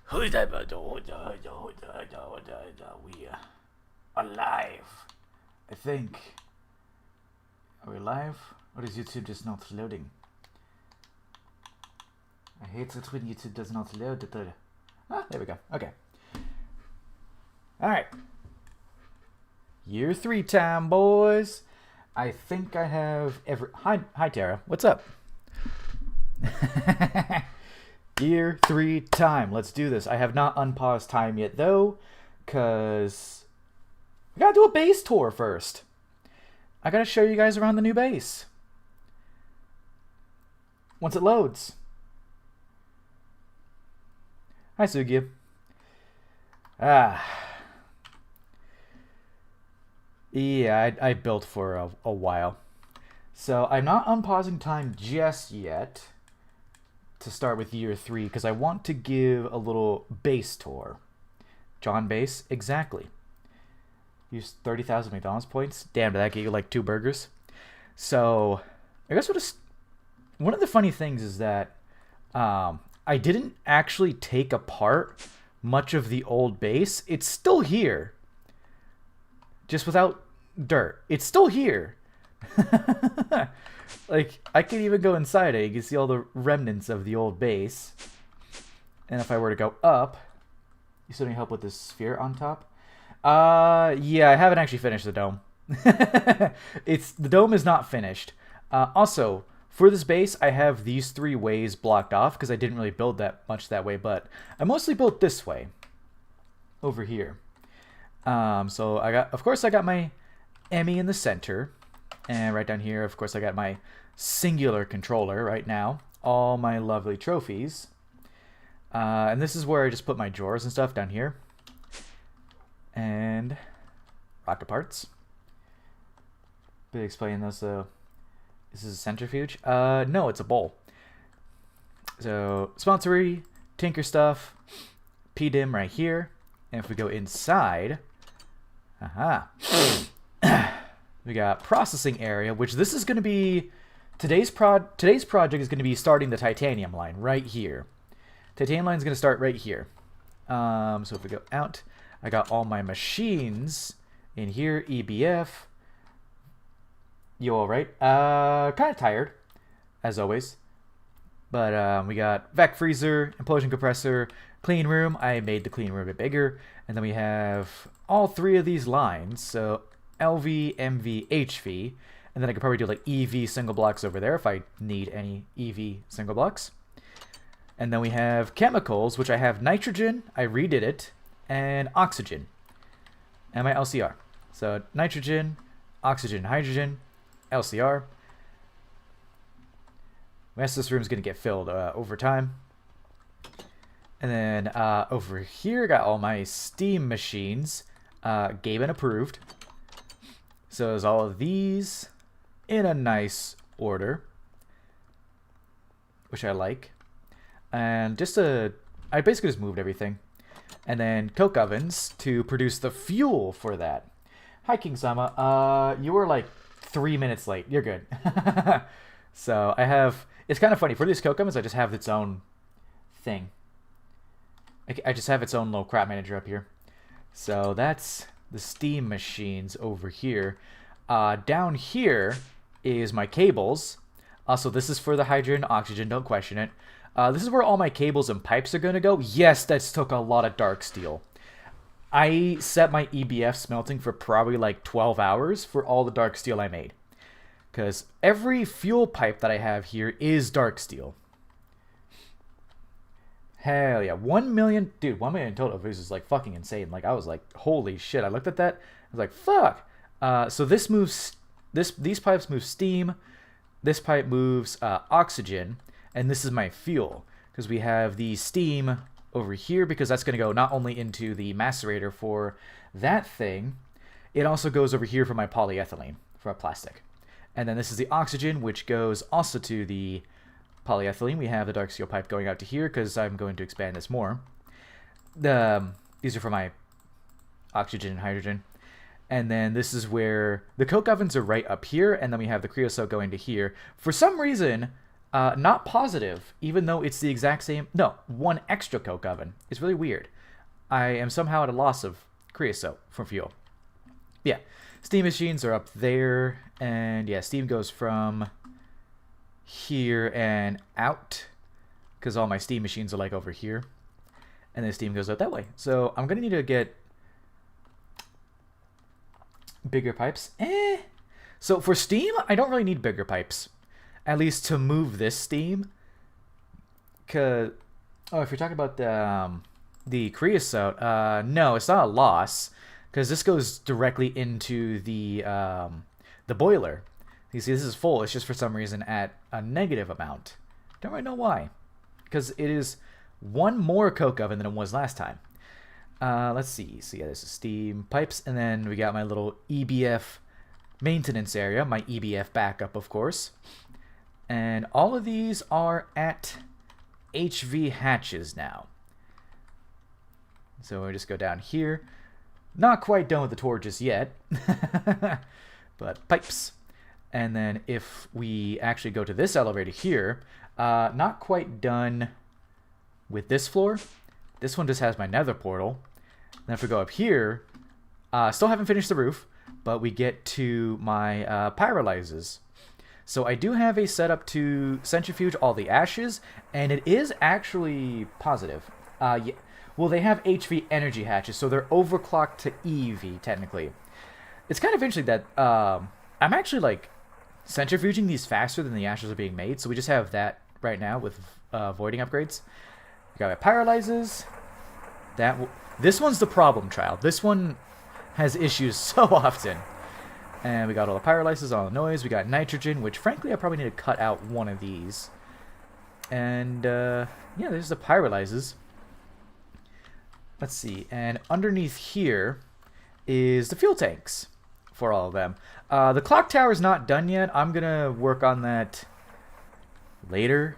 We are live. I think. Are we live? Or is YouTube just not loading? I hate it when YouTube does not load. Ah, there we go. Okay. Alright. Year 3 time, boys. I think I have every... Hi, Tara. What's up? Year 3 time. Let's do this. I have not unpaused time yet, though, because I gotta do a base tour first. I gotta show you guys around the new base. Once it loads. Hi, Sugya. Yeah, I built for a while. So I'm not unpausing time just yet to start with year 3 because I want to give a little base tour. John Base, exactly. Use 30,000 McDonald's points. Damn, did that get you like 2 burgers? So I guess one of the funny things is that I didn't actually take apart much of the old base. It's still here. Just without dirt. It's still here. Like, I can even go inside it. You can see all the remnants of the old base. And if I were to go up... You still need help with this sphere on top? Yeah, I haven't actually finished the dome. The dome is not finished. Also, for this base, I have these 3 ways blocked off because I didn't really build that much that way, but I mostly built this way. Over here. So of course I got my Emmy in the center, and right down here, of course, I got my singular controller right now, all my lovely trophies, and this is where I just put my drawers and stuff down here, and rocket parts. Bit explaining those. This is a centrifuge. No, it's a bowl. So sponsory, Tinker stuff, PDIM right here, and if we go inside. We got processing area, which this is going to be today's project is going to be starting the titanium line right here. Titanium line is going to start right here. So if we go out, I got all my machines in here. EBF. You all right? Kind of tired, as always. But we got vac freezer, implosion compressor, clean room. I made the clean room a bit bigger. And then we have all 3 of these lines. So LV, MV, HV. And then I could probably do like EV single blocks over there if I need any EV single blocks. And then we have chemicals, which I have nitrogen. I redid it. And oxygen. And my LCR. So nitrogen, oxygen, hydrogen, LCR. The rest of this room is going to get filled over time. And then over here, got all my Steam machines. Gaben approved. So there's all of these in a nice order, which I like. And I basically just moved everything. And then coke ovens to produce the fuel for that. Hi, King Sama. You were like 3 minutes late. You're good. So it's kind of funny. For these coke ovens, I just have its own thing. I just have its own little crap manager up here. So that's the steam machines over here. Down here is my cables. Also, this is for the hydrogen, oxygen, don't question it. This is where all my cables and pipes are going to go. Yes, that took a lot of dark steel. I set my EBF smelting for probably like 12 hours for all the dark steel I made. Because every fuel pipe that I have here is dark steel. Hell yeah. 1 million. Dude, 1 million total views is like fucking insane. Like, I was like, holy shit. I looked at that. I was like, fuck. So this moves. These pipes move steam. This pipe moves oxygen. And this is my fuel. Because we have the steam over here. Because that's going to go not only into the macerator for that thing. It also goes over here for my polyethylene. For a plastic. And then this is the oxygen. Which goes also to the polyethylene. We have the dark steel pipe going out to here because I'm going to expand this more. These are for my oxygen and hydrogen. And then this is where the coke ovens are right up here, and then we have the creosote going to here. For some reason, Not positive, even though it's the exact same. No, one extra coke oven. It's really weird. I am somehow at a loss of creosote for fuel. Yeah, steam machines are up there, and yeah, steam goes from here and out, because all my steam machines are like over here, and then steam goes out that way. So I'm gonna need to get bigger pipes. So for steam, I don't really need bigger pipes, at least to move this steam. Cause if you're talking about the creosote, no, it's not a loss, because this goes directly into the boiler. You see, this is full. It's just for some reason at a negative amount. Don't really know why, because it is one more coke oven than it was last time. Let's see. So yeah, this is steam pipes, and then we got my little EBF maintenance area, my EBF backup, of course. And all of these are at HV hatches now. So we just go down here. Not quite done with the torches yet, but pipes. And then if we actually go to this elevator here, not quite done with this floor. This one just has my nether portal. And if we go up here, still haven't finished the roof, but we get to my pyrolyzers. So I do have a setup to centrifuge all the ashes, and it is actually positive. Yeah. Well, they have HV energy hatches, so they're overclocked to EV, technically. It's kind of interesting that I'm actually, like, centrifuging these faster than the ashes are being made, so we just have that right now with voiding upgrades. We got my pyrolyzers. This one's the problem child. This one has issues so often. And we got all the pyrolyzers, all the noise. We got nitrogen, which frankly I probably need to cut out one of these. And yeah, there's the pyrolyzers. Let's see. And underneath here is the fuel tanks for all of them. The clock tower is not done yet. I'm going to work on that later.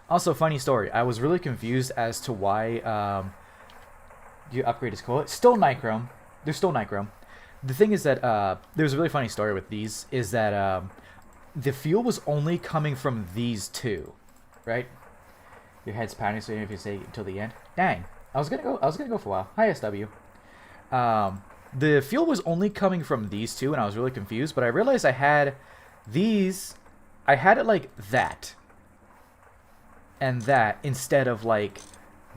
Also, funny story. I was really confused as to why you upgrade his coal. It's still nichrome. There's still nichrome. The thing is that there's a really funny story with these, is that the fuel was only coming from these two, right? Your head's pounding, so if you say until the end. Dang, I was gonna go for a while. Hi, SW. The fuel was only coming from these two, and I was really confused. But I realized I had these. I had it like that and that instead of like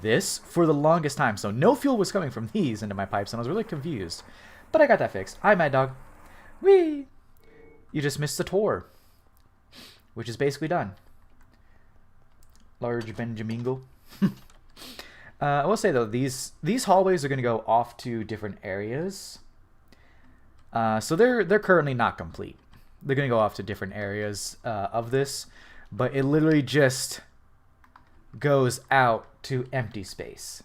this for the longest time. So no fuel was coming from these into my pipes, and I was really confused. But I got that fixed. Hi, Mad Dog. Whee! You just missed the tour, which is basically done. Large Benjamingo. I will say, though, these hallways are going to go off to different areas. So they're currently not complete. They're going to go off to different areas of this. But it literally just goes out to empty space.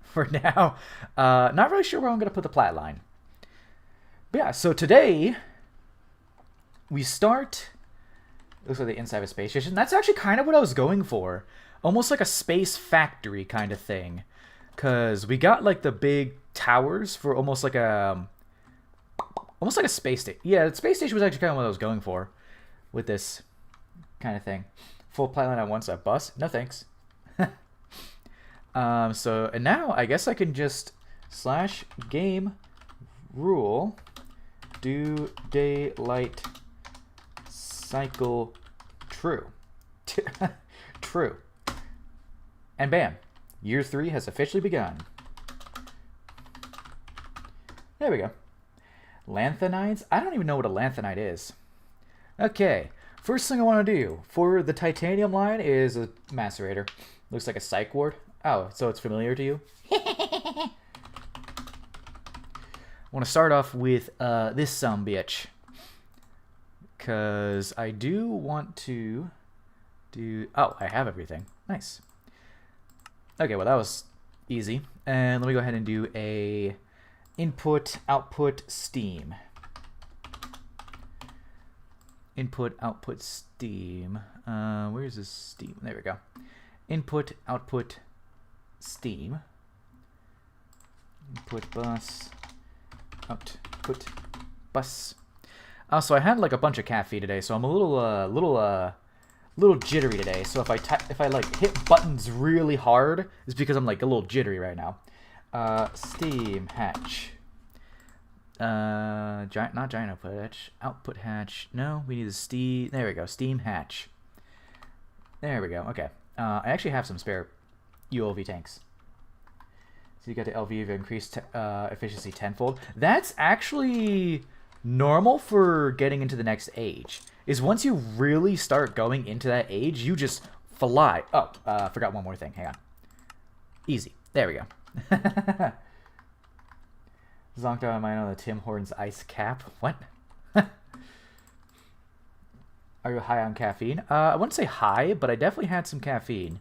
For now, not really sure where I'm going to put the plat line. But yeah, so today we start. Looks like the inside of a space station. That's actually kind of what I was going for, almost like a space factory kind of thing, because we got like the big towers for almost like a space station. Yeah, the space station was actually kind of what I was going for with this kind of thing. Full plat line at once. A bus? No thanks. So and now I guess I can just /game rule do daylight cycle true. True. And bam, year 3 has officially begun. There we go. Lanthanides? I don't even know what a lanthanide is. Okay, first thing I want to do for the titanium line is a macerator. Looks like a psych ward. Oh, so it's familiar to you? I want to start off with this sumbitch, because I do want to do... Oh, I have everything. Nice. Okay, well, that was easy. And let me go ahead and do a input, output, steam. Input, output, steam. Where is this steam? There we go. Input, output, steam. Input bus, output bus. So I had like a bunch of cat feed today, so I'm a little a little jittery today. So if I like hit buttons really hard, it's because I'm like a little jittery right now. Steam hatch. Not giant output hatch. Output hatch. No, we need the steam. There we go. Steam hatch. There we go. Okay. I actually have some spare ULV tanks. So you got the LV of increased efficiency tenfold. That's actually normal for getting into the next age. Is once you really start going into that age, you just fly. Oh, forgot one more thing. Hang on. Easy. There we go. Zonked out of mine on the Tim Hortons ice cap. What? Are you high on caffeine? I wouldn't say high, but I definitely had some caffeine.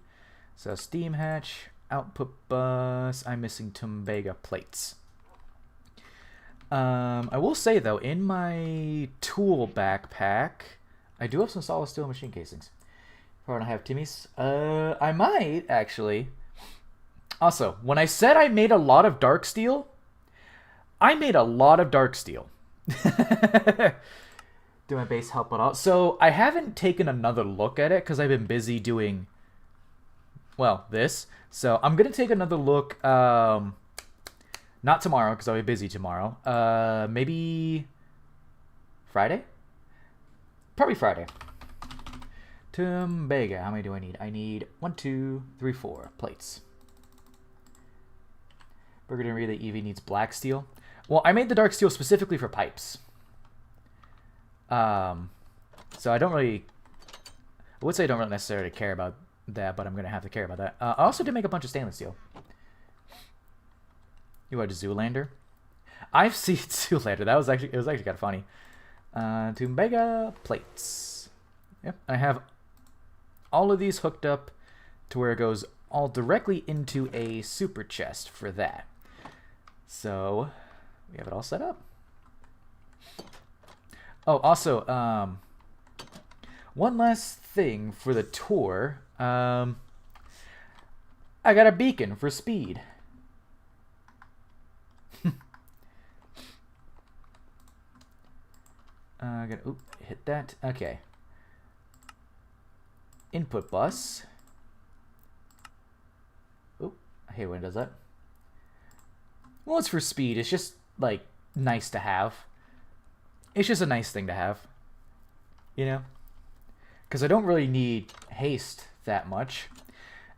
So steam hatch, output bus. I'm missing Tumbaga plates. I will say though, in my tool backpack, I do have some solid steel machine casings. Probably don't have Timmy's. I might actually. Also, when I said I made a lot of dark steel, I made a lot of dark steel. Do my base help at all? So I haven't taken another look at it because I've been busy doing, well, this. So I'm gonna take another look. Not tomorrow because I'll be busy tomorrow. Maybe Friday. Probably Friday. Tumbaga. How many do I need? I need 1, 2, 3, 4 plates. Burger didn't read that EV needs black steel. Well, I made the dark steel specifically for pipes. So I don't really... I would say I don't really necessarily care about that, but I'm going to have to care about that. I also did make a bunch of stainless steel. You had Zoolander? I've seen Zoolander. It was actually kind of funny. Tumbaga plates. Yep, I have all of these hooked up to where it goes all directly into a super chest for that. So we have it all set up. Oh, also, one last thing for the tour. I got a beacon for speed. I gotta hit that. Okay. Input bus. Oh, I hate when it does that. Well, it's for speed. It's just like nice to have. It's just a nice thing to have, you know? Because I don't really need haste that much.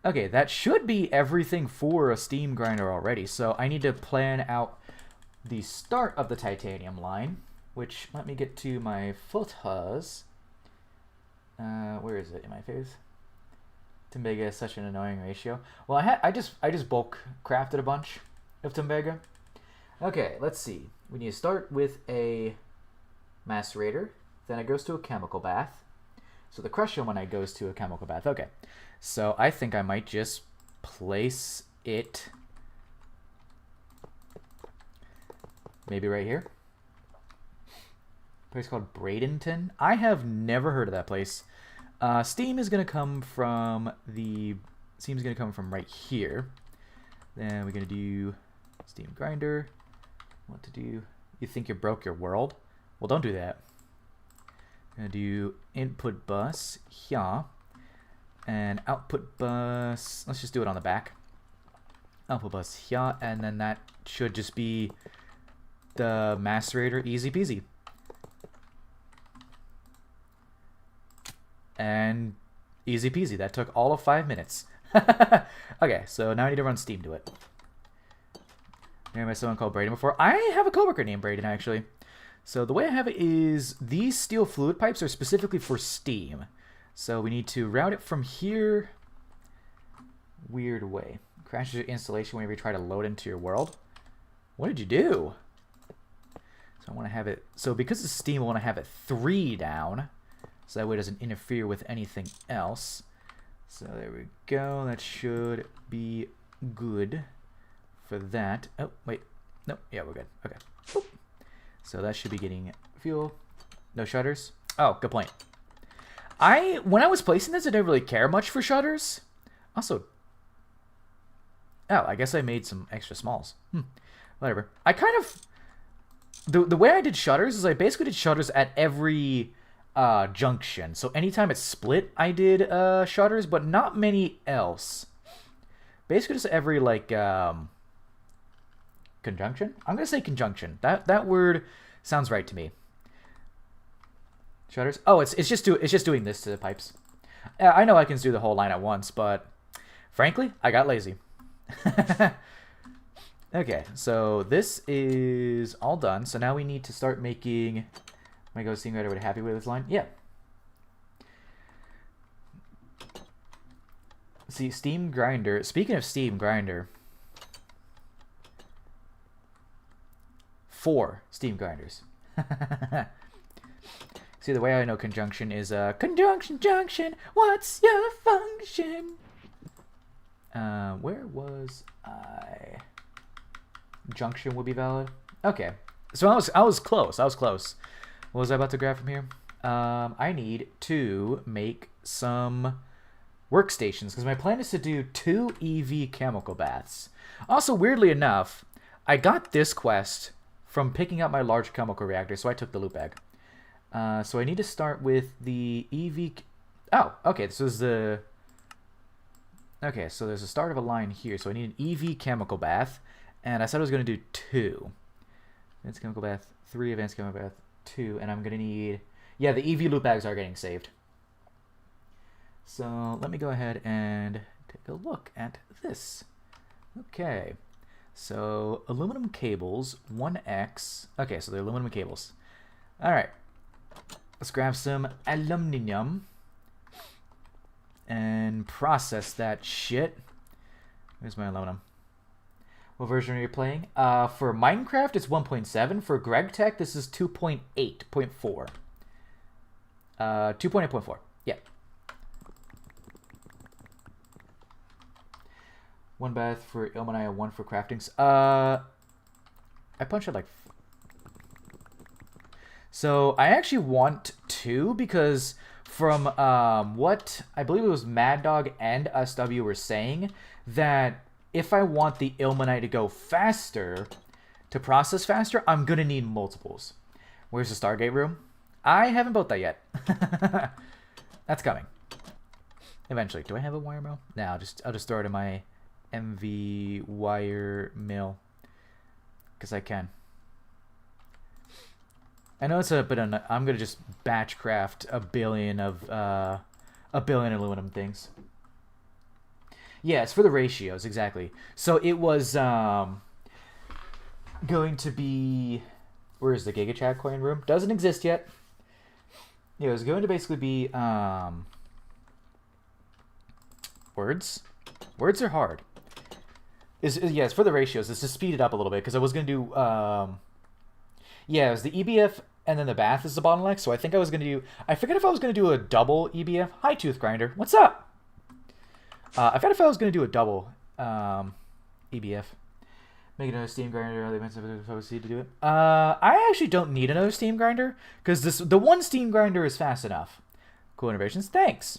Okay, that should be everything for a steam grinder already. So I need to plan out the start of the titanium line, which, let me get to my foothas. Where is it in my face? Tumbaga is such an annoying ratio. Well, I just bulk crafted a bunch of Tumbaga. Okay, let's see. We need to start with a macerator, then it goes to a chemical bath. So the crusher one goes to a chemical bath. Okay, so I think I might just place it maybe right here. A place called Bradenton. I have never heard of that place. Steam is gonna come from right here. Then we're gonna do steam grinder. What to do? You think you broke your world? Well, don't do that. I'm gonna do input bus here and output bus. Let's just do it on the back. Output bus here, and then that should just be the macerator. Easy peasy. And easy peasy. That took all of 5 minutes. Okay, so now I need to run steam to it. Maybe I someone called Braden before. I have a coworker named Braden, actually. So the way I have it is these steel fluid pipes are specifically for steam. So we need to route it from here. Weird way. Crashes your installation whenever you try to load into your world. What did you do? So I want to have it... So because it's steam, I want to have it 3 down. So that way it doesn't interfere with anything else. So there we go. That should be good for that. Oh, wait. No, yeah, we're good. Okay. Boop. So that should be getting fuel. No shutters. Oh, good point. When I was placing this, I didn't really care much for shutters. Also, oh, I guess I made some extra smalls. Whatever. I kind of... The way I did shutters is I basically did shutters at every junction. So anytime it's split, I did shutters, but not many else. Basically, just every like conjunction. I'm gonna say conjunction. That word sounds right to me. Shutters. Oh, it's just doing this to the pipes. I know I can do the whole line at once, but frankly, I got lazy. Okay, so this is all done. So now we need to start making. Am I go steam grinder? Would happy with this line? Yeah. See, steam grinder. Speaking of steam grinder, 4 steam grinders. See, the way I know conjunction is conjunction junction. What's your function? Where was I? Junction would be valid. Okay, so I was close. I was close. What was I about to grab from here? I need to make some workstations because my plan is to do 2 EV chemical baths. Also, weirdly enough, I got this quest from picking up my large chemical reactor, so I took the loot bag. So I need to start with the EV. Oh, okay. So this is the. Okay, so there's a start of a line here. So I need an EV chemical bath, and I said I was going to do 2. Advanced chemical bath 3, advanced chemical bath 2, and I'm going to need. Yeah, the EV loot bags are getting saved. So let me go ahead and take a look at this. Okay, so aluminum cables 1x. Okay, so they're aluminum cables. All right. Let's grab some aluminum and process that shit. Where's my aluminum? What version are you playing? For Minecraft, it's 1.7. For Gregtech, this is 2.8.4. 2.8.4. Yeah. 1 bath for ilmenite, 1 for craftings. I punched it like. So I actually want 2 because from what I believe it was Mad Dog and SW were saying, that if I want the ilmenite to go faster, to process faster, I'm going to need multiples. Where's the Stargate room? I haven't built that yet. That's coming. Eventually. Do I have a wire mill? No, I'll just throw it in my MV wire mill. Because I can. I know it's a bit. I'm gonna just batch craft a billion aluminum things. Yeah, it's for the ratios exactly. So it was going to be. Where is the GigaChat coin room? Doesn't exist yet. Yeah, it was going to basically be words. Words are hard. Yeah, it's for the ratios. It's to speed it up a little bit because I was gonna do. Yeah, it was the EBF. And then the bath is the bottleneck, so I think I was going to do. I forget if I was going to do a double EBF. Hi, Tooth Grinder. What's up? I forget if I was going to do a double EBF. Make another steam grinder. Are they meant to do it? I actually don't need another steam grinder because the one steam grinder is fast enough. Cool innovations. Thanks.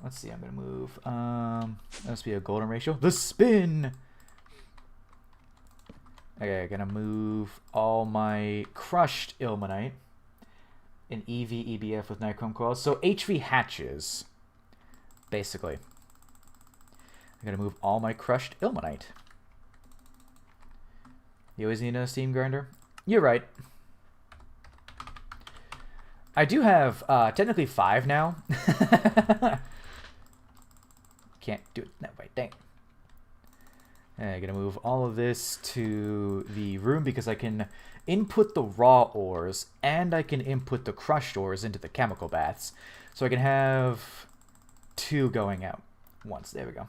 Let's see. I'm going to move. That must be a golden ratio. The spin. Okay, I'm gonna move all my crushed ilmenite in EV EBF with nichrome coils. So HV hatches, basically. I'm gonna move all my crushed ilmenite. You always need a steam grinder? You're right. I do have technically 5 now. Can't do it that way, dang. And I'm going to move all of this to the room because I can input the raw ores and I can input the crushed ores into the chemical baths. So I can have 2 going out once. There we go.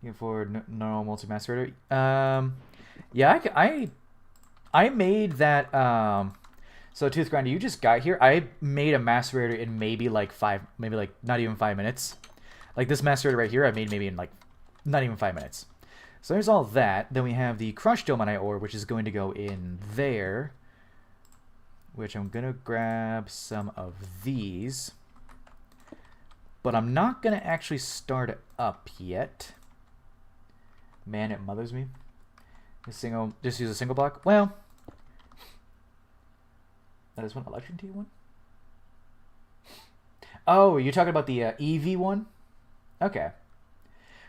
Looking for normal multi-macerator. Yeah, I made that. So Tooth Grinder, you just got here. I made a macerator in maybe like not even 5 minutes. Like this macerator right here, I made maybe in like not even 5 minutes. So there's all that. Then we have the crushed ilmenite ore, which is going to go in there. Which I'm going to grab some of these. But I'm not going to actually start it up yet. Man, it mothers me. Just use a single block. Well, That is one electricity one? Oh, you're talking about the EV one? Okay.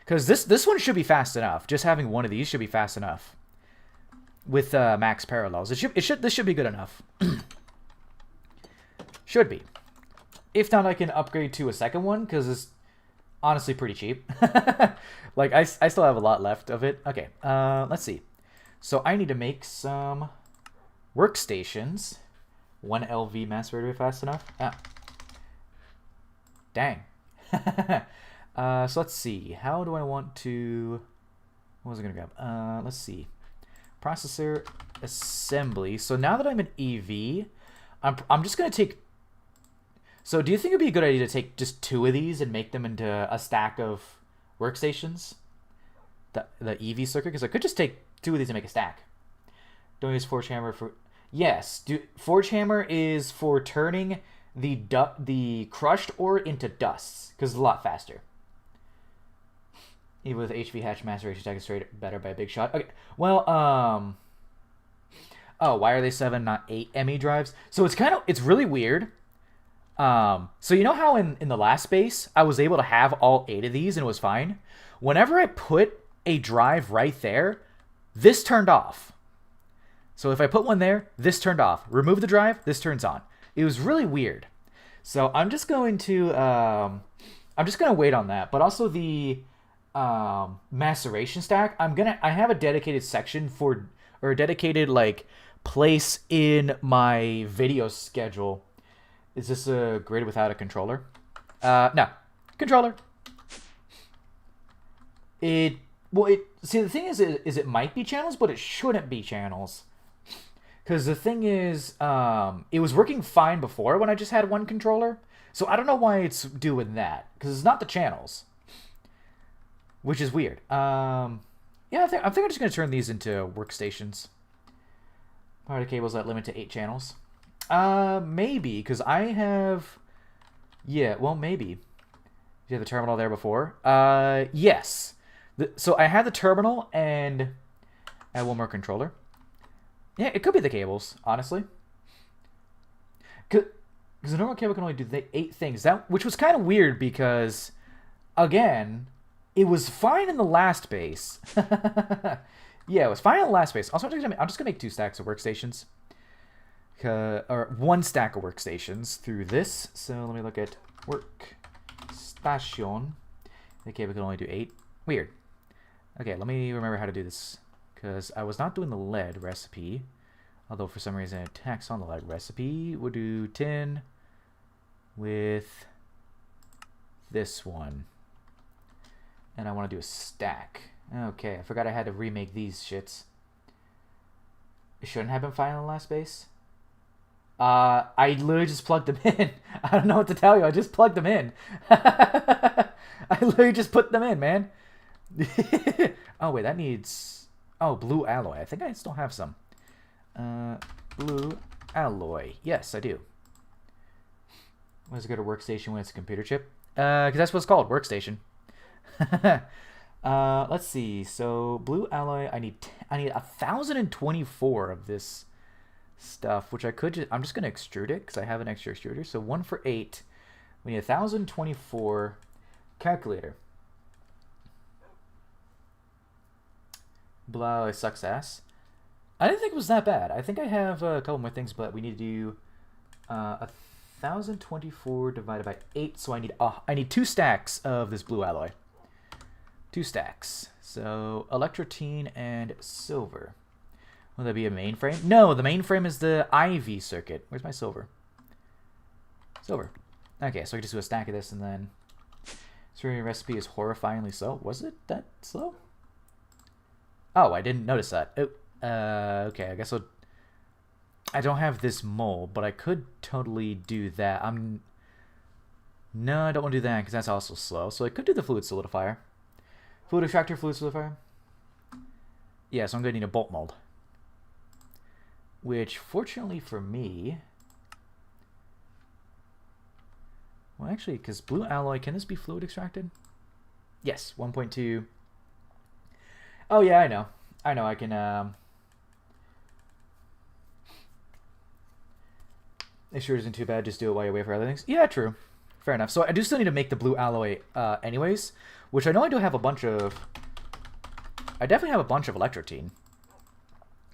Because this one should be fast enough. Just having one of these should be fast enough. With max parallels. This should be good enough. Should be. If not, I can upgrade to a second one, because it's honestly pretty cheap. Like, I still have a lot left of it. Okay, let's see. So I need to make some workstations. One LV mass rate fast enough? Ah. Dang. So let's see. How do I want to... What was I going to grab? Let's see. Processor assembly. So now that I'm an EV, I'm just going to take... So do you think it would be a good idea to take just 2 of these and make them into a stack of workstations? The EV circuit? Because I could just take 2 of these and make a stack. Don't use Forge Hammer for... Yes, Forge Hammer is for turning the crushed ore into dusts, because it's a lot faster. Even with HV hatch maceration stack is straight better by a big shot. Okay, well, oh, why are they 7, not 8 ME drives? So it's really weird. So you know how in the last space, I was able to have all 8 of these and it was fine? Whenever I put a drive right there, this turned off. So if I put one there, this turned off. Remove the drive, this turns on. It was really weird. So I'm just going to wait on that. But also the maceration stack, I have a dedicated section for, or a dedicated like place in my video schedule. Is this a grid without a controller? No. Controller. See, the thing is it might be channels, but it shouldn't be channels. Because the thing is, it was working fine before when I just had one controller. So I don't know why it's doing that. Because it's not the channels. Which is weird. Yeah, I think I'm just going to turn these into workstations. Power cables that limit to 8 channels. Maybe, because I have... Yeah, well, maybe. Did you have the terminal there before? Yes. So I had the terminal, and I had one more controller. Yeah, it could be the cables, honestly. Because the normal cable can only do 8 things. Which was kind of weird, because, again, it was fine in the last base. Yeah, it was fine in the last base. Also, I'm just going to make 2 stacks of workstations. Or 1 stack of workstations through this. So let me look at workstation. The cable can only do 8. Weird. Okay, let me remember how to do this. Because I was not doing the lead recipe. Although for some reason it tacks on the lead recipe. We'll do 10 with this one. And I want to do a stack. Okay, I forgot I had to remake these shits. It shouldn't have been fine in the last base. I literally just plugged them in. I don't know what to tell you. I just plugged them in. I literally just put them in, man. Oh, wait, that needs... Oh, blue alloy. I think I still have some. Blue alloy. Yes, I do. When does it go to workstation when it's a computer chip? Because that's what it's called, workstation. Let's see. So, blue alloy, I need 1,024 of this stuff, which I could I'm just going to extrude it because I have an extra extruder. So 1 for 8. We need 1,024. Calculator. Blue alloy sucks ass. I didn't think it was that bad. I think I have a couple more things, but we need to do 1,024 divided by 8. So I need 2 stacks of this blue alloy. 2 stacks. So electrotine and silver. Will that be a mainframe? No, the mainframe is the IV circuit. Where's my silver? Silver. Okay, so I can just do a stack of this and then... This recipe is horrifyingly slow. Was it that slow? Oh, I didn't notice that. Oh, okay, I guess I don't have this mold, but I could totally do that. No, I don't want to do that because that's also slow. So I could do the fluid solidifier. Fluid extractor, fluid solidifier. Yeah, so I'm going to need a bolt mold. Which, fortunately for me... Well, actually, because blue alloy, can this be fluid extracted? Yes, 1.2. Oh, yeah, I know. I know, I can... It sure isn't too bad. Just do it while you wait for other things. Yeah, true. Fair enough. So I do still need to make the blue alloy anyways, which I know I do have a bunch of... I definitely have a bunch of electrotine.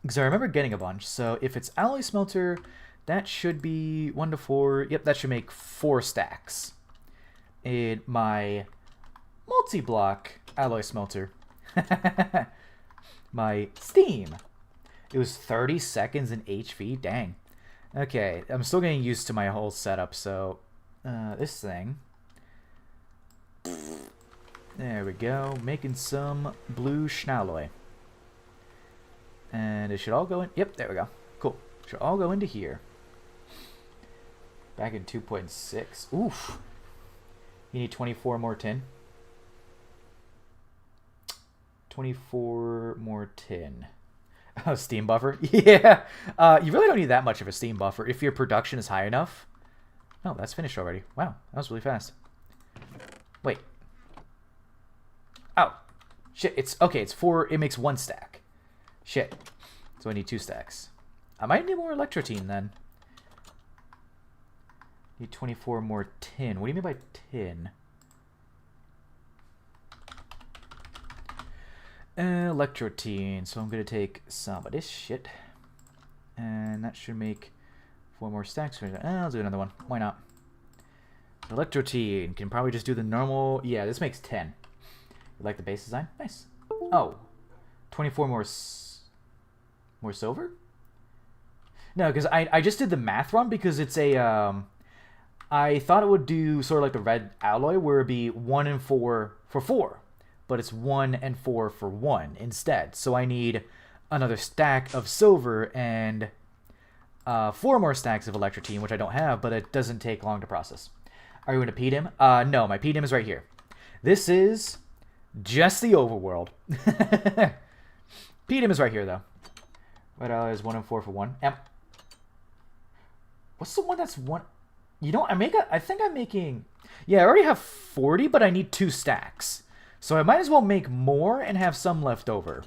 Because I remember getting a bunch. So if it's alloy smelter, that should be 1 to 4. Yep, that should make 4 stacks. In my multi-block alloy smelter. My steam. It was 30 seconds in HV. Dang. Okay, I'm still getting used to my whole setup, so... this thing. There we go. Making some blue schnalloy. And it should all go in... Yep, there we go. Cool. Should all go into here. Back in 2.6. Oof. You need 24 more tin. 24 more tin. Oh, steam buffer? Yeah. You really don't need that much of a steam buffer if your production is high enough. Oh, that's finished already. Wow, that was really fast. Wait. Oh. Shit, it's... Okay, it's 4... It makes 1 stack. Shit. So I need 2 stacks. I might need more electrotine then. Need 24 more tin. What do you mean by tin? Electrotine. So I'm going to take some of this shit. And that should make 4 more stacks. I'll do another one. Why not? Electrotine. Can probably just do the normal... Yeah, this makes 10. You like the base design? Nice. Oh. 24 more... More silver? No, because I just did the math wrong because it's a... I thought it would do sort of like the red alloy where it'd be 1 and 4 for 4. But it's 1 and 4 for 1 instead. So I need another stack of silver and 4 more stacks of electrotine, which I don't have, but it doesn't take long to process. Are you going to PDIM? No, my PDIM is right here. This is just the overworld. PDIM is right here, though. Red alloy is 1 and 4 for 1. What's the one that's 1? You know, I think I'm making... Yeah, I already have 40, but I need 2 stacks. So I might as well make more and have some left over.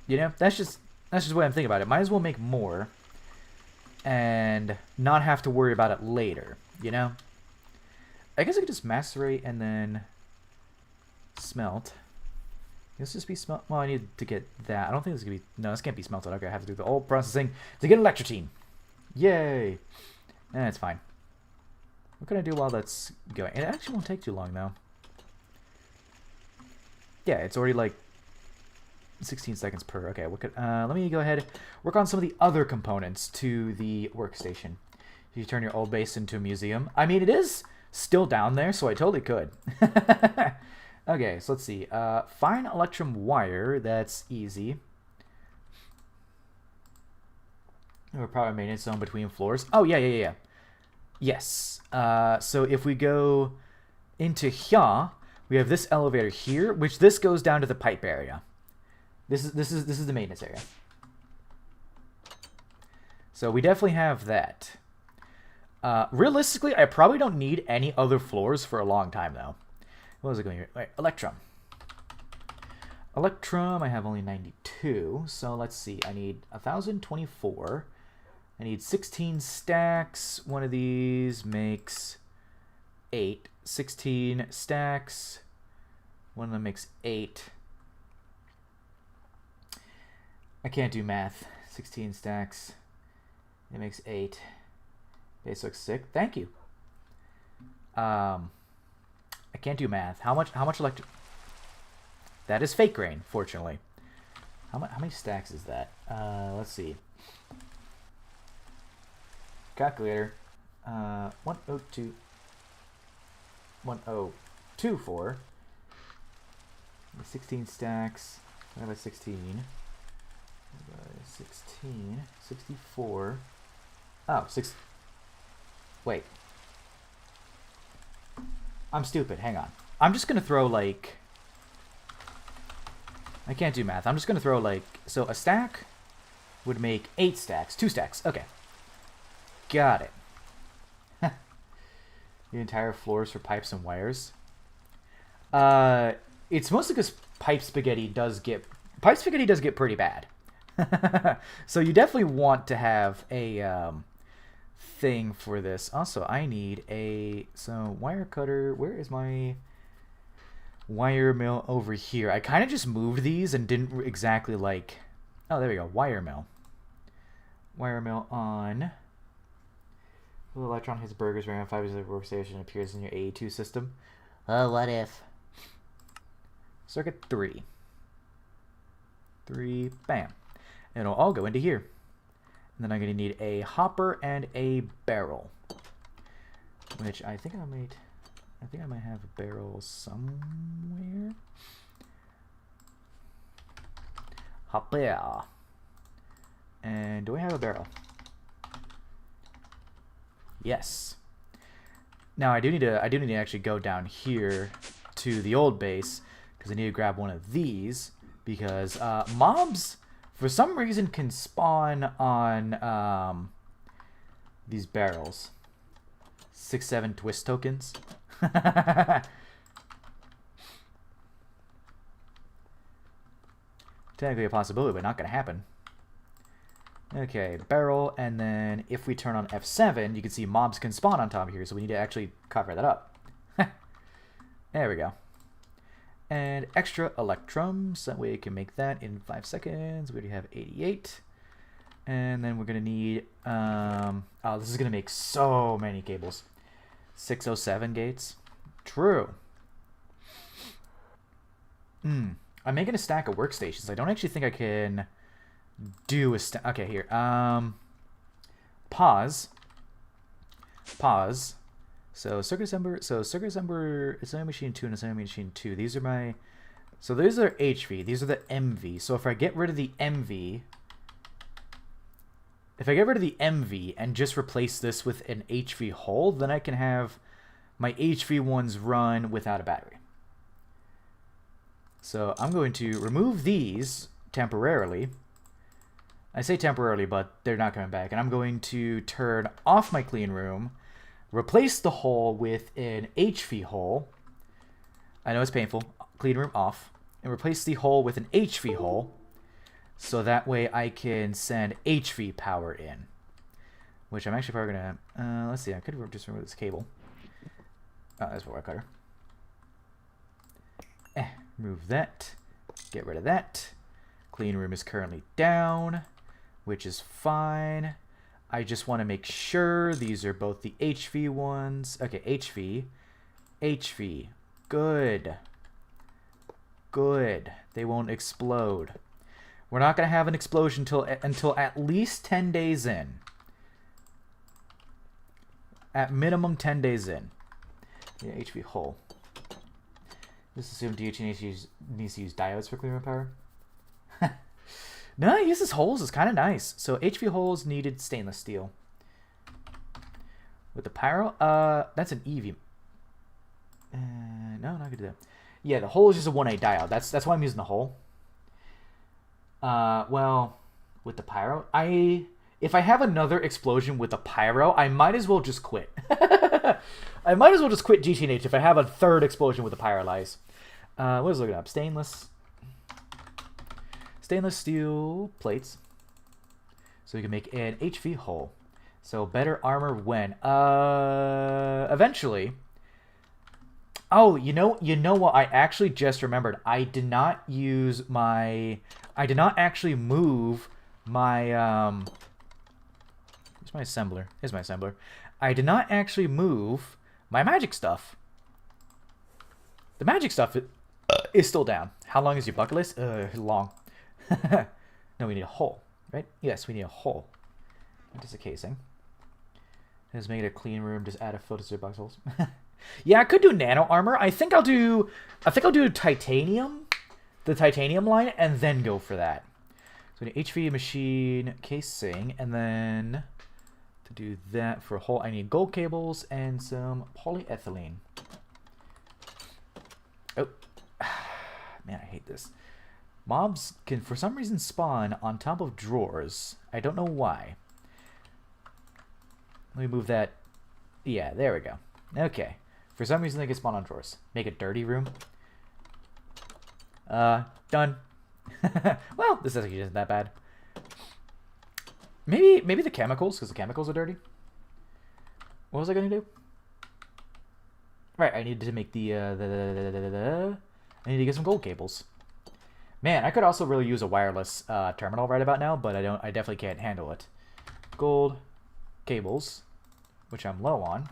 You know, that's just the way I'm thinking about it. Might as well make more and not have to worry about it later, you know? I guess I could just macerate and then smelt. This just be smelt. Well, I need to get that. I don't think this is gonna be... No, this can't be smelted. Okay, I have to do the old processing to get electrotine. Yay! It's fine. What can I do while that's going? It actually won't take too long, though. Yeah, it's already like 16 seconds per. Okay, what could, let me go ahead work on some of the other components to the workstation. You turn your old base into a museum. I mean, it is still down there, so I totally could. Okay, so let's see. Fine electrum wire. That's easy. We're probably maintenance zone between floors. Oh, yeah. Yes. So if we go into here, we have this elevator here, which this goes down to the pipe area. This is the maintenance area. So we definitely have that. Realistically, I probably don't need any other floors for a long time, though. What was it going here? Wait, Electrum. Electrum, I have only 92. So let's see. I need 1,024. I need 16 stacks. One of these makes 8. 16 stacks. One of them makes 8. I can't do math. 16 stacks. It makes 8. Base looks sick. Thank you. I can't do math. How much electric... That is fake grain, fortunately. How many stacks is that? Let's see. Calculator. 102. 1024. 16 stacks. Divided by 16. 16. 64. Oh, 6. Wait. I'm stupid. Hang on. I'm just going to throw, like... I can't do math. I'm just going to throw, like... So a stack would make 8 stacks. 2 stacks. Okay. Got it. The entire floors for pipes and wires. It's mostly because pipe spaghetti does get pretty bad. So you definitely want to have a thing for this. Also, I need a wire cutter. Where is my wire mill? Over here. I kind of just moved these and didn't exactly like. Oh, there we go. Wire mill. Wire mill on. The electron hits burgers around 5 of workstation appears in your AE2 system. Oh, what if? Circuit 3. 3, bam. And it'll all go into here. And then I'm going to need a hopper and a barrel. Which I think I might have a barrel somewhere. Hopper. And do I have a barrel? Yes. Now I do need to actually go down here to the old base because I need to grab one of these because mobs for some reason can spawn on these barrels. 6-7 twist tokens. Technically a possibility, but not gonna happen. Okay, barrel, and then if we turn on F7, you can see mobs can spawn on top of here, so we need to actually cover that up. There we go. And extra electrums, that way we can make that in 5 seconds. We already have 88. And then we're going to need, oh, this is going to make so many cables. 607 gates. True. I'm making a stack of workstations. I don't actually think I can do a stack. Okay, here. Pause. So circuit assembler, assembly machine 2 and assembly machine 2. These are my, so these are HV. These are the MV. So if I get rid of the MV, and just replace this with an HV hole, then I can have my HV ones run without a battery. So I'm going to remove these temporarily. I say temporarily, but they're not coming back. And I'm going to turn off my clean room, replace the hole with an HV hole. I know it's painful. Clean room off. And replace the hole with an HV hole. So that way I can send HV power in. Which I'm actually probably going to... let's see. I could just remove this cable. Oh, that's a wire cutter. Remove that. Get rid of that. Clean room is currently down, which is fine. I just want to make sure these are both the HV ones. Okay, HV. Good. They won't explode. We're not going to have an explosion until at least 10 days in. At minimum 10 days in. Yeah, HV hole. Just assume DH needs to use diodes for clean room power. No, he uses holes. It's kind of nice. So HV holes needed stainless steel. With the pyro, that's an EV. No, not gonna do that. Yeah, the hole is just a 1A diode. That's why I'm using the hole. Well, with the pyro, if I have another explosion with the pyro, I might as well just quit. I might as well just quit GTNH if I have a third explosion with the pyrolyze. What was I looking up? Stainless steel plates. So we can make an HV hole. So better armor when? Eventually. Oh, you know what? I actually just remembered. I did not actually move my Here's my assembler. I did not actually move my magic stuff. The magic stuff is still down. How long is your bucket list? Long. No, we need a hole, right? Yes, we need a hole. What is the casing? Just make it a clean room. Just add a filter to box holes. Yeah, I could do nano armor. I think I'll do titanium, the titanium line, and then go for that. So an HV machine casing, and then to do that for a hole, I need gold cables and some polyethylene. Oh, man, I hate this. Mobs can, for some reason, spawn on top of drawers. I don't know why. Let me move that. Yeah, there we go. Okay. For some reason, they can spawn on drawers. Make a dirty room. Done. Well, this actually isn't that bad. Maybe the chemicals, because the chemicals are dirty. What was I going to do? Right, I needed to make I need to get some gold cables. Man, I could also really use a wireless terminal right about now, but I definitely can't handle it. Gold cables, which I'm low on.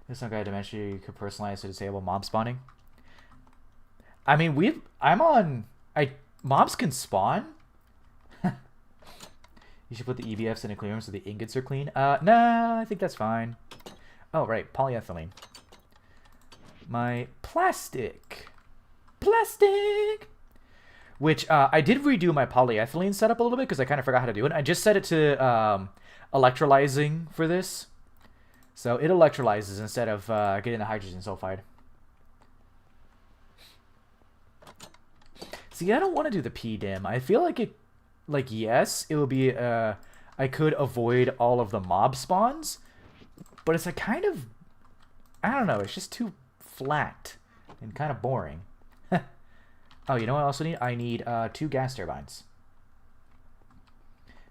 There's some guy dimension you could personalize to disable mob spawning. I mean, mobs can spawn. You should put the EBFs in a clean room so the ingots are clean. Nah, I think that's fine. Oh, right, polyethylene. My plastic. Which, I did redo my polyethylene setup a little bit because I kind of forgot how to do it. I just set it to electrolyzing for this. So it electrolyzes instead of getting the hydrogen sulfide. See, I don't want to do the PDIM. I feel like it... Like, yes, it will be... I could avoid all of the mob spawns. But it's like kind of... I don't know. It's just too flat and kind of boring. Oh, you know what I also need? I need 2 gas turbines.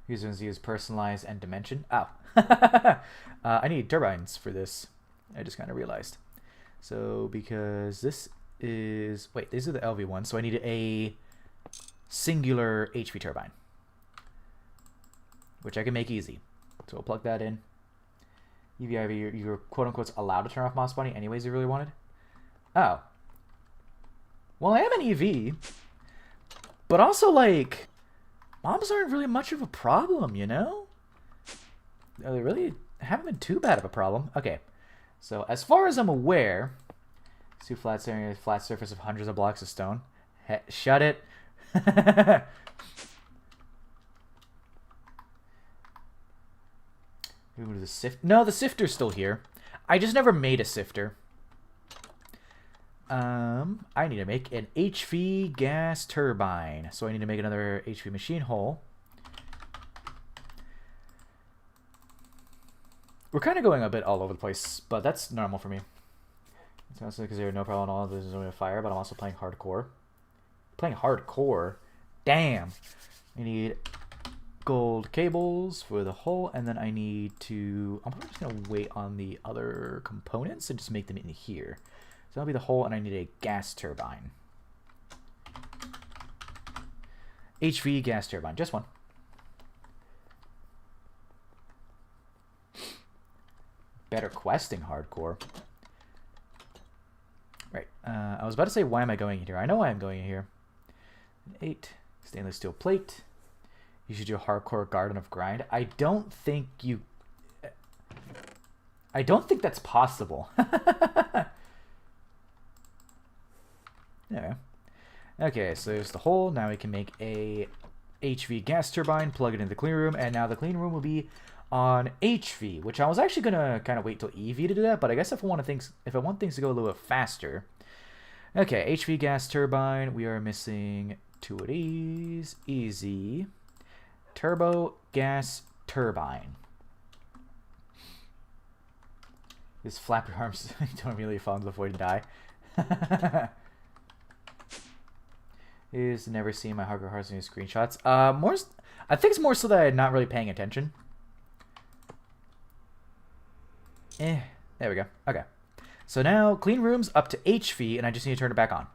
Users use personalized and dimension. Oh. I need turbines for this. I just kind of realized. So, because this is... Wait, these are the LV ones. So I need a singular HP turbine. Which I can make easy. So we'll plug that in. EVIV, you're quote-unquote allowed to turn off mob spawning anyways you really wanted? Oh. Well, I am an EV. But also, like... Mobs aren't really much of a problem, you know? They really haven't been too bad of a problem. Okay. So, as far as I'm aware... See flat surface of hundreds of blocks of stone. Shut it. Move to the sift. No, the sifter's still here. I just never made a sifter. I need to make an HV gas turbine. So I need to make another HV machine hull. We're kind of going a bit all over the place, but that's normal for me. It's also because there's no problem at all. There's only a fire, but I'm also playing hardcore. Playing hardcore? Damn. I need gold cables for the hull, and then I need to... I'm probably just going to wait on the other components and just make them in here. So that'll be the hull, and I need a gas turbine. HV gas turbine, just one. Better questing hardcore. Right, I was about to say, why am I going in here? I know why I'm going in here. 8, stainless steel plate. You should do a hardcore garden of grind. I don't think that's possible. Yeah. Okay, so there's the hole. Now we can make a HV gas turbine, plug it in the clean room, and now the clean room will be on HV, which I was actually gonna kind of wait till EV to do that, but I guess if I want things to go a little bit faster. Okay, HV gas turbine. We are missing 2 of these. Easy. Turbo gas turbine. These flap your arms don't really fall into the void and die. Is never seen my hardcore hearts in screenshots. I think it's more so that I'm not really paying attention. There we go. Okay. So now clean room's up to HV, and I just need to turn it back on.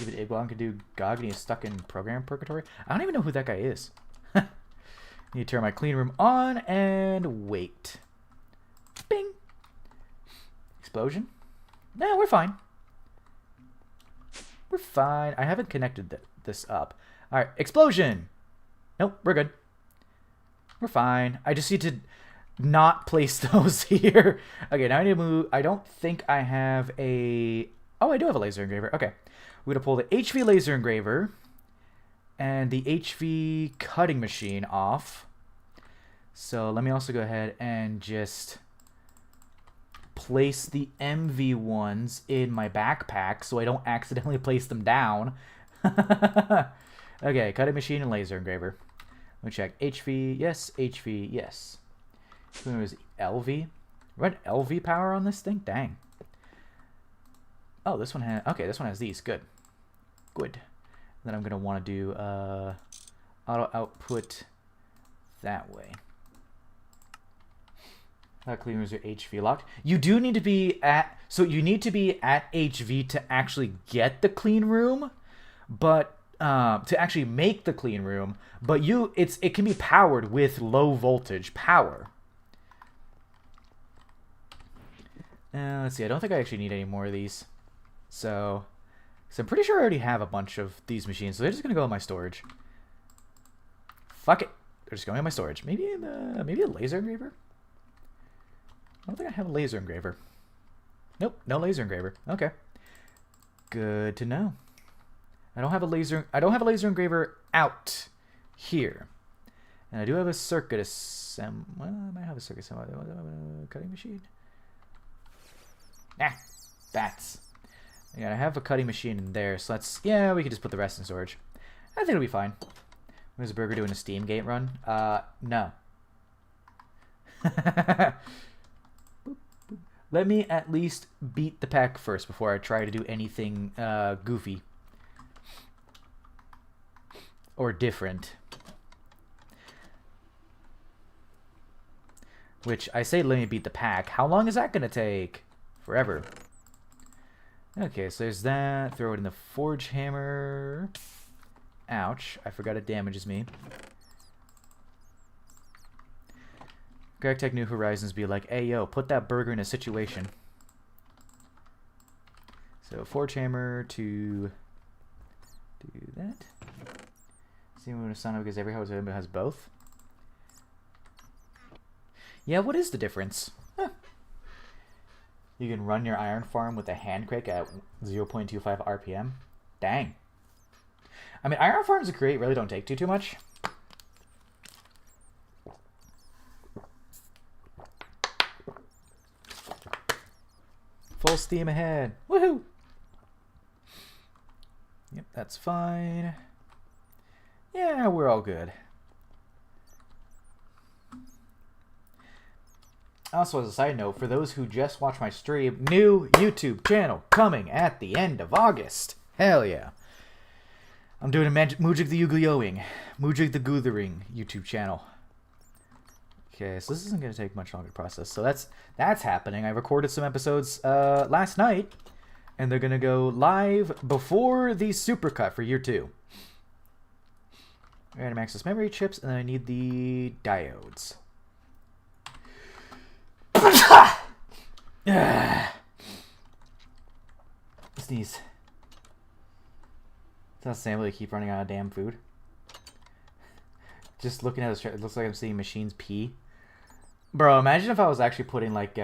Even Iguan can do GOG, and he's stuck in program purgatory. I don't even know who that guy is. Need to turn my clean room on and wait. Bing. Explosion. No, we're fine. We're fine. I haven't connected this up. All right, explosion. Nope, we're good. We're fine. I just need to not place those here. Okay, now I need to move. I don't think I have a... Oh, I do have a laser engraver. Okay. We're going to pull the HV laser engraver and the HV cutting machine off. So let me also go ahead and just place the MV ones in my backpack so I don't accidentally place them down. Okay, cutting machine and laser engraver. Let me check. HV, yes. HV, yes. It was LV. Run LV power on this thing? Dang. Oh, this one has... Okay, this one has these. Good. Good. Then I'm going to want to do auto output that way. Clean rooms are HV locked. You do need to be at... So you need to be at HV to actually get the clean room, but... to actually make the clean room, but it can be powered with low voltage power. Let's see, I don't think I actually need any more of these. So I'm pretty sure I already have a bunch of these machines, so they're just going to go in my storage. Fuck it. They're just going in my storage. Maybe a laser engraver? I don't think I have a laser engraver. Nope, no laser engraver. Okay. Good to know. I don't have a laser engraver out here. And I do have a circuit assembly. Well, I might have a circuit assembly. Cutting machine. Nah, bats. Yeah, I have a cutting machine in there, so we can just put the rest in storage. I think it'll be fine. Where's Burger doing a Steam Gate run? No. Let me at least beat the pack first before I try to do anything goofy. Or different. Which, I say let me beat the pack. How long is that going to take? Forever. Okay, so there's that. Throw it in the forge hammer. Ouch. I forgot it damages me. Gregtech New Horizons be like, hey, yo, put that burger in a situation. So, forge hammer to do that. See when it's not because every house has both. Yeah, what is the difference? Huh. You can run your iron farm with a hand crank at 0.25 RPM. Dang. I mean, iron farms to create really don't take too much. Full steam ahead. Woohoo! Yep, that's fine. Yeah, we're all good. Also, as a side note, for those who just watch my stream, new YouTube channel coming at the end of August. Hell yeah. I'm doing a Mujig the Yu-Gi-Oh-ing, Mujig the Guthering YouTube channel. Okay, so this isn't going to take much longer to process. So that's happening. I recorded some episodes last night, and they're going to go live before the supercut for year 2. Random access memory chips, and then I need the diodes. Sneeze. It's not Sam, they keep running out of damn food. Just looking at this, it looks like I'm seeing machines pee. Bro, imagine if I was actually putting like,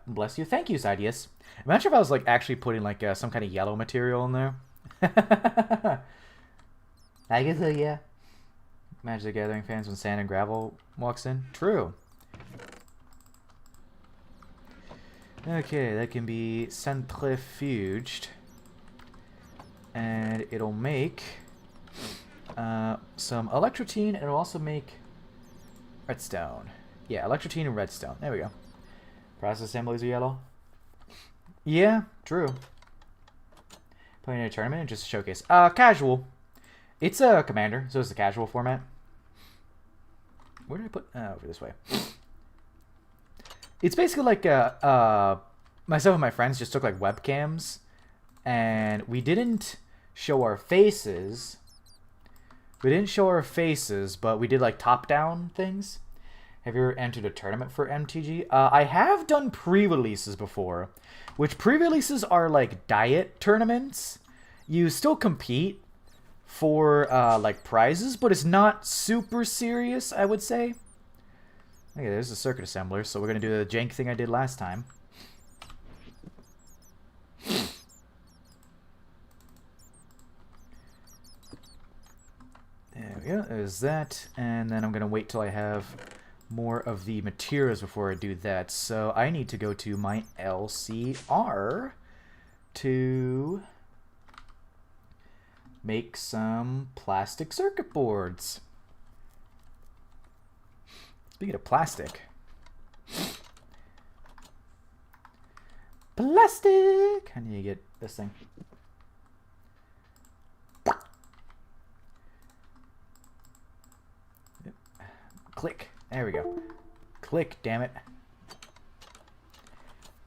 bless you, thank you, Sidious. Imagine if I was like actually putting like some kind of yellow material in there. I guess so, yeah. Magic the Gathering fans when sand and gravel walks in. True. Okay, that can be centrifuged. And it'll make some electrotine, and it'll also make redstone. Yeah, electrotine and redstone. There we go. Process assemblies are yellow. Yeah, true. Playing in a tournament and just a showcase. Casual. It's a commander, so it's the casual format. Where did I put? Over this way. It's basically like myself and my friends just took like webcams, and we didn't show our faces. We didn't show our faces, but we did like top-down things. Have you ever entered a tournament for MTG? I have done pre-releases before, which pre-releases are like diet tournaments. You still compete for like prizes, but it's not super serious, I would say. Okay, there's a circuit assembler, so we're gonna do the jank thing I did last time. There we go, there's that, and then I'm gonna wait till I have more of the materials before I do that. So I need to go to my LCR to make some plastic circuit boards. Speaking of plastic. Plastic! I need to get this thing. Yep. Click. There we go. Click, damn it.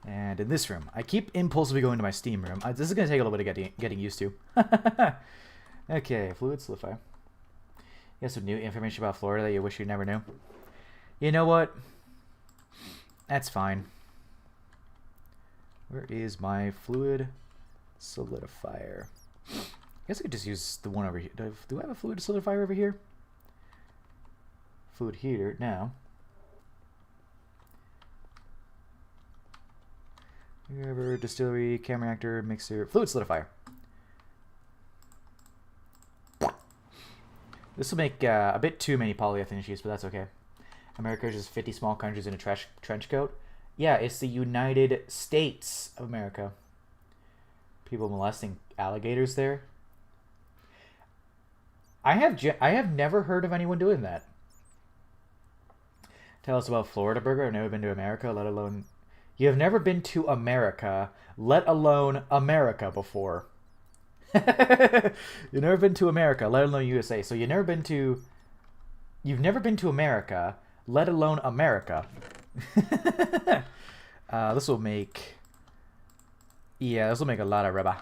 And in this room, I keep impulsively going to my steam room. This is going to take a little bit of getting used to. Okay, fluid solidify. You have some new information about Florida that you wish you never knew. You know what? That's fine. Where is my fluid solidifier? I guess I could just use the one over here. Do I have a fluid solidifier over here? Fluid heater, now. River, distillery, cam reactor, mixer, fluid solidifier. This will make a bit too many polyethylene sheets, but that's okay. America is just 50 small countries in a trench coat. Yeah, it's the United States of America. People molesting alligators there. I have never heard of anyone doing that. Tell us about Florida Burger. I've never been to America, let alone... You have never been to America, let alone America before. You've never been to America, let alone USA. So you've never been to America, let alone America. This will make... Yeah, this will make a lot of rubber.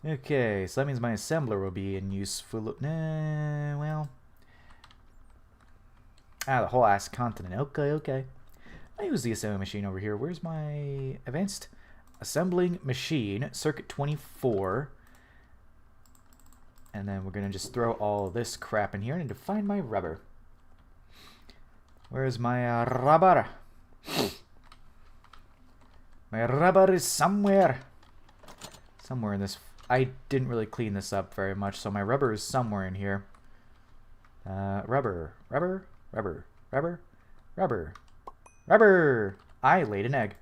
Okay, so that means my assembler will be in useful... well... the whole ass continent. Okay. I use the assembly machine over here. Where's my advanced assembling machine? Circuit 24. And then we're going to just throw all this crap in here. I need to find my rubber. Where's my rubber? My rubber is somewhere. Somewhere in this. I didn't really clean this up very much, so my rubber is somewhere in here. Rubber. I laid an egg.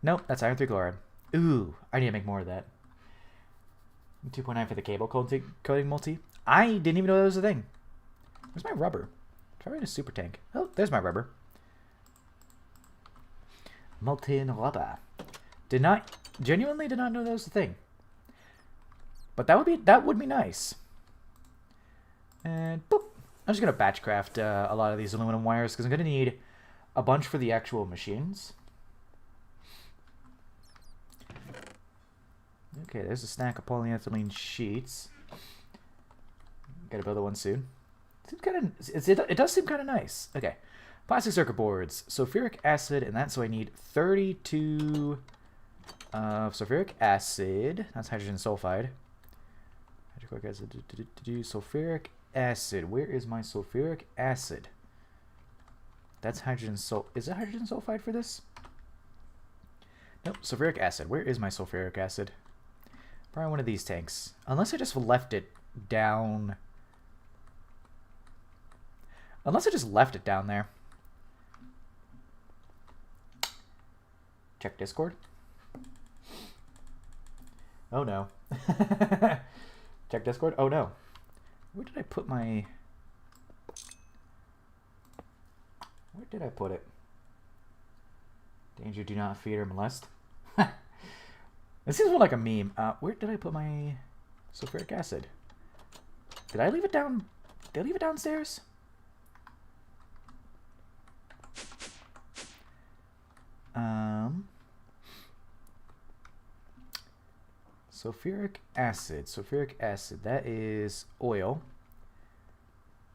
Nope, that's iron 3 chloride. Ooh, I need to make more of that. 2.9 for the cable coating multi. I didn't even know that was a thing. Where's my rubber? Try in a super tank. Oh, there's my rubber. Molten rubber. Genuinely did not know that was a thing. But that would be nice. And boop. I'm just gonna batch craft a lot of these aluminum wires because I'm gonna need a bunch for the actual machines. Okay, there's a stack of polyethylene sheets. Gotta build one soon. It does seem kind of nice. Okay, plastic circuit boards, sulfuric acid, and that. So I need 32 sulfuric acid. That's hydrogen sulfide. Hydrochloric acid. Sulfuric acid. Where is my sulfuric acid? That's hydrogen Is it hydrogen sulfide for this? Nope. Sulfuric acid. Where is my sulfuric acid? Probably one of these tanks. Unless I just left it down. Unless I just left it down there. Check Discord. Oh no. Check Discord. Oh no. Where did I put my... Where did I put it? Danger, do not feed or molest. This seems more like a meme. Where did I put my sulfuric acid? Did I leave it down? Did I leave it downstairs? Sulfuric acid. Sulfuric acid. That is oil.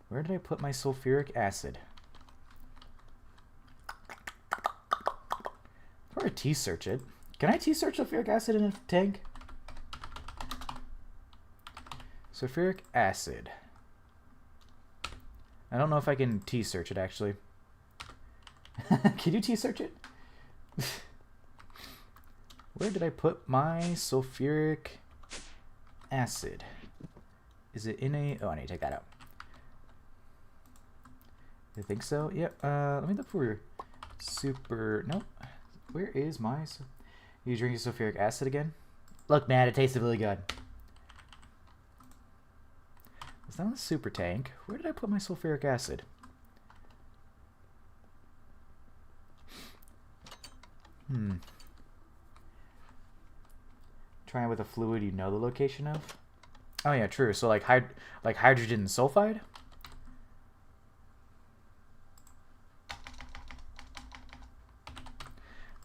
Where did I put my sulfuric acid? Or a T-search it. Can I T-search sulfuric acid in a tank? Sulfuric acid. I don't know if I can T-search it, actually. Can you T-search it? Where did I put my sulfuric acid? Is it in a... Oh, I need to take that out. I think so. Yep. Let me look for super... Nope. Where is my... You drinking sulfuric acid again? Look, man, it tasted really good. It's not in the super tank. Where did I put my sulfuric acid? Try it with a fluid you know the location of. Oh yeah, true. So like hydrogen sulfide.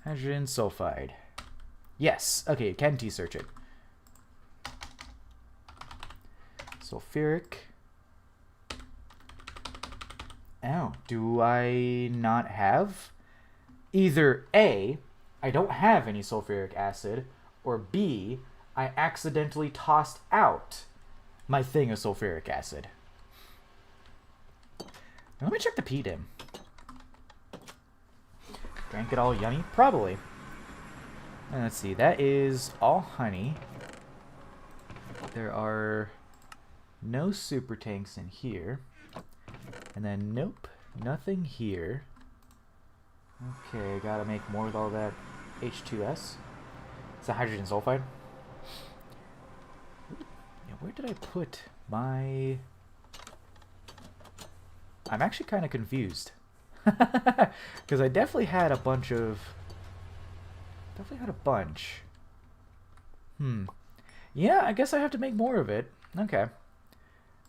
Hydrogen sulfide. Yes. Okay, can T-search it. Sulfuric. Oh, do I not have? Either A, I don't have any sulfuric acid, or B, I accidentally tossed out my thing of sulfuric acid. Now, let me check the PDIM. Drank it all yummy? Probably. And let's see, that is all honey. There are no super tanks in here. And then, nope, nothing here. Okay, gotta make more with all that H2S. It's a hydrogen sulfide. Yeah, where did I put my... I'm actually kind of confused. Because I definitely had a bunch of... Yeah, I guess I have to make more of it. Okay.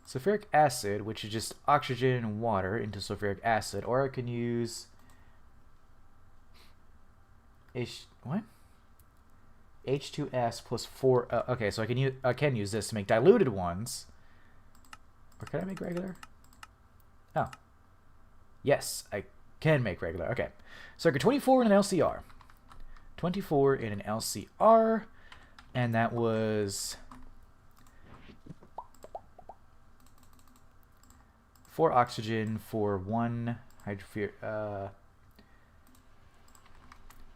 Sulfuric acid, which is just oxygen and water into sulfuric acid, or I can use H2S plus 4. Okay, so I can use this to make diluted ones. Or can I make regular? Oh, yes, I can make regular. Okay, circuit 24 in an LCR. 24 in an LCR, and that was 4 oxygen for 1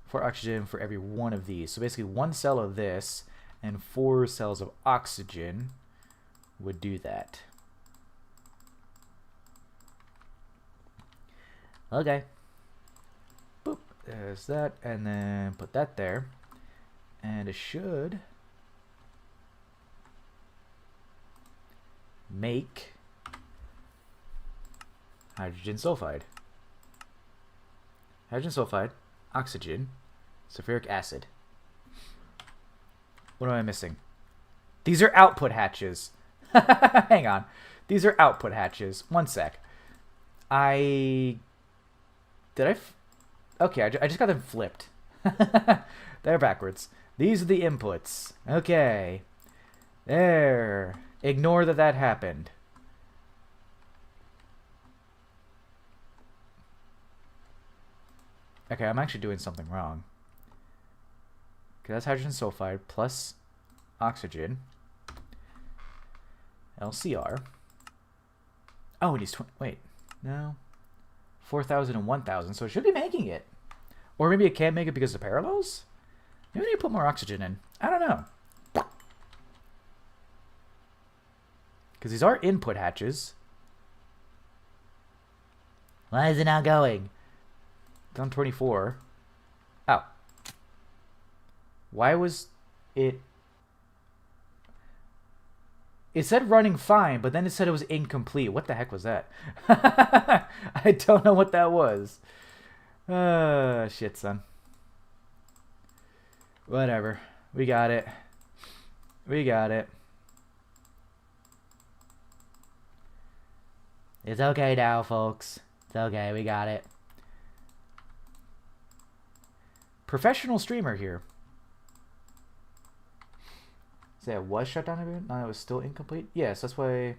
4 oxygen for every one of these. So basically 1 cell of this and 4 cells of oxygen would do that. Okay. Boop. There's that. And then put that there. And it should make hydrogen sulfide. Hydrogen sulfide, oxygen, sulfuric acid. What am I missing? These are output hatches. Hang on. These are output hatches. One sec. Okay, I just got them flipped. They're backwards. These are the inputs. Okay. There. Ignore that happened. Okay, I'm actually doing something wrong. Okay, that's hydrogen sulfide plus oxygen. LCR. Oh, it needs 20. Wait, no. 4,000 and 1,000, so it should be making it. Or maybe it can't make it because of parallels? Maybe I need to put more oxygen in. I don't know. Because these are input hatches. Why is it not going? It's on 24. Oh. Why was it... It said running fine, but then it said it was incomplete. What the heck was that? I don't know what that was. Shit, son. Whatever. We got it. We got it. It's okay now, folks. It's okay. We got it. Professional streamer here. Say it was shut down again? No, it was still incomplete? Yes, that's why...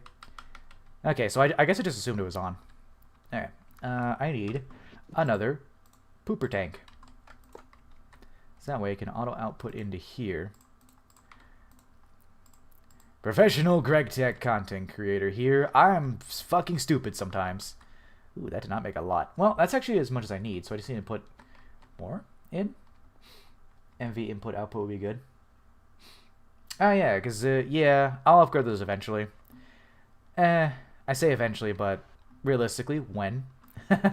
Okay, so I guess I just assumed it was on. Alright. I need another pooper tank. So that way I can auto output into here. Professional Gregtech content creator here. I'm fucking stupid sometimes. Ooh, that did not make a lot. Well, that's actually as much as I need, so I just need to put more in. MV input output would be good. Oh, yeah, because, yeah, I'll upgrade those eventually. I say eventually, but realistically, when? Let me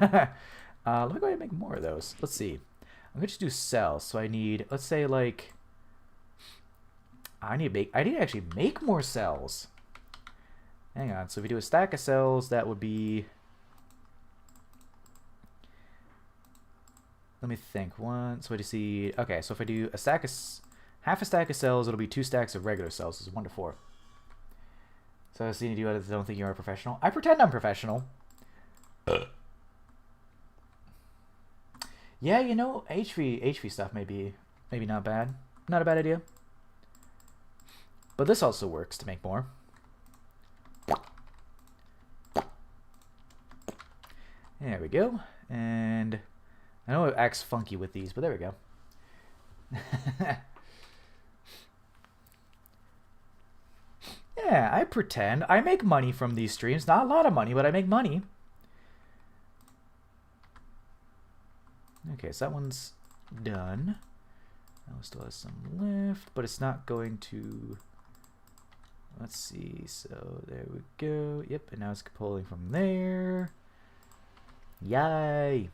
go ahead and make more of those. Let's see. I'm going to just do cells. So I need, let's say, like... I need to actually make more cells. Hang on. So if we do a stack of cells, that would be... Let me think. One. So what do you see? Okay, so if I do a stack of... Half a stack of cells, it'll be 2 stacks of regular cells. It's 1 to 4. So I see you don't think you are a professional. I pretend I'm professional. Yeah, you know, HV stuff maybe not bad. Not a bad idea. But this also works to make more. There we go. And I know it acts funky with these, but there we go. Yeah, I pretend. I make money from these streams. Not a lot of money, but I make money. Okay, so that one's done. That one still has some left, but it's not going to... Let's see. So there we go. Yep, and now it's pulling from there. Yay!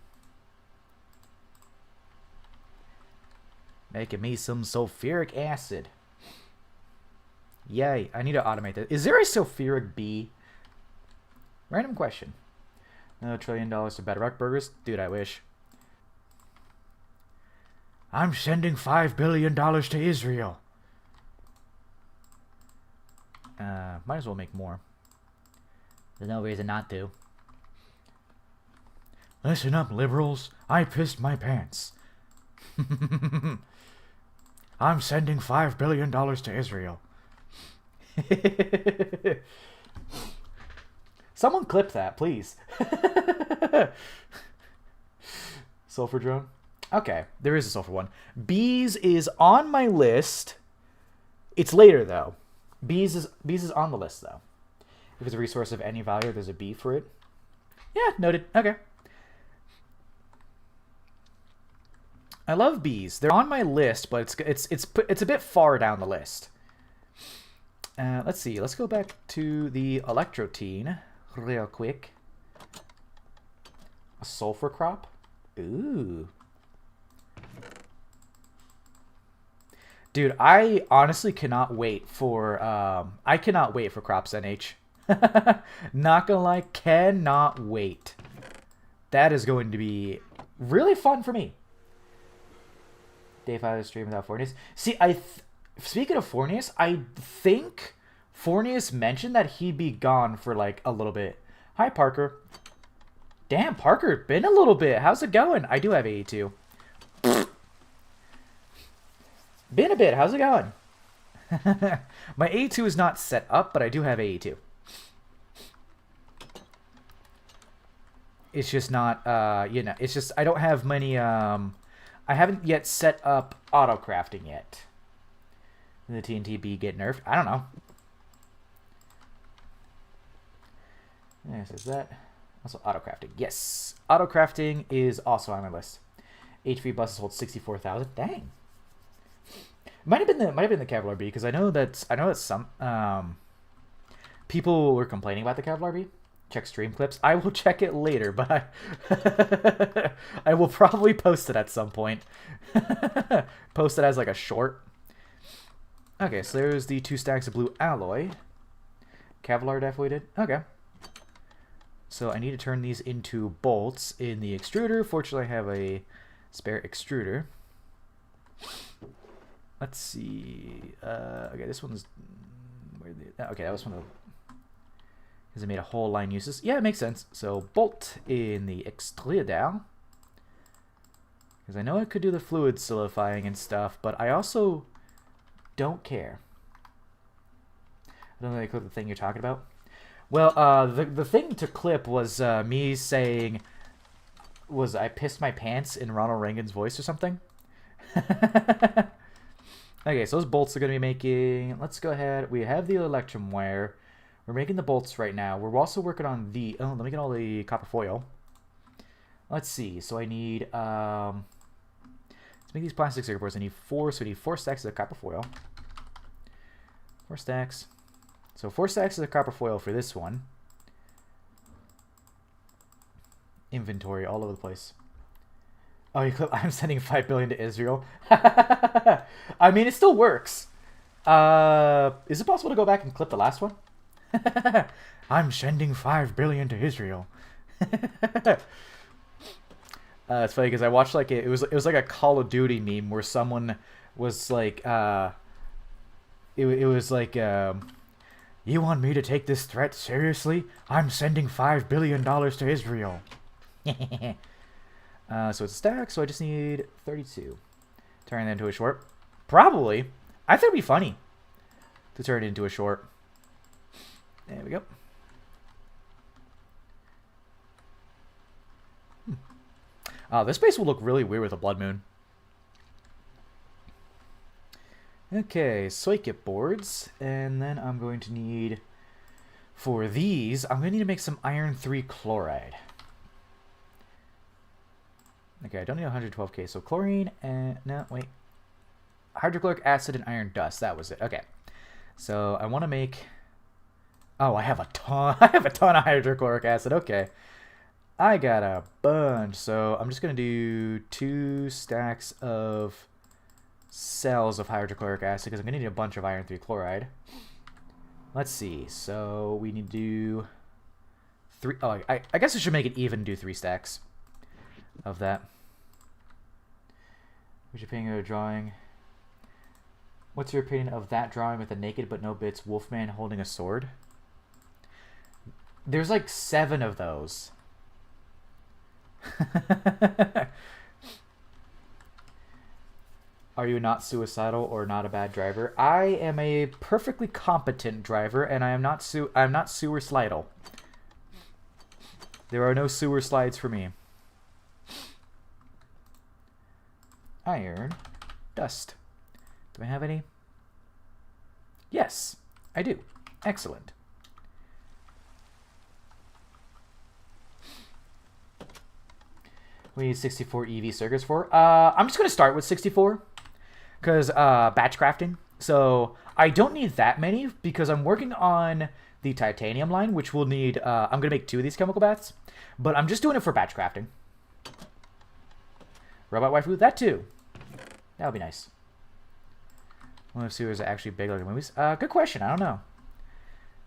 Making me some sulfuric acid. Yay, I need to automate that. Is there a sulfuric bee? Random question. $1 trillion to Bedrock Burgers? Dude, I wish. I'm sending $5 billion to Israel. Might as well make more. There's no reason not to. Listen up, liberals. I pissed my pants. I'm sending $5 billion to Israel. Someone clip that, please. Sulfur drone? Okay, there is a sulfur one. Bees is on my list. It's later, though. Bees is on the list, though. If it's a resource of any value, there's a bee for it. Yeah, noted. Okay. I love bees. They're on my list, but it's a bit far down the list. Let's see. Let's go back to the Electrotine real quick. A sulfur crop. Ooh. Dude, I honestly cannot wait for I cannot wait for Crops NH. Not gonna lie, cannot wait. That is going to be really fun for me. Day 5 of stream without Fornius. See, speaking of Fornius, I think Fornius mentioned that he'd be gone for like a little bit. Hi, Parker. Damn, Parker, been a little bit. How's it going? I do have 82. Been a bit. How's it going? My 82 is not set up, but I do have 82. It's just not, you know, it's just, I don't have many, I haven't yet set up auto crafting yet. Did the TNT-B get nerfed? I don't know. Yeah, so is that also auto crafting? Yes, auto crafting is also on my list. HV buses hold 64,000. Dang. Might have been the Kevlar B, because I know that some people were complaining about the Kevlar B. Check stream clips. I will check it later, but I will probably post it at some point. Post it as like a short. Okay, so there's the 2 stacks of blue alloy. Kevlar definitely did. Okay. So I need to turn these into bolts in the extruder. Fortunately, I have a spare extruder. Let's see. Okay, this one's... Okay, that was one of the... Because it made a whole line uses. Yeah, it makes sense. So bolt in the extruder. Because I know I could do the fluid solidifying and stuff, but I also don't care. I don't know if I clip the thing you're talking about. Well, the thing to clip was me saying, I pissed my pants in Ronald Reagan's voice or something? Okay, so those bolts are going to be making... Let's go ahead. We have the electrum wire. We're making the bolts right now. We're also working on the... Oh, let me get all the copper foil. Let's see. So I need... to make these plastic circuit boards, I need 4. So we need 4 stacks of copper foil. 4 stacks. So 4 stacks of the copper foil for this one. Inventory all over the place. Oh, you clip, I'm sending 5 billion to Israel. I mean, it still works. Is it possible to go back and clip the last one? I'm sending 5 billion to Israel. It's funny because I watched like it was like a Call of Duty meme where someone was like, it was like, you want me to take this threat seriously? I'm sending $5 billion to Israel. So it's a stack, so I just need 32. Turn that into a short. Probably. I think it'd be funny to turn it into a short. There we go. This base will look really weird with a blood moon. Okay, circuit boards, and then I'm going to need, for these, I'm going to need to make some iron 3 chloride. Okay, I don't need 112k, so chlorine and, no, wait. Hydrochloric acid and iron dust, that was it, okay. So I want to make, oh, I have a ton of hydrochloric acid, okay. I got a bunch, so I'm just going to do 2 stacks of cells of hydrochloric acid because I'm going to need a bunch of iron 3 chloride. Let's see. So we need to do 3. Oh, I guess I should make it even and do 3 stacks of that. What's your opinion of drawing? What's your opinion of that drawing with a naked but no bits wolfman holding a sword? There's like 7 of those. Are you not suicidal or not a bad driver? I am a perfectly competent driver, and I am not I'm not sewer-slidal. There are no sewer slides for me. Iron dust. Do I have any? Yes, I do. Excellent. We need 64 EV circuits for. I'm just going to start with 64. Because batch crafting. So I don't need that many because I'm working on the titanium line, which will need, I'm going to make 2 of these chemical baths. But I'm just doing it for batch crafting. Robot waifu, that too. That would be nice. One of sewers are actually big like the movies. Good question, I don't know.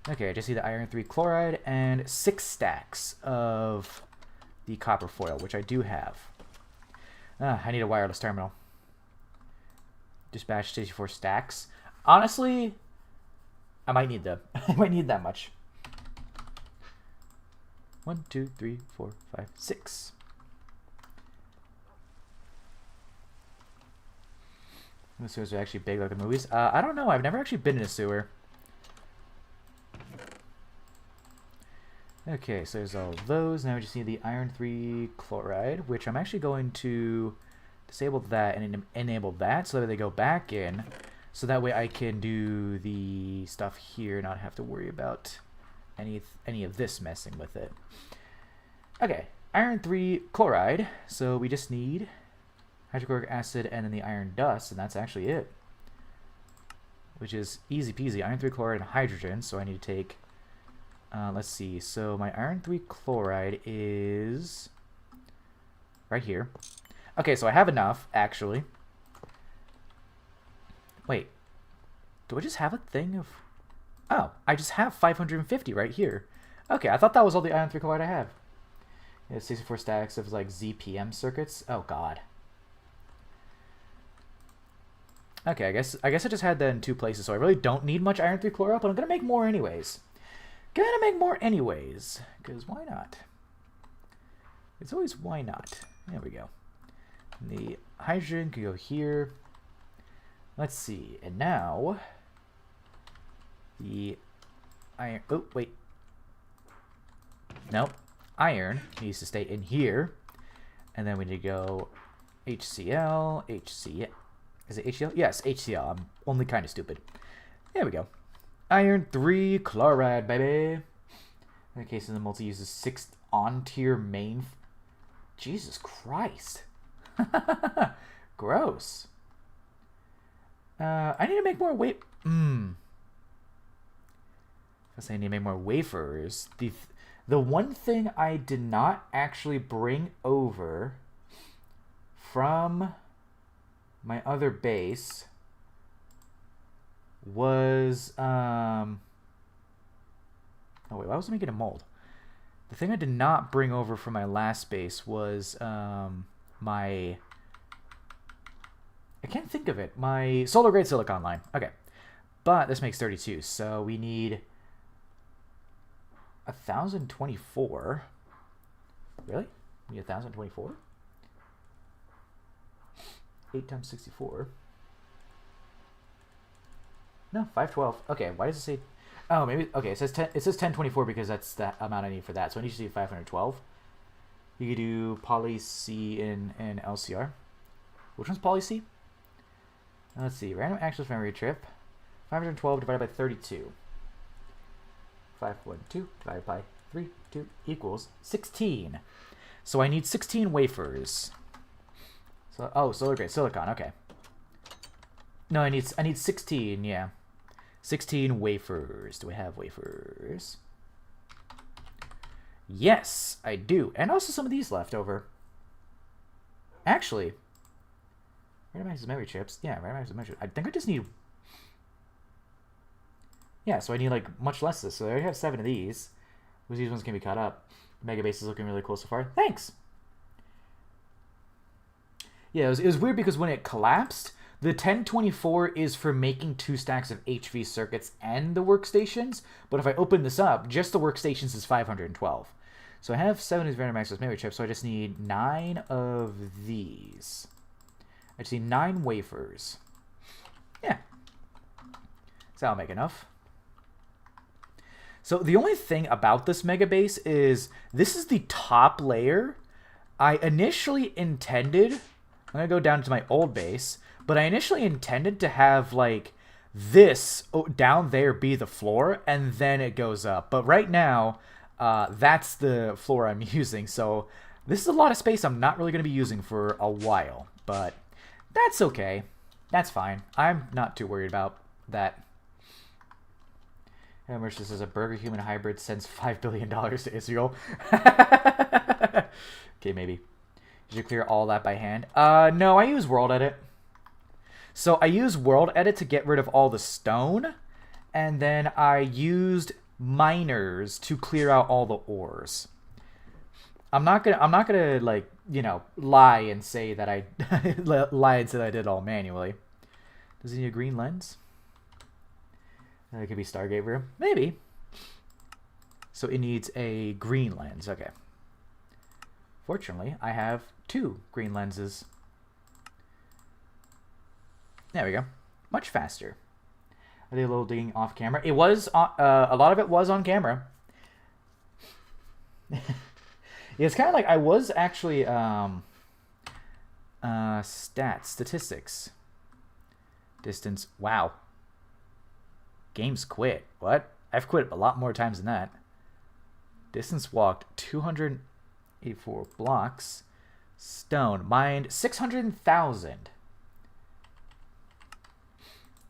Okay, I just need the iron 3 chloride and 6 stacks of the copper foil, which I do have. I need a wireless terminal. Dispatch 64 stacks. Honestly, I might need them. I might need that much. 1, 2, 3, 4, 5, 6. The sewers are actually big like the movies. I don't know. I've never actually been in a sewer. Okay, so there's all those. Now we just need the iron 3 chloride, which I'm actually going to disable that and enable that so that they go back in. So that way I can do the stuff here, not have to worry about any of this messing with it. Okay, iron 3 chloride. So we just need hydrochloric acid and then the iron dust, and that's actually it. Which is easy peasy. Iron 3 chloride and hydrogen, so I need to take... let's see. So my iron 3 chloride is right here. Okay, so I have enough, actually. Wait. Do I just have a thing of... Oh, I just have 550 right here. Okay, I thought that was all the iron 3 chloride I have. Yeah, 64 stacks of, like, ZPM circuits. Oh, God. Okay, I guess I just had that in 2 places, so I really don't need much iron 3 chloride, but I'm gonna make more anyways. Gonna make more anyways, because why not? It's always why not. There we go. The hydrogen could go here. Let's see. And now the iron... Oh, wait. Nope. Iron needs to stay in here. And then we need to go HCl, HCl. Is it HCl? Yes, HCl. I'm only kind of stupid. There we go. Iron 3 chloride, baby. In the case of the multi uses 6 on-tier main... Jesus Christ. Gross. I need to make more I need to make more wafers. The one thing I did not actually bring over from my other base was oh wait, why was I making a mold? The thing I did not bring over from my last base was my... I can't think of it. My solar grade silicon line. Okay. But this makes 32, so we need 1024. Really? We need 1024? 8 times 64. No, 512. Okay, why does it say... Oh, maybe... Okay, it says 1024 because that's the amount I need for that. So I need to see 512. You could do poly C in LCR. Which one's poly C? Let's see. Random access memory trip. 512 divided by 32. 512 divided by 32 equals 16. So I need 16 wafers. So, oh, solar grade silicon. Okay. No, I need 16. Yeah, 16 wafers. Do I have wafers? Yes, I do, and also some of these left over. Actually, random access memory chips. Yeah, random access memory chips. I think I just need. Yeah, so I need like much less of this. So I already have 7 of these. These ones can be cut up. Mega base is looking really cool so far. Thanks. Yeah, it was weird because when it collapsed, the 1024 is for making 2 stacks of HV circuits and the workstations. But if I open this up, just the workstations is 512. So I have 7 of these random access memory chips, so I just need 9 of these. I just need 9 wafers. Yeah. So that'll make enough. So the only thing about this mega base is this is the top layer. I initially intended, I'm going to go down to my old base, but I initially intended to have like this down there be the floor and then it goes up. But right now, that's the floor I'm using. So this is a lot of space I'm not really going to be using for a while, but that's okay. That's fine. I'm not too worried about that. This is a burger human hybrid sends $5 billion to Israel. Okay, maybe. Did you clear all that by hand? No, I use World Edit. So I use World Edit to get rid of all the stone, and then I used miners to clear out all the ores. I'm not gonna like, you know, lie and say that I lied and said I did it all manually. Does he need a green lens? It could be Stargate room. Maybe. So it needs a green lens. Okay. Fortunately, I have 2 green lenses. There we go. Much faster. I did a little digging off camera. It was a lot of it was on camera. Yeah, it's kind of like I was actually statistics. Distance. Wow. Games quit. What? I've quit a lot more times than that. Distance walked 284 blocks. Stone mined 600,000.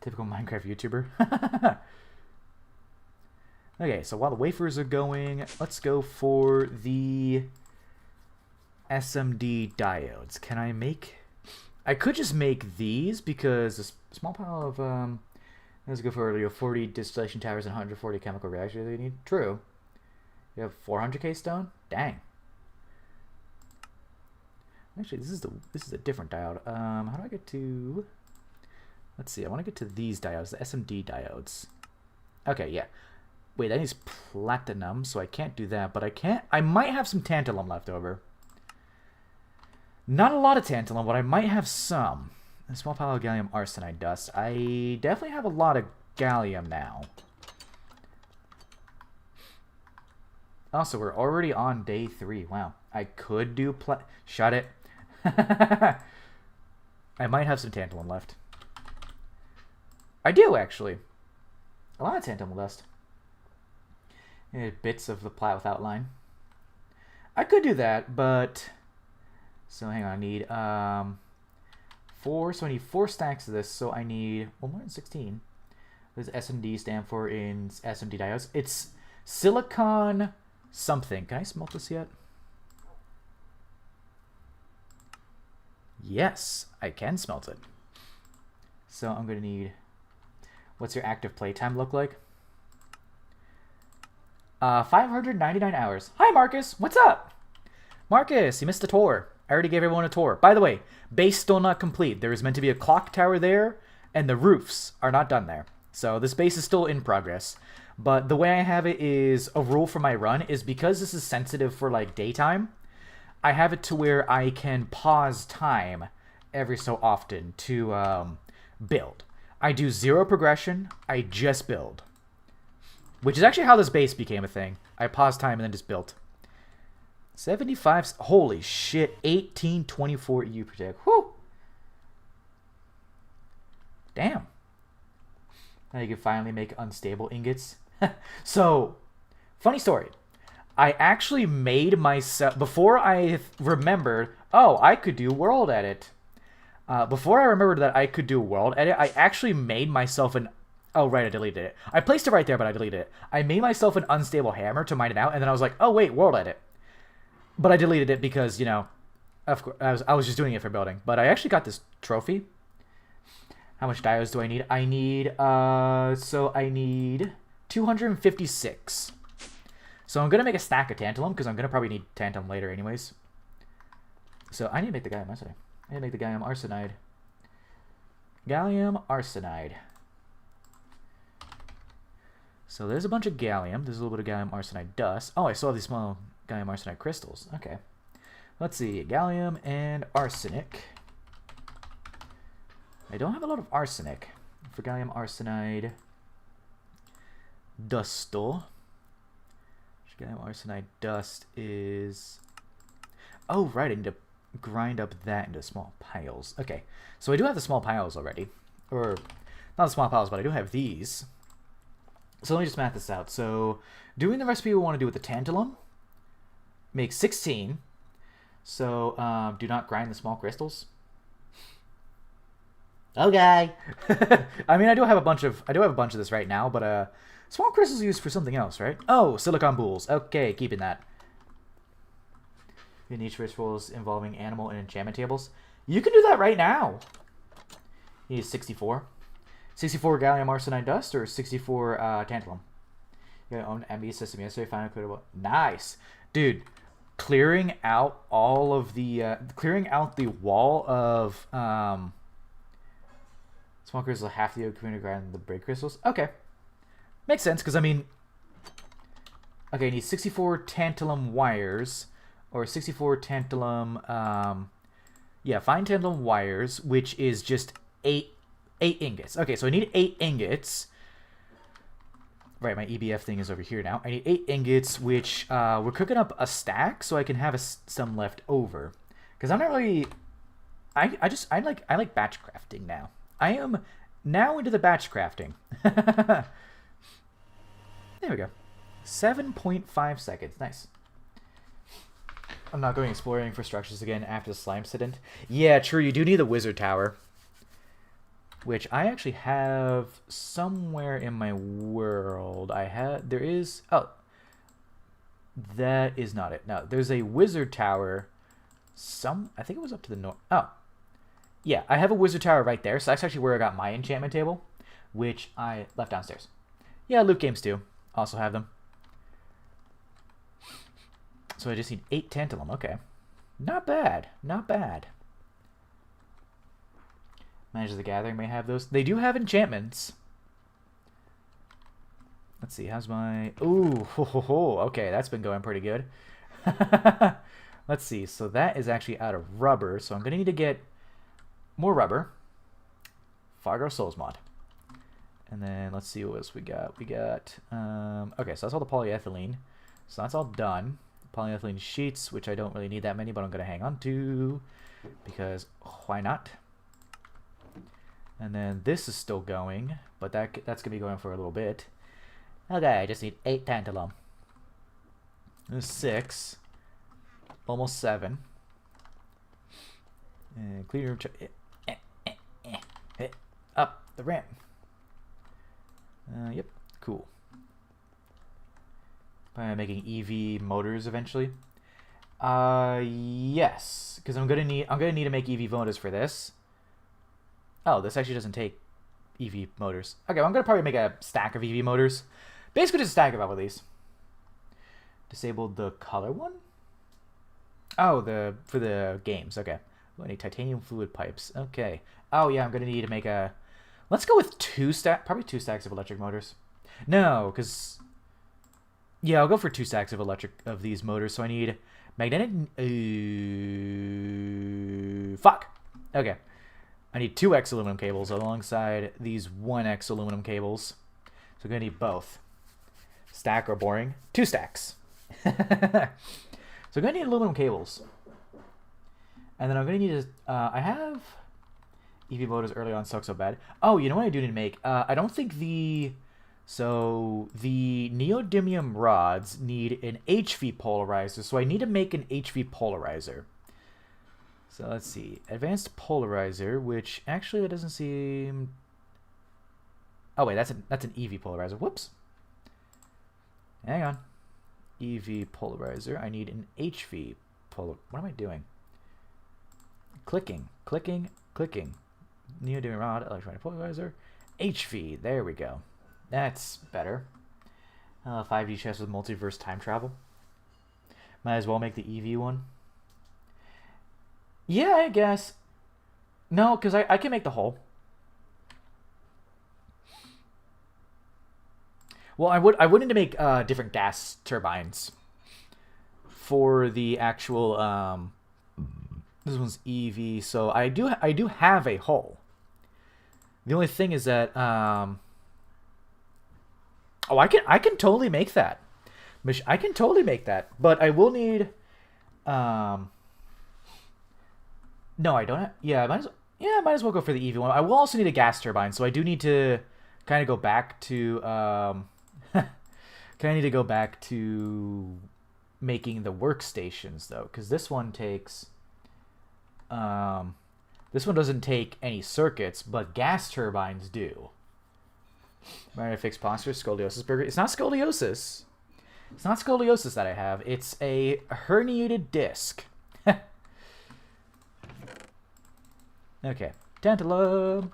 Typical Minecraft YouTuber. Okay, so while the wafers are going, let's go for the SMD diodes. Can I make... I could just make these because a small pile of... Let's go for 40 distillation towers and 140 chemical reactors that you need. True. You have 400k stone? Dang. Actually, this is a different diode. How do I get to... Let's see. I want to get to these diodes, the SMD diodes. Okay, yeah. Wait, that needs platinum, so I can't do that. But I might have some tantalum left over. Not a lot of tantalum, but I might have some. A small pile of gallium arsenide dust. I definitely have a lot of gallium now. Also, we're already on day 3. Wow. I could do Shut it. I might have some tantalum left. I do, actually. A lot of tantalum dust. Bits of the plat with outline. I could do that, but... So, hang on. I need... 4, so I need 4 stacks of this, so I need, well, more than 16. What does SMD stand for in SMD diodes? It's silicon something. Can I smelt this yet? Yes, I can smelt it. So I'm going to need, what's your active playtime look like? 599 hours. Hi, Marcus. What's up? Marcus, you missed the tour. I already gave everyone a tour. By the way, base still not complete. There is meant to be a clock tower there, and the roofs are not done there. So this base is still in progress. But the way I have it is, a rule for my run is because this is sensitive for like daytime, I have it to where I can pause time every so often to build. I do 0 progression. I just build. Which is actually how this base became a thing. I paused time and then just built. 75. Holy shit. 1824 EU per tick. Whew. Damn. Now you can finally make unstable ingots. So, funny story. I actually made myself... Before I remembered, oh, I could do world edit. Before I remembered that I could do world edit, I actually made myself an... Oh, right, I deleted it. I placed it right there, but I deleted it. I made myself an unstable hammer to mine it out, and then I was like, oh, wait, world edit. But I deleted it because, you know, of course, I was just doing it for building. But I actually got this trophy. How much diodes do I need? I need 256. So I'm going to make a stack of tantalum, because I'm going to probably need tantalum later anyways. So I need to make the gallium arsenide. I need to make the gallium arsenide. Gallium arsenide. So there's a bunch of gallium. There's a little bit of gallium arsenide dust. Oh, I saw these small gallium arsenide crystals. Okay. Let's see. Gallium and arsenic. I don't have a lot of arsenic. For gallium arsenide dustal. Gallium arsenide dust is... Oh, right. I need to grind up that into small piles. Okay. So I do have the small piles already. Or, not the small piles, but I do have these. So let me just math this out. So, doing the recipe we want to do with the tantalum makes 16. So, do not grind the small crystals. Okay. I mean, I do have a bunch of this right now, but small crystals are used for something else, right? Oh, silicon bools. Okay, keeping that. Niche rituals involving animal and enchantment tables. You can do that right now. You need 64. 64 gallium arsenide dust or 64 tantalum. Your own MB system yesterday. Final clearable. Nice, dude. Clearing out all of the clearing out the wall of small crystals half the community grind the break crystals. Okay, makes sense because I mean, okay, you need 64 tantalum wires or 64 tantalum. Yeah, fine tantalum wires, which is just 8 ingots. Okay, so I need 8 ingots. Right, my EBF thing is over here now. I need 8 ingots, which we're cooking up a stack so I can have some left over. Because I'm not really... I like batch crafting now. I am now into the batch crafting. There we go. 7.5 seconds. Nice. I'm not going exploring for structures again after the slime incident. Yeah, true. You do need the wizard tower. Which I actually have somewhere in my world. There is... Oh. That is not it. No, there's a wizard tower. I think it was up to the north. Oh. Yeah, I have a wizard tower right there. So that's actually where I got my enchantment table. Which I left downstairs. Yeah, Loot Games too. Also have them. So I just need 8 tantalum. Okay. Not bad. Not bad. Manage the Gathering may have those. They do have enchantments. Let's see. How's my... Ooh. Ho, ho, ho. Okay, that's been going pretty good. Let's see. So that is actually out of rubber. So I'm going to need to get more rubber. Fargo Souls mod. And then let's see what else we got. We got... okay, so that's all the polyethylene. So that's all done. Polyethylene sheets, which I don't really need that many, but I'm going to hang on to. Because why not? And then this is still going, but that's going to be going for a little bit. Okay, I just need 8 tantalum. There's 6. Almost 7. And clean room... Up the ramp. Yep, cool. Am I making EV motors eventually? Yes, because I'm gonna need to make EV motors for this. Oh, this actually doesn't take EV motors. Okay, well, I'm gonna probably make a stack of EV motors. Basically, just a stack of all of these. Disabled the color one. Oh, for the games. Okay. I need titanium fluid pipes. Okay. Oh yeah, I'm gonna need to make a. Let's go with probably 2 stacks of electric motors. No, because. Yeah, I'll go for 2 stacks of these motors. So I need magnetic. Fuck. Okay. I need 2x aluminum cables alongside these 1x aluminum cables. So I'm going to need both. Stack or boring? 2 stacks. So I'm going to need aluminum cables. And then I'm going to need I have EV motors early on suck so bad. Oh, you know what I do need to make? I don't think the... So the neodymium rods need an HV polarizer. So I need to make an HV polarizer. So let's see. Advanced polarizer, which actually that doesn't seem... Oh wait, that's an EV polarizer. Whoops. Hang on. EV polarizer. I need an HV polar... What am I doing? Clicking. Neodymium rod, electronic polarizer. HV. There we go. That's better. 5D chest with multiverse time travel. Might as well make the EV one. Yeah, I guess. No, because I can make the whole. Well, I would need to make different gas turbines for the actual. This one's EV, so I do have a hull. The only thing is that oh, I can totally make that. I can totally make that, but I will need No, I don't. Yeah, I might as well go for the EV one. I will also need a gas turbine, so I do need to kind of go back to kind of need to go back to making the workstations though, because this one takes this one doesn't take any circuits, but gas turbines do. Right, I fix posture, scoliosis burger. It's not scoliosis. It's not scoliosis that I have. It's a herniated disc. Okay, tantalum.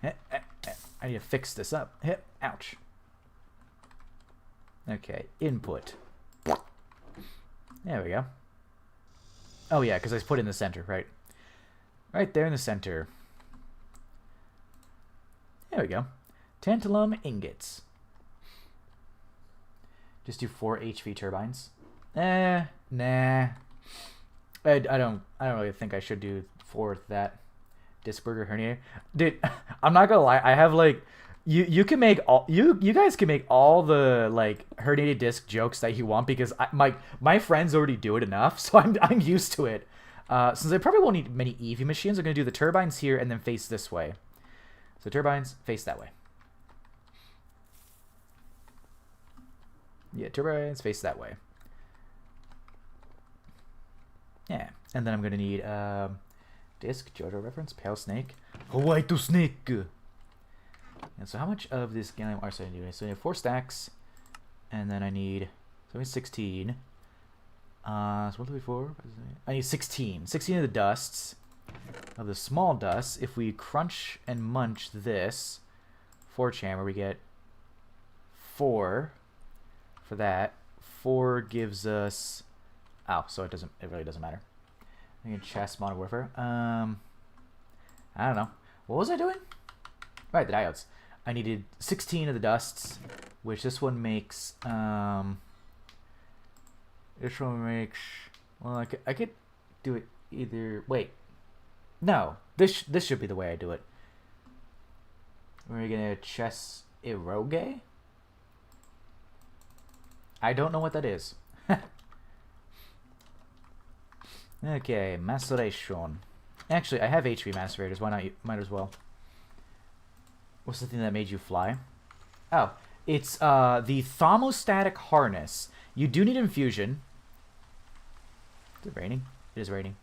I need to fix this up. Ouch. Okay, input. There we go. Oh yeah, because I put it in the center, right? Right there in the center. There we go. Tantalum ingots. Just do 4 HV turbines. Nah. I don't really think I should do 4 with that. Disc burger hernia. Dude, I'm not gonna lie, I have like you can make all you guys can make all the like herniated disc jokes that you want, because my friends already do it enough, so I'm used to it. Since I probably won't need many EV machines, I'm gonna do the turbines here and then face this way. So turbines face that way. Yeah, turbines face that way. Yeah, and then I'm gonna need disc, JoJo reference, pale snake, white snake. And so how much of this gallium arsenide do I need? So I need 4 stacks, and then I need 16. So 1, 2, 3, 4. I need 16. 16 of the dusts, of the small dusts. If we crunch and munch this 4 chamber, we get 4 for that. 4 gives us. Oh, so it really doesn't matter. I can chest modern warfare. I don't know. What was I doing? Right, the diodes. I needed 16 of the dusts, which this one makes. This one makes. Well, I could do it either. Wait, no. This should be the way I do it. We're gonna chest eroge. I don't know what that is. Okay, maceration. Actually, I have HV macerators. Why not? Might as well. What's the thing that made you fly? Oh, it's the thermostatic harness. You do need infusion. Is it raining? It is raining.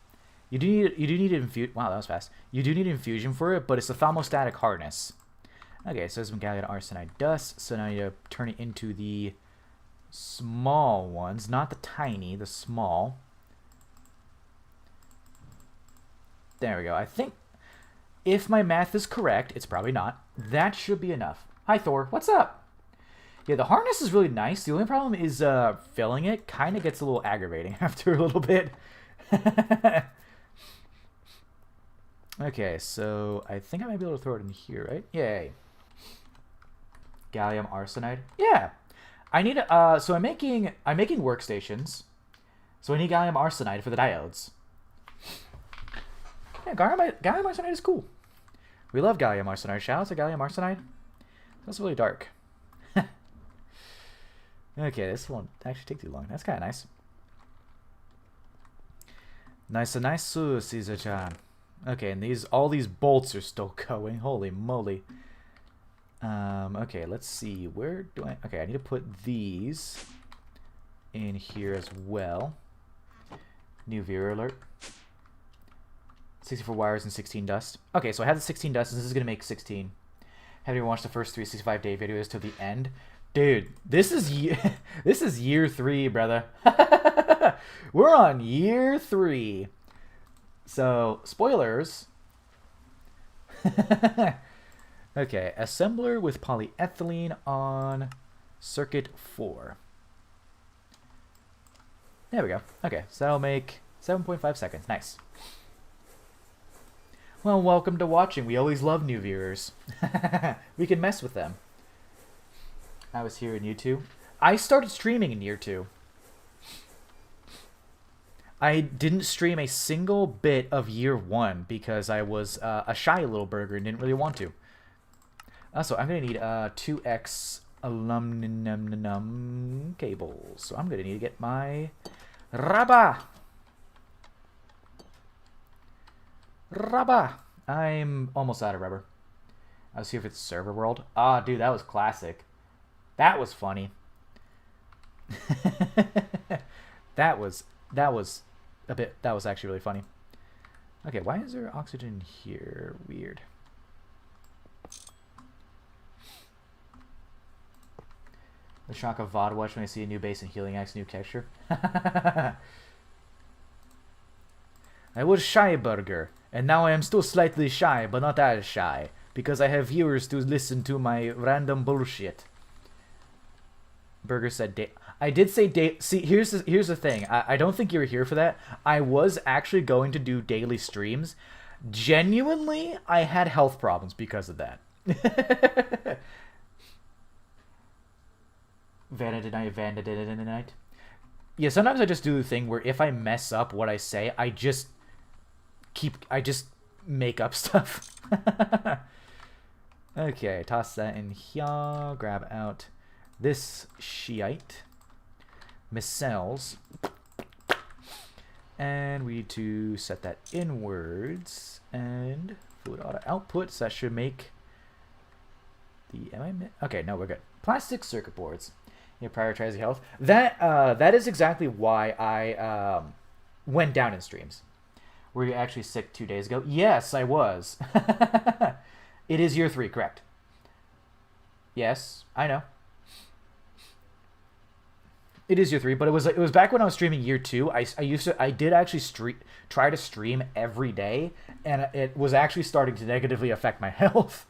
You do need infusion. Wow, that was fast. You do need infusion for it, but it's a thermostatic harness. Okay, so there's some gallium arsenide dust. So now you need to turn it into the small ones, not the tiny, the small. There we go. I think if my math is correct, it's probably not. That should be enough. Hi, Thor. What's up? Yeah, the harness is really nice. The only problem is filling it kind of gets a little aggravating after a little bit. Okay, so I think I might be able to throw it in here, right? Yay. Gallium arsenide. Yeah. I need so I'm making workstations. So I need gallium arsenide for the diodes. Yeah, gallium arsenide is cool. We love gallium arsenide. Shout out to gallium arsenide. That's really dark. Okay, this won't actually take too long. That's kind of nice. Nice, Caesar-chan. Okay, and all these bolts are still going. Holy moly. Okay, let's see. Where do I... Okay, I need to put these in here as well. New viewer alert. 64 wires and 16 dust. Okay, so I have the 16 dust, and this is going to make 16. Have you watched the first 365-day videos till the end? Dude, this is year 3, brother. We're on year 3. So, spoilers. Okay, assembler with polyethylene on circuit 4. There we go. Okay, so that'll make 7.5 seconds. Nice. Well, welcome to watching. We always love new viewers. We can mess with them. I was here in year 2. I started streaming in year 2. I didn't stream a single bit of year 1 because I was a shy little burger and didn't really want to. So I'm going to need 2x aluminum cables. So I'm going to need to get my rubber. I'm almost out of rubber. I'll see if it's server world. Ah, dude, that was classic. That was funny. that was actually really funny. Okay, why is there oxygen here? Weird. The shock of VOD watch when I see a new base and Healing Axe new texture. I was shy burger, and now I am still slightly shy, but not as shy, because I have viewers to listen to my random bullshit. Burger said I did say see, here's the thing. I don't think you were here for that. I was actually going to do daily streams. Genuinely, I had health problems because of that. Vanity night. Yeah, sometimes I just do the thing where if I mess up what I say, I just make up stuff. Okay, toss that in here. Grab out this Shiite micelles, and we need to set that inwards and fluid auto output. So that should make the okay. No, we're good. Plastic circuit boards. You prioritize your health. That is exactly why I went down in streams. Were you actually sick 2 days ago? Yes, I was. It is year 3, correct? Yes, I know. It is year 3, but it was back when I was streaming year 2. I did actually try to stream every day, and it was actually starting to negatively affect my health.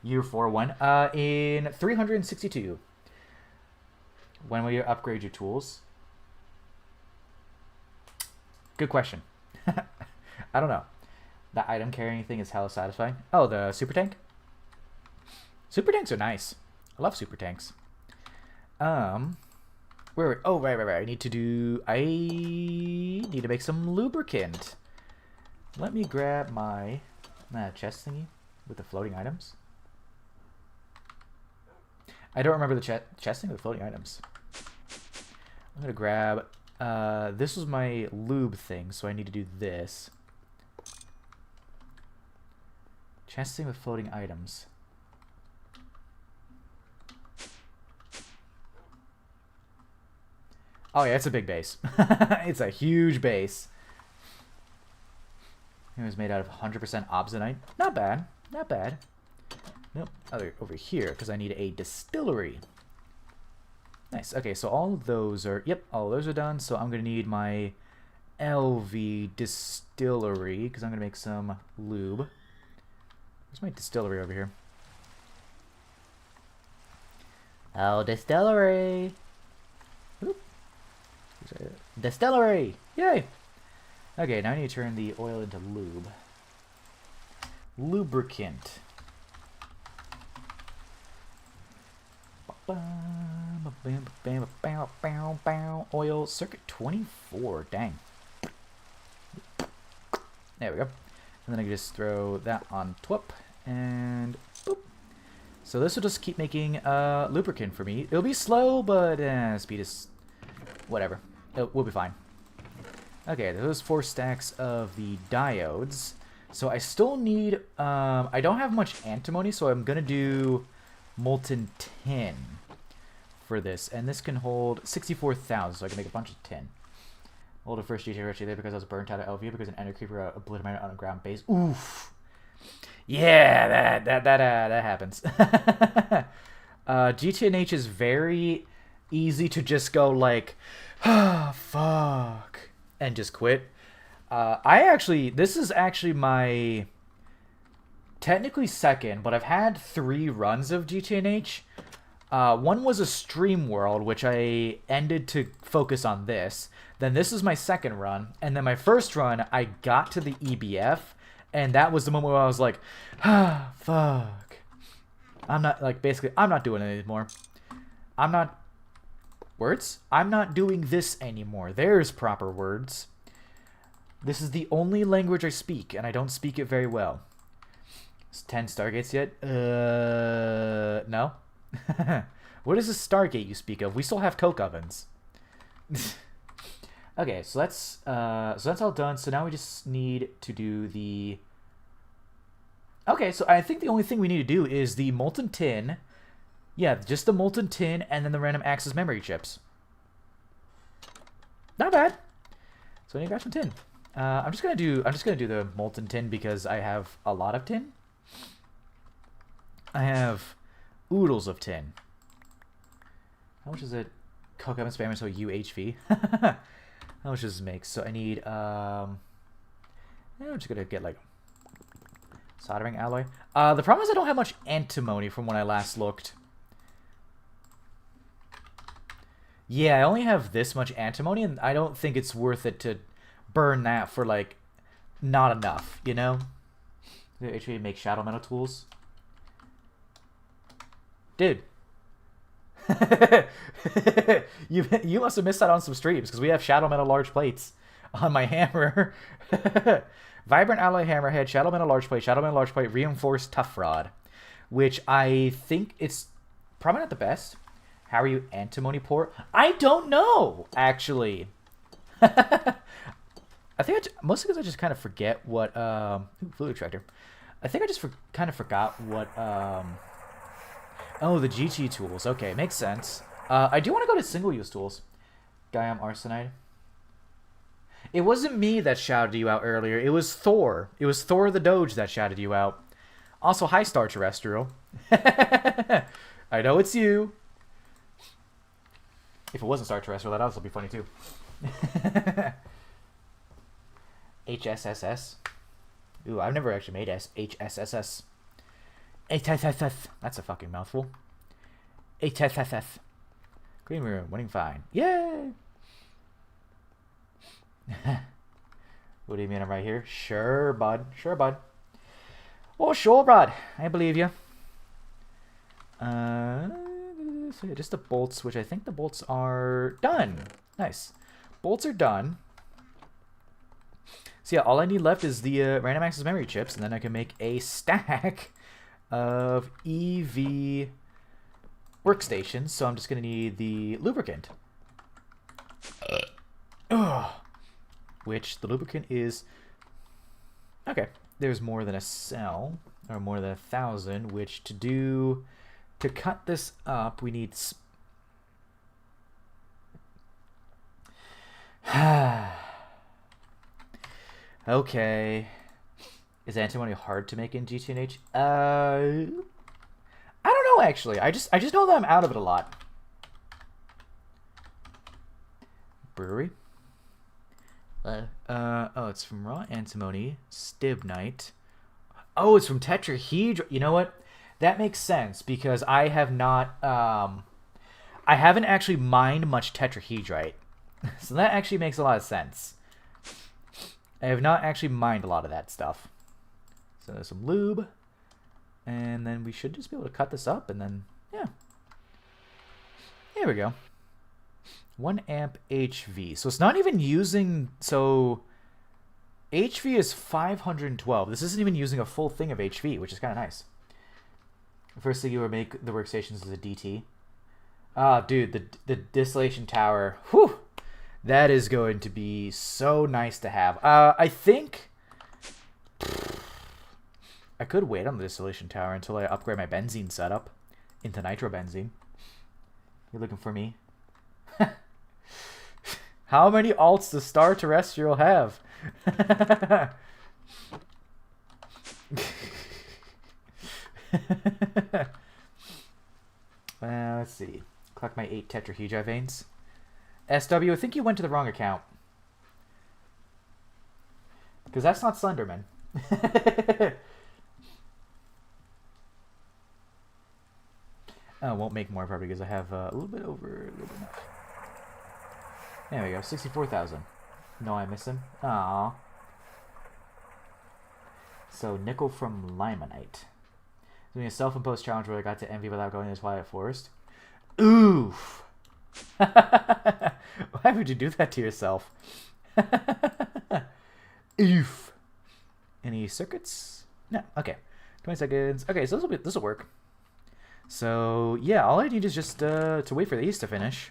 Year 4 one. In 362. When will you upgrade your tools? Good question. I don't know. The item carrying thing is hella satisfying. Oh, the super tank? Super tanks are nice. I love super tanks. Where? Oh, right. I need to make some lubricant. Let me grab my chest thingy with the floating items. I don't remember the chest thing with floating items. I'm gonna grab. This was my lube thing, so I need to do this. Chest thing with floating items. Oh yeah, it's a big base. It's a huge base. It was made out of 100% obsidianite. Not bad. Not bad. Nope. Over here, because I need a distillery. Nice. Okay, so all of those are... Yep, all of those are done. So I'm going to need my LV distillery, because I'm going to make some lube. Where's my distillery over here? Oh, distillery! Oop. Distillery! Yay! Okay, now I need to turn the oil into lube. Lubricant. Oil circuit 24. Dang. There we go. And then I can just throw that on twop, and boop. So this will just keep making lubricant for me. It'll be slow, but speed is whatever. We'll be fine. Okay, those 4 stacks of the diodes. So I still need, I don't have much antimony, so I'm going to do molten tin for this. And this can hold 64,000, so I can make a bunch of tin. Hold the first GTA right there because I was burnt out of LV because an ender creeper obliterated on a ground base. Oof. Yeah, that happens. GTNH is very easy to just go like, ah, fuck, and just quit. This is actually my technically second, but I've had 3 runs of GTNH. One was a stream world, which I ended to focus on this. Then this is my second run, and then my first run, I got to the EBF, and that was the moment where I was like, ah, fuck. I'm not, like, basically, I'm not doing it anymore. I'm not doing this anymore. There's proper words. This is the only language I speak, and I don't speak it very well. Is 10 Stargates yet? No. What is this Stargate you speak of? We still have coke ovens. Okay, so that's all done. So now we just need to do the... Okay, so I think the only thing we need to do is the molten tin. Yeah, just the molten tin and then the random access memory chips. Not bad. So I need to grab some tin. I'm just gonna do the molten tin because I have a lot of tin. I have oodles of tin. How much is it? Coke oven spam so UHV. How much does this make? So I need I'm just gonna get like soldering alloy. The problem is I don't have much antimony from when I last looked. Yeah, I only have this much antimony, and I don't think it's worth it to burn that for, like, not enough, you know? HV make shadow metal tools. Dude. you must have missed out on some streams, because we have shadow metal large plates on my hammer. Vibrant alloy hammerhead, shadow metal large plate, reinforced tough rod. Which I think it's probably not the best. How are you antimony poor? I don't know, actually. I think mostly because I just kind of forget what fluid extractor. I think I just kind of forgot what oh, the GT tools. Okay, makes sense. I do want to go to single-use tools. Gaiam arsenide. It wasn't me that shouted you out earlier. It was Thor. It was Thor the Doge that shouted you out. Also, hi, Star Terrestrial. I know it's you. If it wasn't Star Terrestrial, that'd also be funny too. HSSS. Ooh, I've never actually made HSSS. That's a fucking mouthful. HSSS. Green room, winning fine. Yay! What do you mean I'm right here? Sure, bud. Sure, bud. Oh, sure, bud. I believe you. So yeah, just the bolts, which I think the bolts are done. Nice. Bolts are done. So yeah, all I need left is the random access memory chips, and then I can make a stack of EV workstations. So I'm just going to need the lubricant. Which the lubricant is... Okay, there's more than a cell, or more than 1,000, which to cut this up, we need... Okay. Is antimony hard to make in GTNH? I don't know, actually. I just know that I'm out of it a lot. Brewery. Oh, it's from raw antimony, stibnite. Oh, it's from tetrahedral. You know what? That makes sense because I have not, I haven't actually mined much tetrahedrite. So that actually makes a lot of sense. I have not actually mined a lot of that stuff. So there's some lube. And then we should just be able to cut this up and then, yeah. Here we go. 1 amp HV. So it's not even using, so HV is 512. This isn't even using a full thing of HV, which is kind of nice. The first thing you would make the workstations is a DT. Ah, dude, the distillation tower. Whew! That is going to be so nice to have. I think I could wait on the distillation tower until I upgrade my benzene setup into nitrobenzene. You're looking for me? How many alts does Star Terrestrial have? Let's see. Collect my 8 tetrahedrite veins. SW, I think you went to the wrong account. Because that's not Slenderman. I won't make more probably because I have a little bit enough. There we go, 64,000. No, I miss him. Aww. So, nickel from limonite. Doing a self-imposed challenge where I got to envy without going to the Twilight Forest. Oof! Why would you do that to yourself? Oof! Any circuits? No. Okay. 20 seconds. Okay, so this will work. So yeah, all I need is just to wait for these to finish.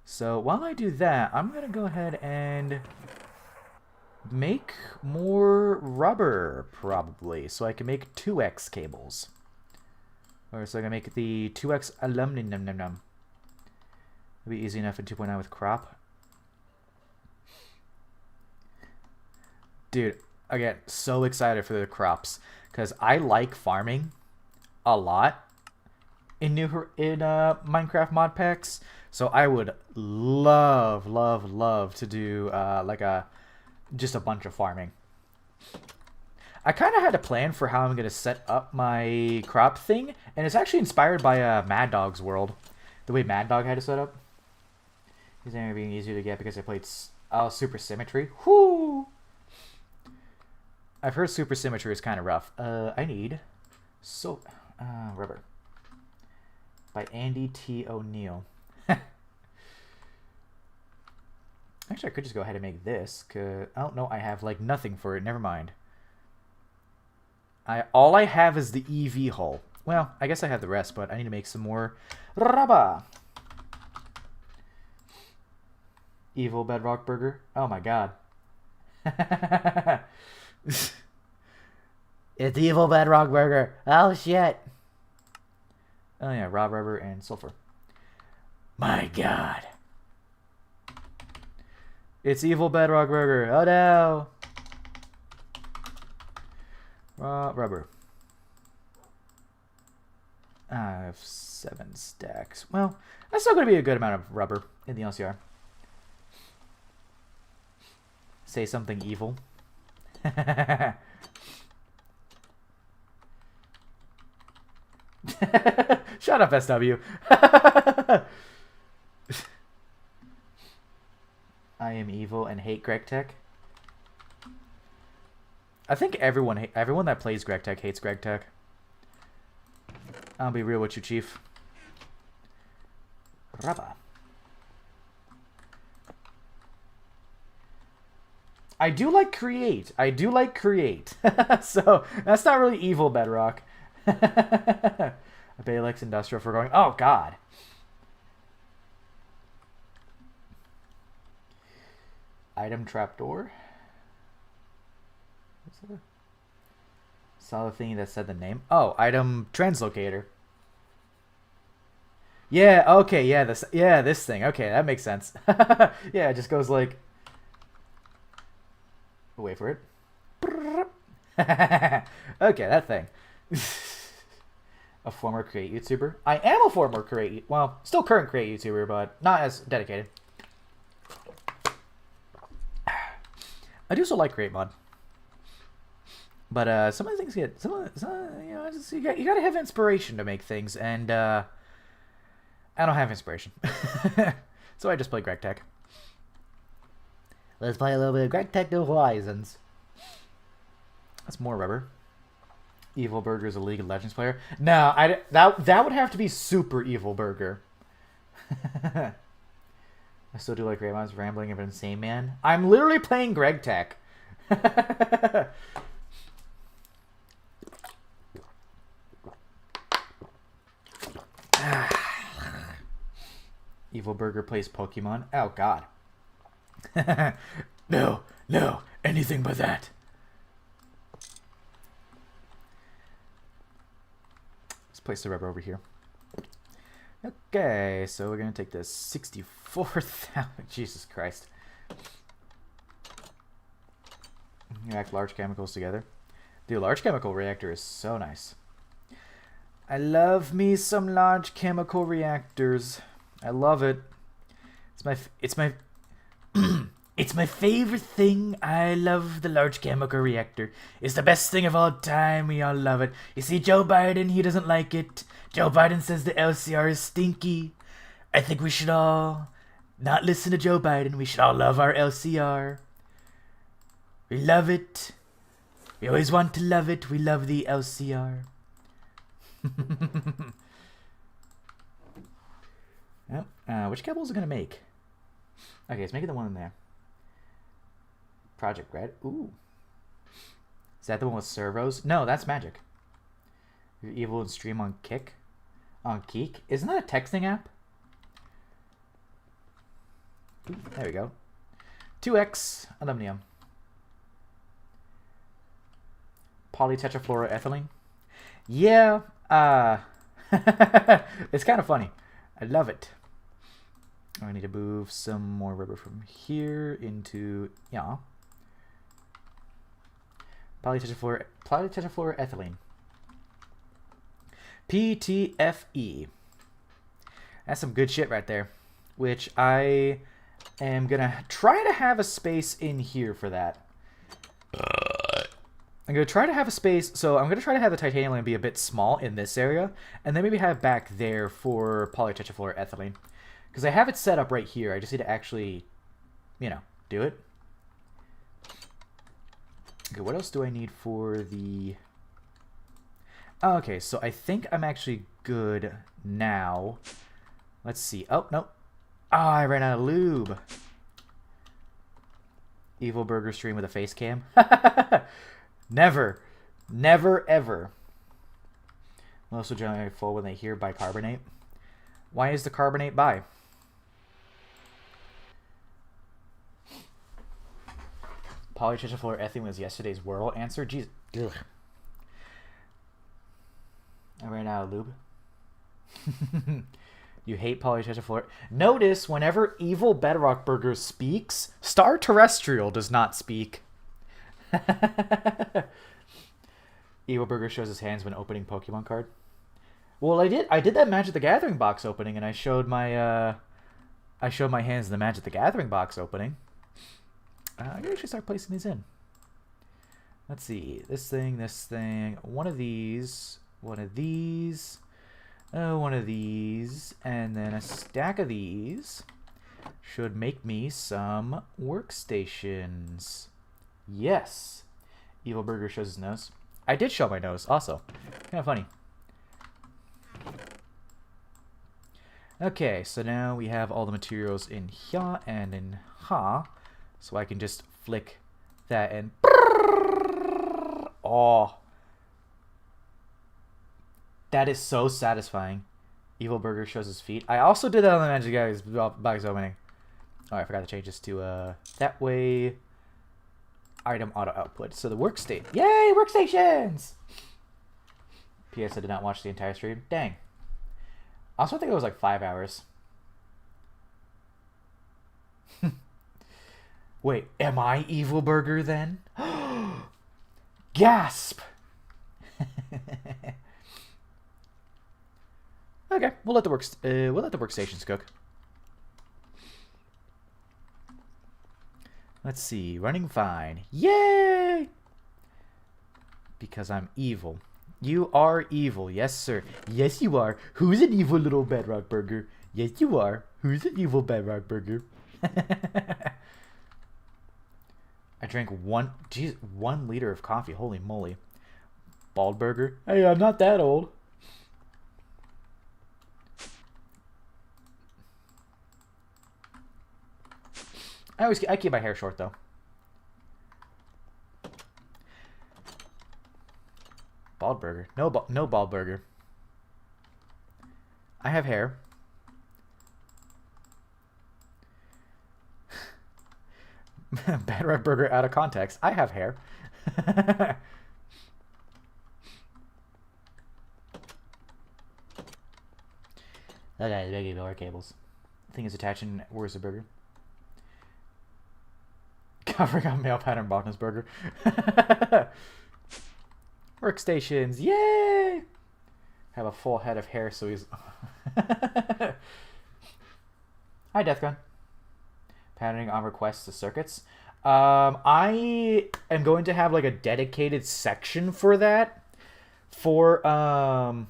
So while I do that, I'm gonna go ahead and make more rubber probably, so I can make 2x cables. Or so I can make the 2x aluminum. It'll be easy enough in 2.9 with crop. Dude, I get so excited for the crops because I like farming a lot in Minecraft mod packs. So I would love to do just a bunch of farming. I kind of had a plan for how I'm going to set up my crop thing, and it's actually inspired by Mad Dog's world. The way Mad Dog had it set up. He's being easier to get because I played Super Symmetry. Whoo! I've heard Super Symmetry is kind of rough. I need rubber. By Andy T. O'Neill. Actually, I could just go ahead and make this. Oh, no, I have, like, nothing for it. Never mind. All I have is the EV hull. Well, I guess I have the rest, but I need to make some more rubber. Evil Bedrock Burger. Oh, my God. It's Evil Bedrock Burger. Oh, shit. Oh, yeah, raw rubber and sulfur. My God. It's Evil Bedrock Burger. Oh, no. Raw rubber. I have 7 stacks. Well, that's still going to be a good amount of rubber in the LCR. Say something evil. Shut up, SW. I am evil and hate Gregtech. I think everyone that plays Gregtech hates Gregtech. I'll be real with you, Chief. Rubber. I do like create. So that's not really evil, Bedrock. Balex Industrial for going. Oh God. Item trapdoor. What's that? Saw the thing that said the name. Oh, item translocator. Yeah. Okay. Yeah. This thing. Okay, that makes sense. Yeah, it just goes like. Wait for it. Okay, that thing. A former Create YouTuber. I am a former Create, well, still current Create YouTuber, but not as dedicated. I do still like Create mod, but some of the things get you gotta have inspiration to make things, and I don't have inspiration, so I just play Gregtech. Let's play a little bit of Gregtech New Horizons. That's more rubber. Evil Burger is a League of Legends player. No, that would have to be Super Evil Burger. I still do like Great Minds Rambling of an Insane Man. I'm literally playing Gregtech. Evil Burger plays Pokemon. Oh, God. No, no, anything but that. Let's place the rubber over here. Okay, so we're going to take the 64,000. Jesus Christ. React large chemicals together. Dude, large chemical reactor is so nice. I love me some large chemical reactors. I love it. It's my it's my favorite thing. I love the large chemical reactor. It's the best thing of all time. We all love it. You see, Joe Biden, he doesn't like it. Joe Biden says the LCR is stinky. I think we should all not listen to Joe Biden. We should all love our LCR. We love it. We always want to love it. We love the LCR. Yep. Which cables are going to make? Okay, let's make it the one in there. Project Red. Ooh. Is that the one with servos? No, that's Magic. You're evil and stream on Kick. On Keek. Isn't that a texting app? Ooh, there we go. 2x aluminum. Polytetrafluoroethylene. Yeah. It's kind of funny. I love it. I need to move some more rubber from here into, yeah. Polytetrafluoroethylene. PTFE. That's some good shit right there. Which I am going to try to have a space in here for that. I'm going to try to have a space, so I'm going to try to have the titanium be a bit small in this area, and then maybe have back there for polytetrafluoroethylene. Because I have it set up right here, I just need to actually, you know, do it. Okay, what else do I need for the... Oh, okay, so I think I'm actually good now. Let's see. Oh, no. Ah, I ran out of lube. Evil Burger stream with a face cam. Never. Never, ever. Most will generally fall when they hear bicarbonate. Why is the carbonate bi? Polytetrafluoroethylene was yesterday's Wordle answer. Jeez. Ugh. I ran out of lube. You hate polytetrafluor. Notice whenever Evil Bedrock Burger speaks, Star Terrestrial does not speak. Evil Burger shows his hands when opening Pokemon card. Well, I did that Magic the Gathering box opening, and I showed my hands in the Magic the Gathering box opening. I gotta actually start placing these in. Let's see. This thing. One of these. One of these. One of these. And then a stack of these. Should make me some workstations. Yes. Evil Burger shows his nose. I did show my nose, also. Kind of funny. Okay, so now we have all the materials in here and in ha. So I can just flick that and... Oh. That is so satisfying. Evil Burger shows his feet. I also did that on the Magic Guy's box opening. Oh, I forgot to change this to that way. Item auto output. So the workstation. Yay, workstations! P.S. I did not watch the entire stream. Dang. I also think it was like 5 hours. Wait, am I Evil Burger then? Gasp! Okay, we'll let the workstations cook. Let's see, running fine. Yay! Because I'm evil. You are evil, yes sir. Yes you are. Who's an evil little Bedrock Burger? Yes you are. Who's an evil Bedrock Burger? I drank 1 liter of coffee. Holy moly. Bald Burger. Hey, I'm not that old. I keep my hair short though. bald burger. No bald burger. I have hair. Bedrock burger out of context. I have hair. Okay, they gave more cables. Thing is attached in where's the burger? Covering on male pattern baldness burger. Workstations, yay! Have a full head of hair, so he's. Hi, Deathgun. Patterning on requests to circuits. I am going to have like a dedicated section for that. I'm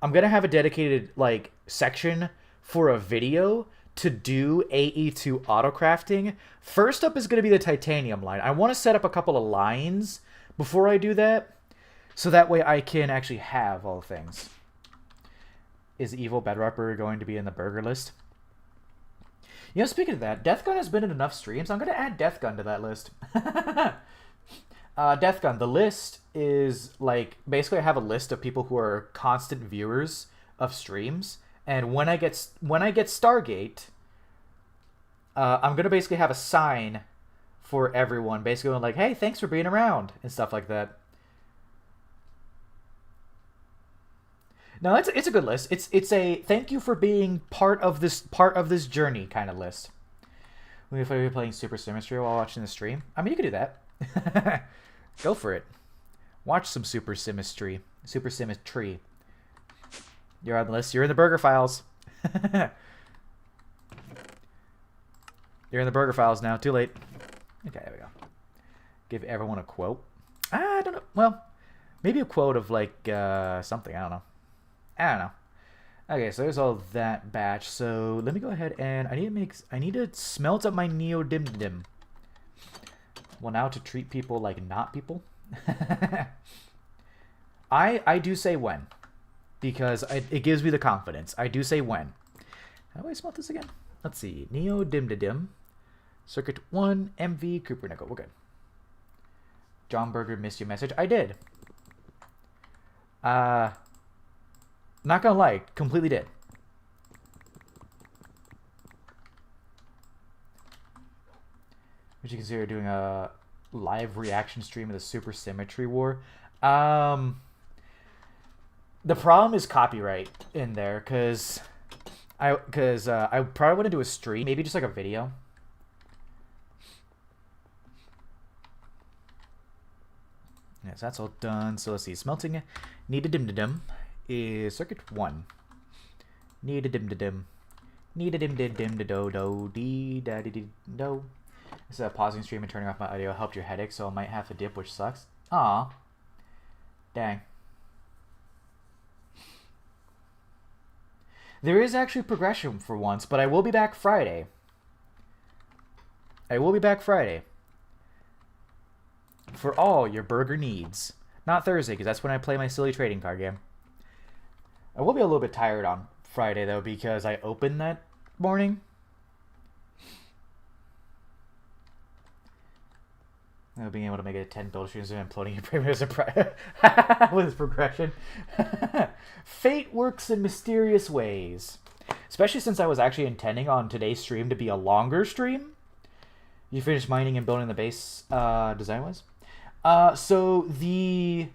gonna have a dedicated like section for a video to do AE2 autocrafting. First up is gonna be the titanium line. I want to set up a couple of lines before I do that, so that way I can actually have all the things. Is Evil Bedrock Burger going to be in the burger list? You know, speaking of that, Deathgun has been in enough streams. I'm going to add Deathgun to that list. Deathgun, the list is, like, basically I have a list of people who are constant viewers of streams. And when I get Stargate, I'm going to basically have a sign for everyone. Basically going like, hey, thanks for being around, and stuff like that. No, it's a good list. It's a thank you for being part of this journey kind of list. If I be playing Super Symmetry while watching the stream, I mean you could do that. Go for it. Watch some Super Symmetry. Super Symmetry. You're on the list. You're in the burger files. You're in the burger files now. Too late. Okay, there we go. Give everyone a quote. I don't know. Well, maybe a quote of like something. I don't know. Okay, so there's all that batch. So let me go ahead and I need to smelt up my neodymium. Well, now to treat people like not people. I do say when, because it gives me the confidence. I do say when. How do I smelt this again? Let's see. Neodymium. Circuit 1, MV, Cooper Nickel. We're good. John Berger missed your message. I did. Not gonna lie, completely did. Would you consider doing a live reaction stream of the Super Symmetry War? The problem is copyright in there, because I probably wouldn't do a stream, maybe just like a video. Yes, that's all done. So let's see, smelting neodymium is circuit 1. Neodymium. Neodymium. This is pausing stream and turning off my audio helped your headache, so I might have to dip, which sucks. Aw. Dang. There is actually progression for once, but I will be back Friday. For all your burger needs. Not Thursday, because that's when I play my silly trading card game. I will be a little bit tired on Friday, though, because I opened that morning. Being able to make it 10 build streams and imploding your brain with his progression. Fate works in mysterious ways. Especially since I was actually intending on today's stream to be a longer stream. You finished mining and building the base design-wise? So the...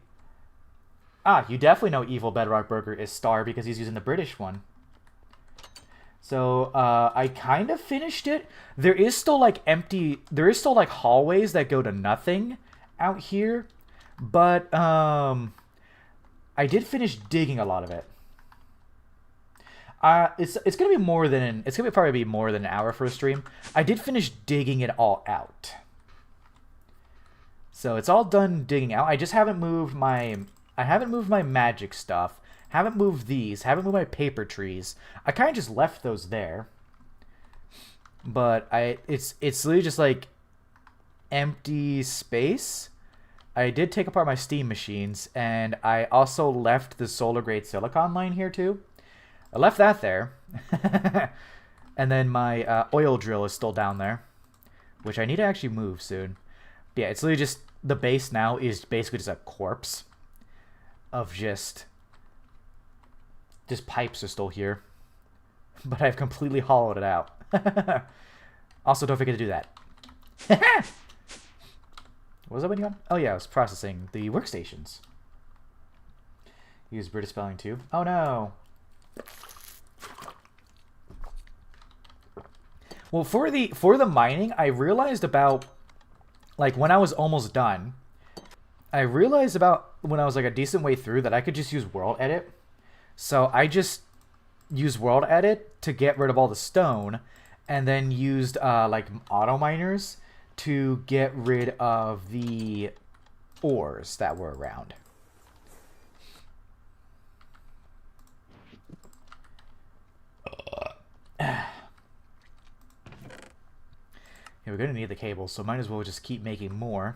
you definitely know Evil Bedrock Burger is Star because he's using the British one. So, I kind of finished it. There is still, like, hallways that go to nothing out here. But, I did finish digging a lot of it. It's gonna be more than... It's gonna probably be more than an hour for a stream. I did finish digging it all out. So, it's all done digging out. I just haven't moved my... I haven't moved my magic stuff. Haven't moved these. Haven't moved my paper trees. I kind of just left those there. But it's literally just like empty space. I did take apart my steam machines, and I also left the solar grade silicon line here too. I left that there. And then my oil drill is still down there, which I need to actually move soon. But yeah, it's literally just the base now is basically just a corpse. of just pipes are still here. But I've completely hollowed it out. Also, don't forget to do that. What was I waiting on? Oh yeah, I was processing the workstations. Use British spelling too. Oh no! Well, for the mining, I realized about, like, when I was almost done, I realized about when I was like a decent way through that I could just use World Edit. So I just used World Edit to get rid of all the stone, and then used like auto miners to get rid of the ores that were around. Yeah, we're going to need the cables, so might as well just keep making more.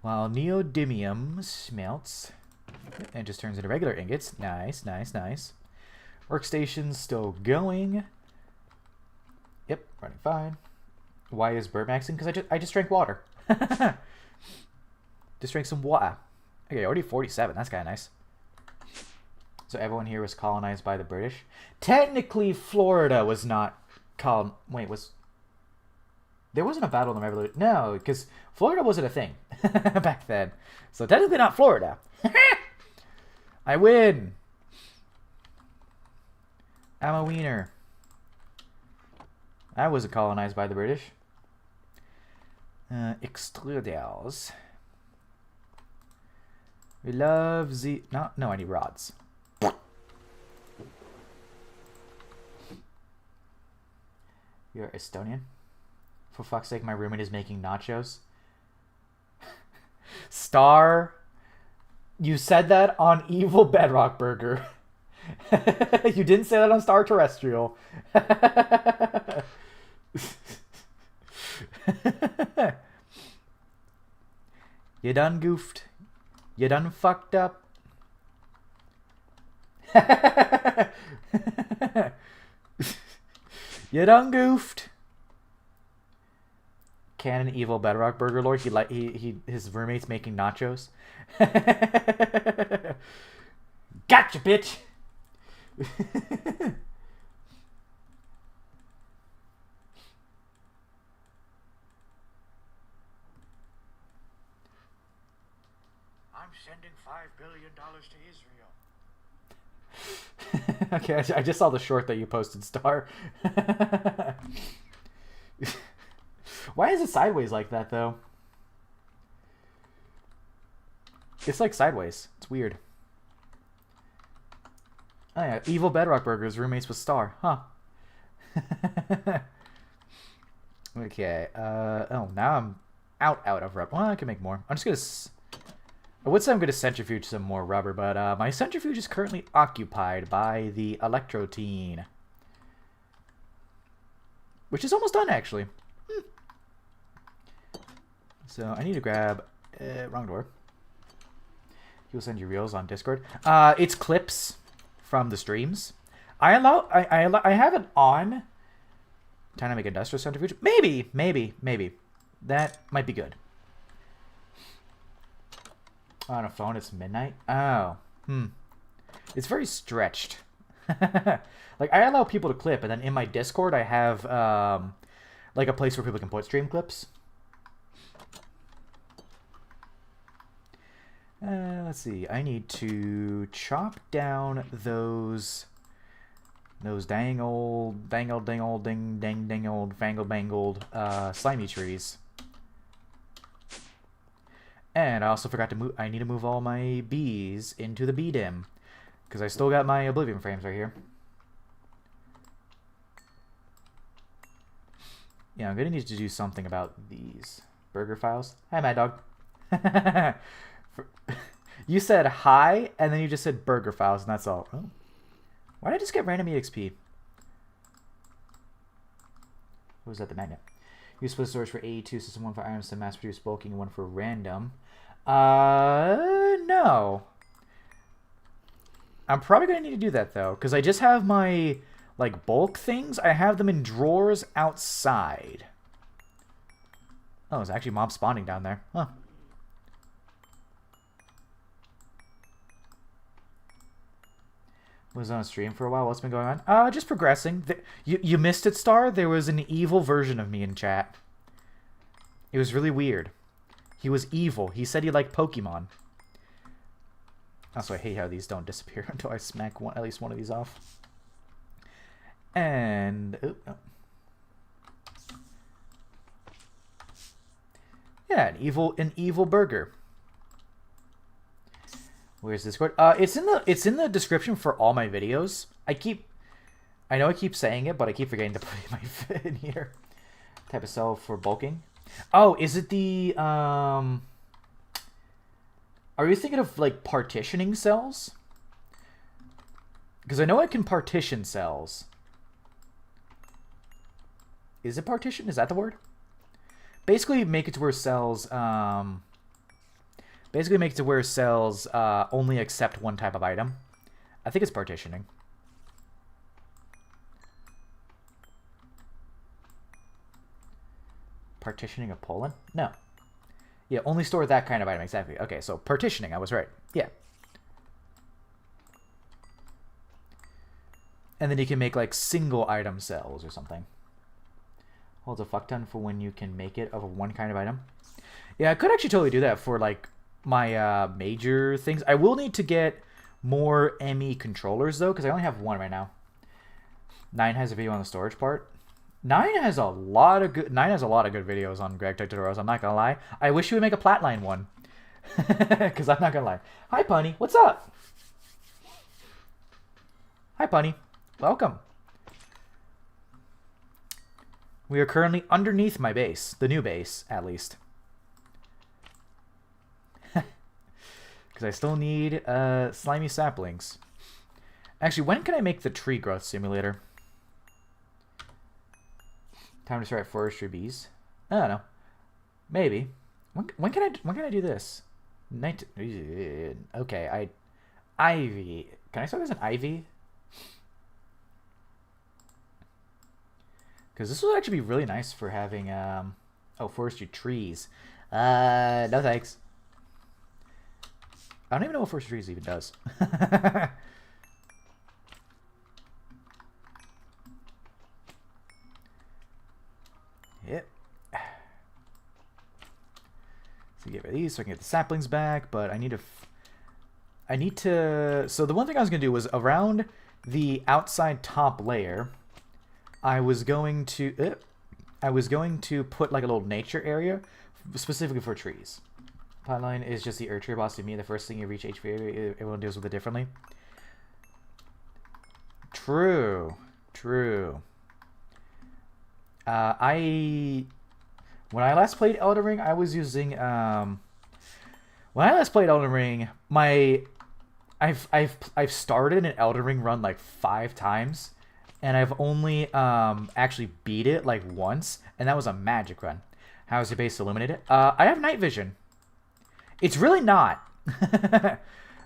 While neodymium smelts and just turns into regular ingots. Nice, nice, nice. Workstation's still going. Yep, running fine. Why is burp maxing? Because I just drank water. Just drank some water. Okay, already 47. That's kind of nice. So everyone here was colonized by the British. Technically, Florida was not Wait, was... There wasn't a battle in the Revolution. No, because Florida wasn't a thing back then. So technically not Florida. I win. I'm a wiener. I wasn't colonized by the British. Extruders. We love the... No, I need rods. You're Estonian? For fuck's sake, my roommate is making nachos. Star, you said that on Evil Bedrock Burger. You didn't say that on Star Terrestrial. You done goofed. You done fucked up. You done goofed. Canon Evil Bedrock Burger Lord. His roommate's making nachos. Gotcha, bitch. I'm sending $5 billion to Israel. Okay, I just saw the short that you posted, Star. Why is it sideways like that, though? It's like sideways. It's weird. Oh yeah, Evil Bedrock Burgers, roommates with Star. Huh. Okay. Oh, now I'm out of rubber. Well, I can make more. I'm just gonna... I would say I'm gonna centrifuge some more rubber, but my centrifuge is currently occupied by the Electrotine. Which is almost done, actually. So I need to grab... wrong door. He'll send you reels on Discord. It's clips from the streams. I have it on. Time to make industrial centrifuge. Maybe. That might be good. On a phone, it's midnight. Oh. It's very stretched. Like, I allow people to clip, and then in my Discord, I have, like, a place where people can put stream clips. Let's see. I need to chop down those dang old, dang old, fangled bangled, slimy trees. And I also forgot to move. I need to move all my bees into the bee dim, because I still got my Oblivion frames right here. Yeah, I'm gonna need to do something about these burger files. Hi, Mad Dog. You said hi, and then you just said burger files, and that's all. Oh. Why did I just get random EXP? What was that, the magnet? Use split storage for AE2, system 1 for items to mass produce bulking, and 1 for random. No. I'm probably going to need to do that, though, because I just have my, like, bulk things. I have them in drawers outside. Oh, there's actually mobs spawning down there. Huh. Was on stream for a while. What's been going on? Just progressing. You missed it, Star? There was an evil version of me in chat. It was really weird. He was evil. He said he liked Pokemon. Also, I hate how these don't disappear until I smack at least one of these off. And... Oh, no. Yeah, an evil burger. Where's Discord? It's in the description for all my videos. I know I keep saying it, but I keep forgetting to put my fit in here. Type of cell for bulking. Oh, is it the Are you thinking of like partitioning cells? Because I know I can partition cells. Is it partition? Is that the word? Basically make it to where cells only accept one type of item. I think it's partitioning. Partitioning of Poland? No. Yeah, only store that kind of item. Exactly. Okay, so partitioning. I was right. Yeah. And then you can make like single item cells or something. Holds a fuck ton for when you can make it of one kind of item. Yeah, I could actually totally do that for like my major things. I will need to get more ME controllers though, because I only have one right now. 9 has a video on the storage part. 9 has a lot of good videos on Gregtech tutorials. I'm not gonna lie. I wish you would make a Flatline one, because I'm not gonna lie. Hi, Punny. What's up? Hi, Punny. Welcome. We are currently underneath my base, the new base, at least. Because I still need slimy saplings. Actually, when can I make the tree growth simulator? Time to start forestry bees. I don't know. Maybe. When can I do this? Okay, ivy. Can I start as an ivy? Because this would actually be really nice for having forestry trees. No thanks. I don't even know what forestry trees even does. Yep. So get rid of these so I can get the saplings back, but I need to... So the one thing I was going to do was around the outside top layer, I was going to put like a little nature area specifically for trees. Pipeline is just the tree boss to me. The first thing you reach HP, everyone deals with it differently. True. When I last played Elden Ring, I was using when I last played Elden Ring, I've started an Elden Ring run like 5 times, and I've only actually beat it like once, and that was a magic run. How's your base illuminated? I have night vision. It's really not.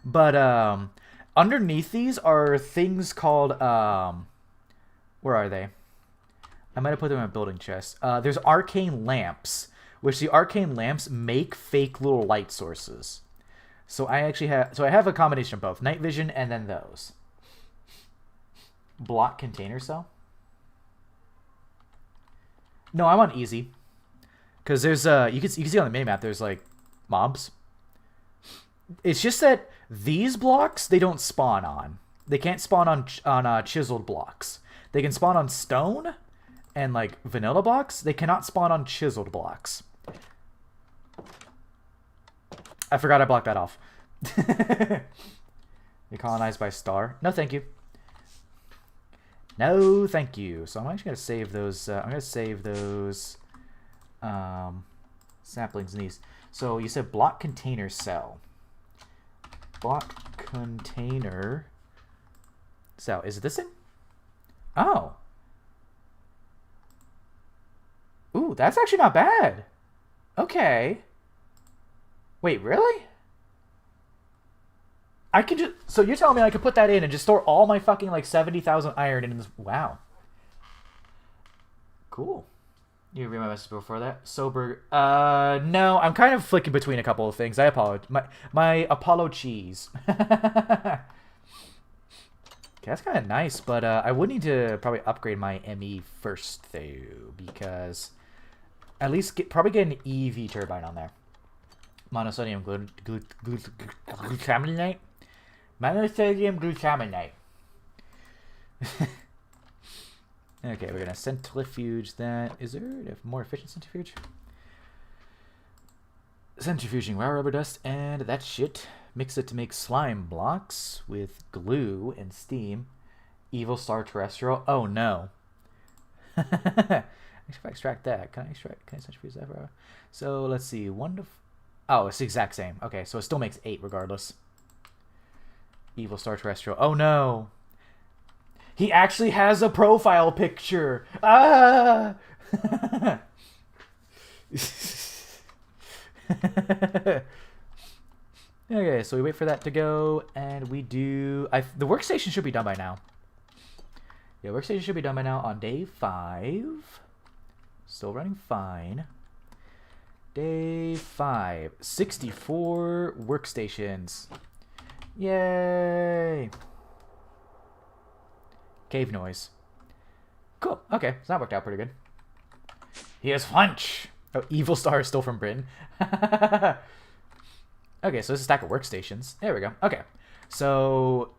But underneath these are things called where are they? I might have put them in a building chest. There's arcane lamps, which the arcane lamps make fake little light sources. So I have a combination of both night vision and then those. Block container cell. No, I'm on easy. Because there's you can see on the minimap there's like mobs. It's just that these blocks they don't spawn on. They can't spawn on chiseled blocks. They can spawn on stone and like vanilla blocks. They cannot spawn on chiseled blocks. I forgot I blocked that off. You're colonized by star. No, thank you. No, thank you. So I'm actually gonna save those. I'm gonna save those saplings and these. So you said block container cell. Block container cell. Is it this thing? Oh. Ooh, that's actually not bad. Okay. Wait, really? I can just... So you're telling me I could put that in and just store all my fucking, like, 70,000 iron in this... Wow. Cool. You read my message before that? Sober... no, I'm kind of flicking between a couple of things. I apologize. My Apollo cheese. Okay, that's kind of nice, but I would need to probably upgrade my ME first, though, because at least probably get an EV turbine on there. Monosodium glutaminate? Monosodium glutaminate. Okay, we're going to centrifuge that. Is there a more efficient centrifuge? Centrifuging raw rubber dust and that shit. Mix it to make slime blocks with glue and steam. Evil Star Terrestrial. Oh no. If I extract that, can I centrifuge that? So let's see. Oh, it's the exact same. Okay, so it still makes 8 regardless. Evil Star Terrestrial. Oh no. He actually has a profile picture. Ah! Okay, so we wait for that to go, and we do... the workstation should be done by now. Yeah, workstation should be done by now on day 5. Still running fine. Day 5. 64 workstations. Yay! Cave noise. Cool. Okay, so that worked out pretty good. He has punch! Oh, Evil Star is still from Britain. Okay, so this is a stack of workstations. There we go. Okay, so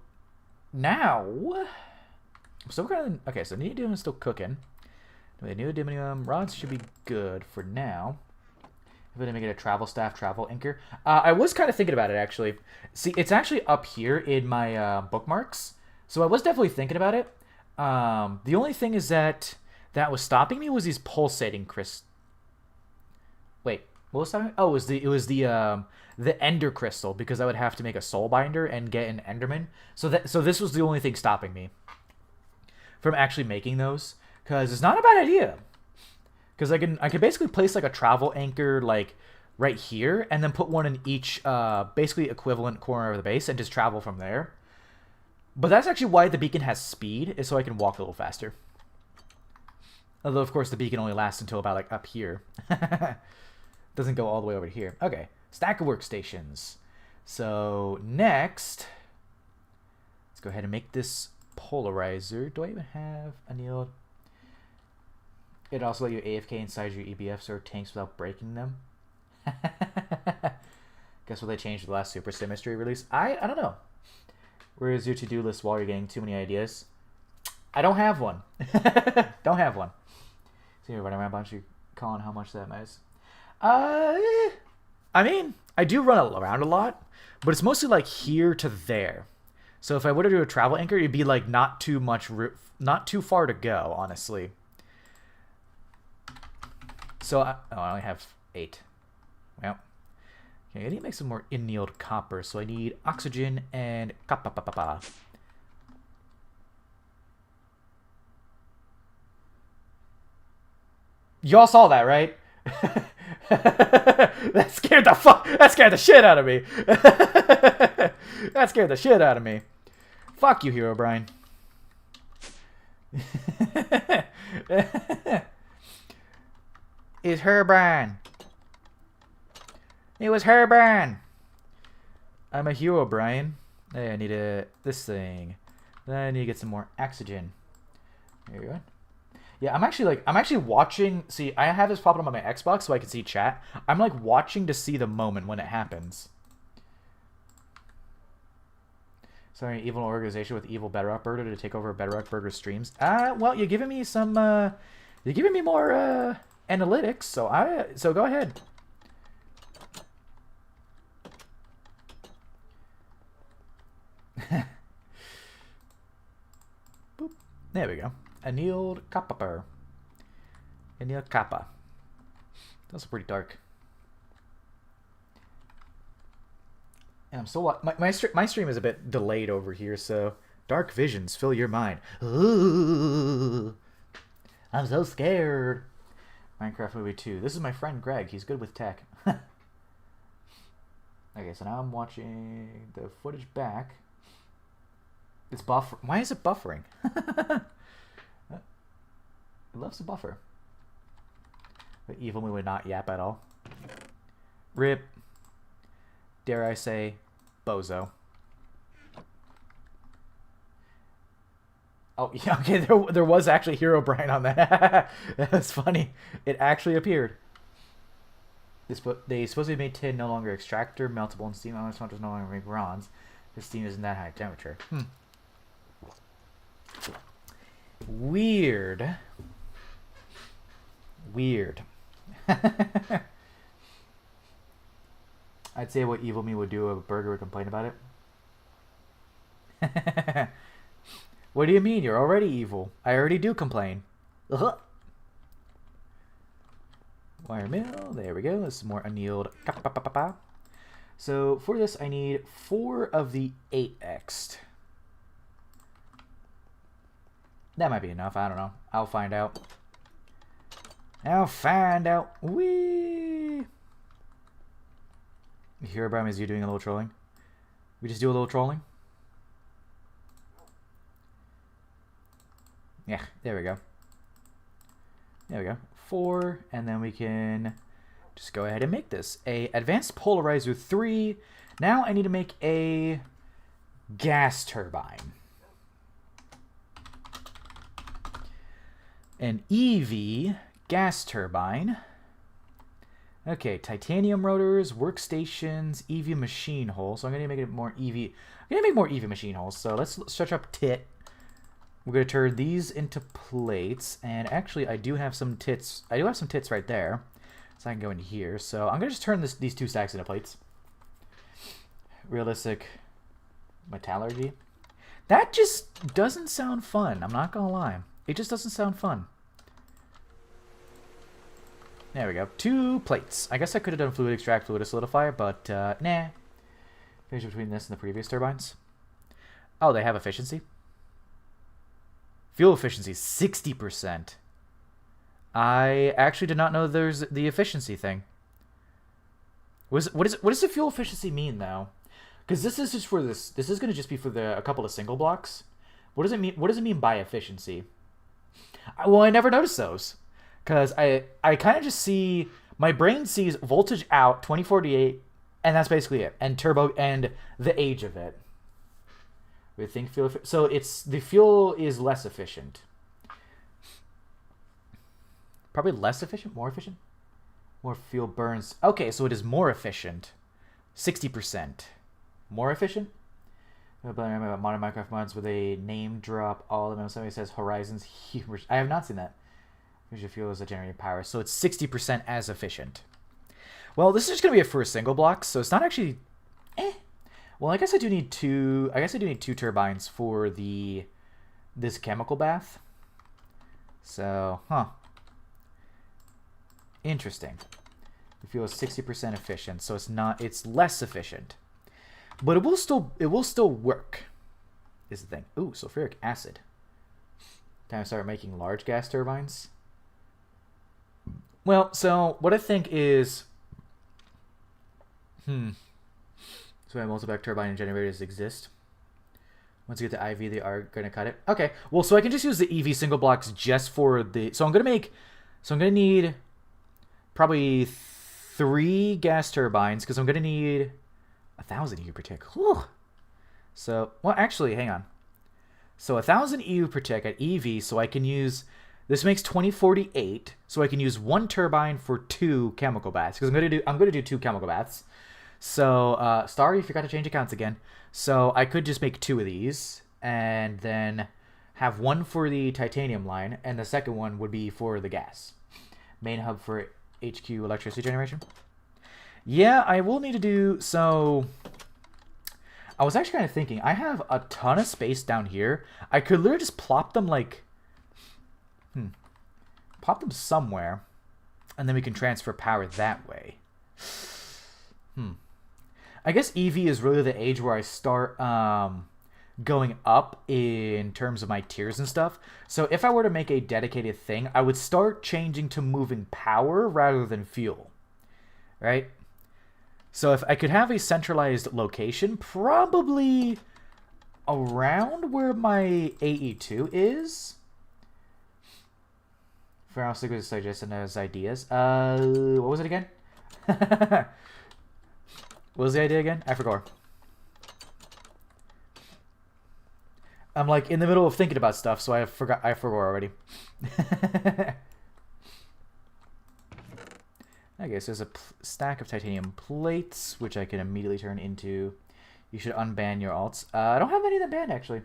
now... So we're gonna... Okay, so neodymium is still cooking. The neodymium rods should be good for now. If we're gonna make it a travel staff, travel anchor. I was kind of thinking about it, actually. See, it's actually up here in my bookmarks. So I was definitely thinking about it. The only thing is that was stopping me was these pulsating crystals. Wait, what was stopping me? Oh, it was the Ender Crystal, because I would have to make a Soul Binder and get an Enderman. So this was the only thing stopping me from actually making those, because it's not a bad idea. Because I can basically place like a travel anchor like right here, and then put one in each basically equivalent corner of the base, and just travel from there. But that's actually why the beacon has speed, is so I can walk a little faster. Although, of course, the beacon only lasts until about, like, up here. Doesn't go all the way over to here. Okay, stack of workstations. So, next, let's go ahead and make this polarizer. Do I even have annealed? It'd also let you AFK inside your EBFs or tanks without breaking them. Guess what they changed with the last Super Sim Mystery release? I don't know. Where is your to-do list while you're getting too many ideas? I don't have one. Don't have one. So you're running around a bunch of calling how much that matters. I mean, I do run around a lot, but it's mostly like here to there. So if I were to do a travel anchor, it'd be like not too far to go, honestly. So I only have 8. Well. Okay, I need to make some more annealed copper, so I need oxygen and copper. Y'all saw that, right? That scared the shit out of me. That scared the shit out of me. Fuck you, Herobrine. It's Herobrine. It was Herobrine. I'm a Herobrine. Hey, I need this thing. Then I need to get some more oxygen. There you go. Yeah, I'm actually watching. See, I have this popping up on my Xbox so I can see chat. I'm like watching to see the moment when it happens. Sorry, an evil organization with evil Bedrock Burger to take over Bedrock Burger streams. Well, you're giving me some. You're giving me more analytics, so go ahead. Boop. There we go. Annealed copper. Annealed copper. That's pretty dark. And I'm still my stream is a bit delayed over here, so dark visions fill your mind. Ooh, I'm so scared. Minecraft Movie 2. This is my friend Greg. He's good with tech. Okay, so now I'm watching the footage back. It's buffer. Why is it buffering? It loves to buffer. But evil me would not yap at all. Rip. Dare I say, bozo. Oh, yeah, okay, there was actually Hero Brian on that. That's funny. It actually appeared. They supposedly made tin no longer extractor, meltable, and steam elements does no longer make bronze. The steam isn't that high temperature. Weird. Weird. I'd say what Evil Me would do if a burger would complain about it. What do you mean? You're already evil. I already do complain. Wire mill. There we go. This is more annealed. So for this, I need 4 of the 8x. That might be enough. I don't know. I'll find out. I'll find out. Whee! Here, Abraham, is you doing a little trolling? We just do a little trolling? Yeah, there we go. There we go. 4, and then we can just go ahead and make this. A advanced polarizer 3. Now I need to make a gas turbine. An EV gas turbine. Okay, titanium rotors, workstations, EV machine holes. So I'm gonna make it more EV. I'm gonna make more EV machine holes. So let's stretch up tit. We're gonna turn these into plates, and actually I do have some tits. I do have some tits right there, so I can go into here. So I'm gonna just turn these 2 stacks into plates. Realistic metallurgy. That just doesn't sound fun. I'm not gonna lie. It just doesn't sound fun. There we go. 2 plates. I guess I could have done fluid extract, fluid solidifier, but nah. Finish between this and the previous turbines. Oh, they have efficiency. Fuel efficiency, 60%. I actually did not know there's the efficiency thing. What does the fuel efficiency mean though? Because this is just for this. This is going to just be for a couple of single blocks. What does it mean? What does it mean by efficiency? Well, I never noticed those. Because I kind of just see, my brain sees voltage out, 2048, and that's basically it. And turbo, and the age of it. We think fuel, so the fuel is less efficient. Probably less efficient? More efficient? More fuel burns. Okay, so it is more efficient. 60%. More efficient? Modern Minecraft mods where they name drop all of them. Somebody says Horizons. I have not seen that. Your fuel is a generating power, so it's 60% as efficient. Well, this is just gonna be a for a single block, so it's not actually. Well, I guess I do need 2. I guess I do need 2 turbines for this chemical bath. So, interesting. The fuel is 60% efficient, so it's not. It's less efficient, but it will still work. Is the thing. Ooh, sulfuric acid. Time to start making large gas turbines. Well, so what I think is, so multi-back turbine and generators exist. Once you get the IV, they are going to cut it. Okay, well, so I can just use the EV single blocks just for the. So I'm going to need probably 3 gas turbines because I'm going to need 1,000 EU per tick. Whew. So, well, actually, hang on. So 1,000 EU per tick at EV, so I can use. This makes 2048, so I can use 1 turbine for 2 chemical baths. Because I'm gonna do 2 chemical baths. So sorry, you forgot to change accounts again. So I could just make 2 of these, and then have 1 for the titanium line, and the second one would be for the gas. Main hub for HQ electricity generation. Yeah, I will need to do so. I was actually kind of thinking, I have a ton of space down here. I could literally just plop them like. Pop them somewhere, and then we can transfer power that way. I guess EV is really the age where I start going up in terms of my tiers and stuff. So if I were to make a dedicated thing, I would start changing to moving power rather than fuel. Right? So if I could have a centralized location, probably around where my AE2 is. For now, Sigurd suggesting those ideas. What was it again? What was the idea again? I forgot. I'm like in the middle of thinking about stuff, so I forgot already. Okay, so there's a stack of titanium plates, which I can immediately turn into. You should unban your alts. I don't have any of them banned, actually.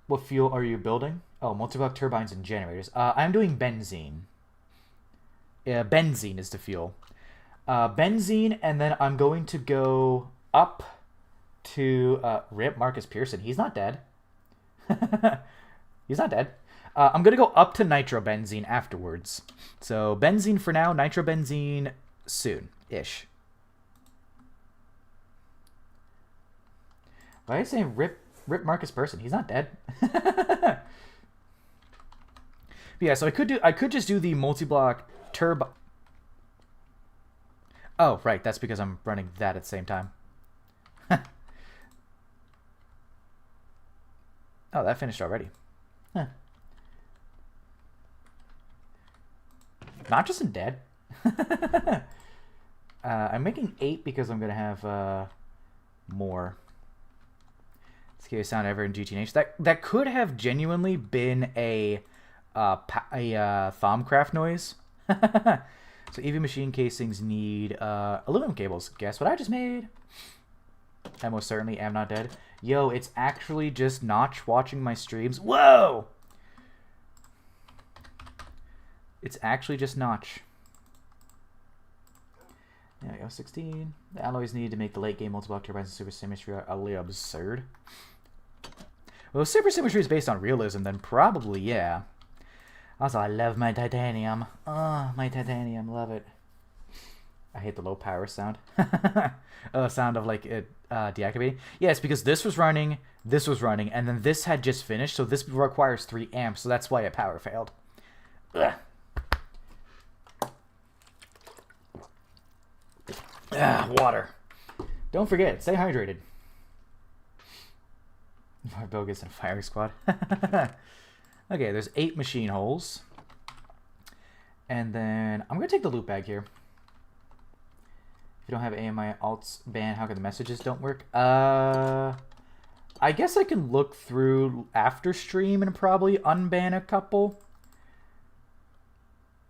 What fuel are you building? Oh, multi-block turbines and generators. I'm doing benzene. Yeah, benzene is the fuel. Benzene, and then I'm going to go up to Rip Marcus Pearson. He's not dead. He's not dead. I'm going to go up to nitrobenzene afterwards. So benzene for now, nitrobenzene soon-ish. Why are you saying Rip Marcus Pearson? He's not dead. Yeah, so I could just do the multi-block turbo. Oh, right, that's because I'm running that at the same time. Oh, that finished already. Huh. Not just in dead. I'm making 8 because I'm gonna have more. Scariest sound ever in GTH. That could have genuinely been a Thaumcraft noise. So EV machine casings need aluminum cables. Guess what I just made? I most certainly am not dead. Yo, it's actually just Notch watching my streams. Whoa! It's actually just Notch. There we go, 16. The alloys needed to make the late game multi-block turbines and super symmetry are utterly absurd. Well, if super symmetry is based on realism, then probably, yeah. Also, I love my titanium. Oh, my titanium, love it. I hate the low power sound. Sound of like it deactivating. Yes, because this was running, and then this had just finished, so this requires 3 amps, so that's why it power failed. Ugh. Water. Don't forget, stay hydrated. More bogus than a firing squad. Okay, there's 8 machine holes. And then I'm going to take the loot bag here. If you don't have AMI alts ban, how come the messages don't work? I guess I can look through after stream and probably unban a couple.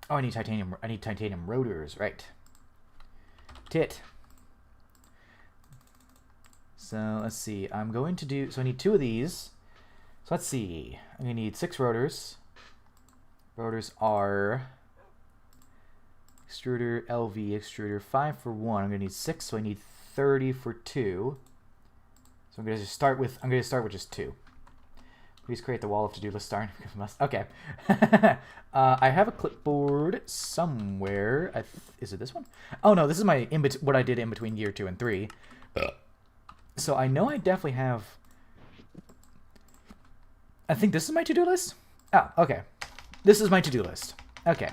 Oh, I need titanium rotors, right. Tit. So let's see. I'm going to do, so I need 2 of these. So let's see. I'm going to need 6 rotors. Rotors are extruder, LV, extruder, 5 for 1. I'm going to need 6, so I need 30 for 2. So I'm going to start with just 2. Please create the wall of to-do list start. Okay. I have a clipboard somewhere. Is it this one? Oh no, this is my what I did in between year 2 and 3. So I know I definitely have. I think this is my to-do list. Oh, okay. This is my to-do list. Okay.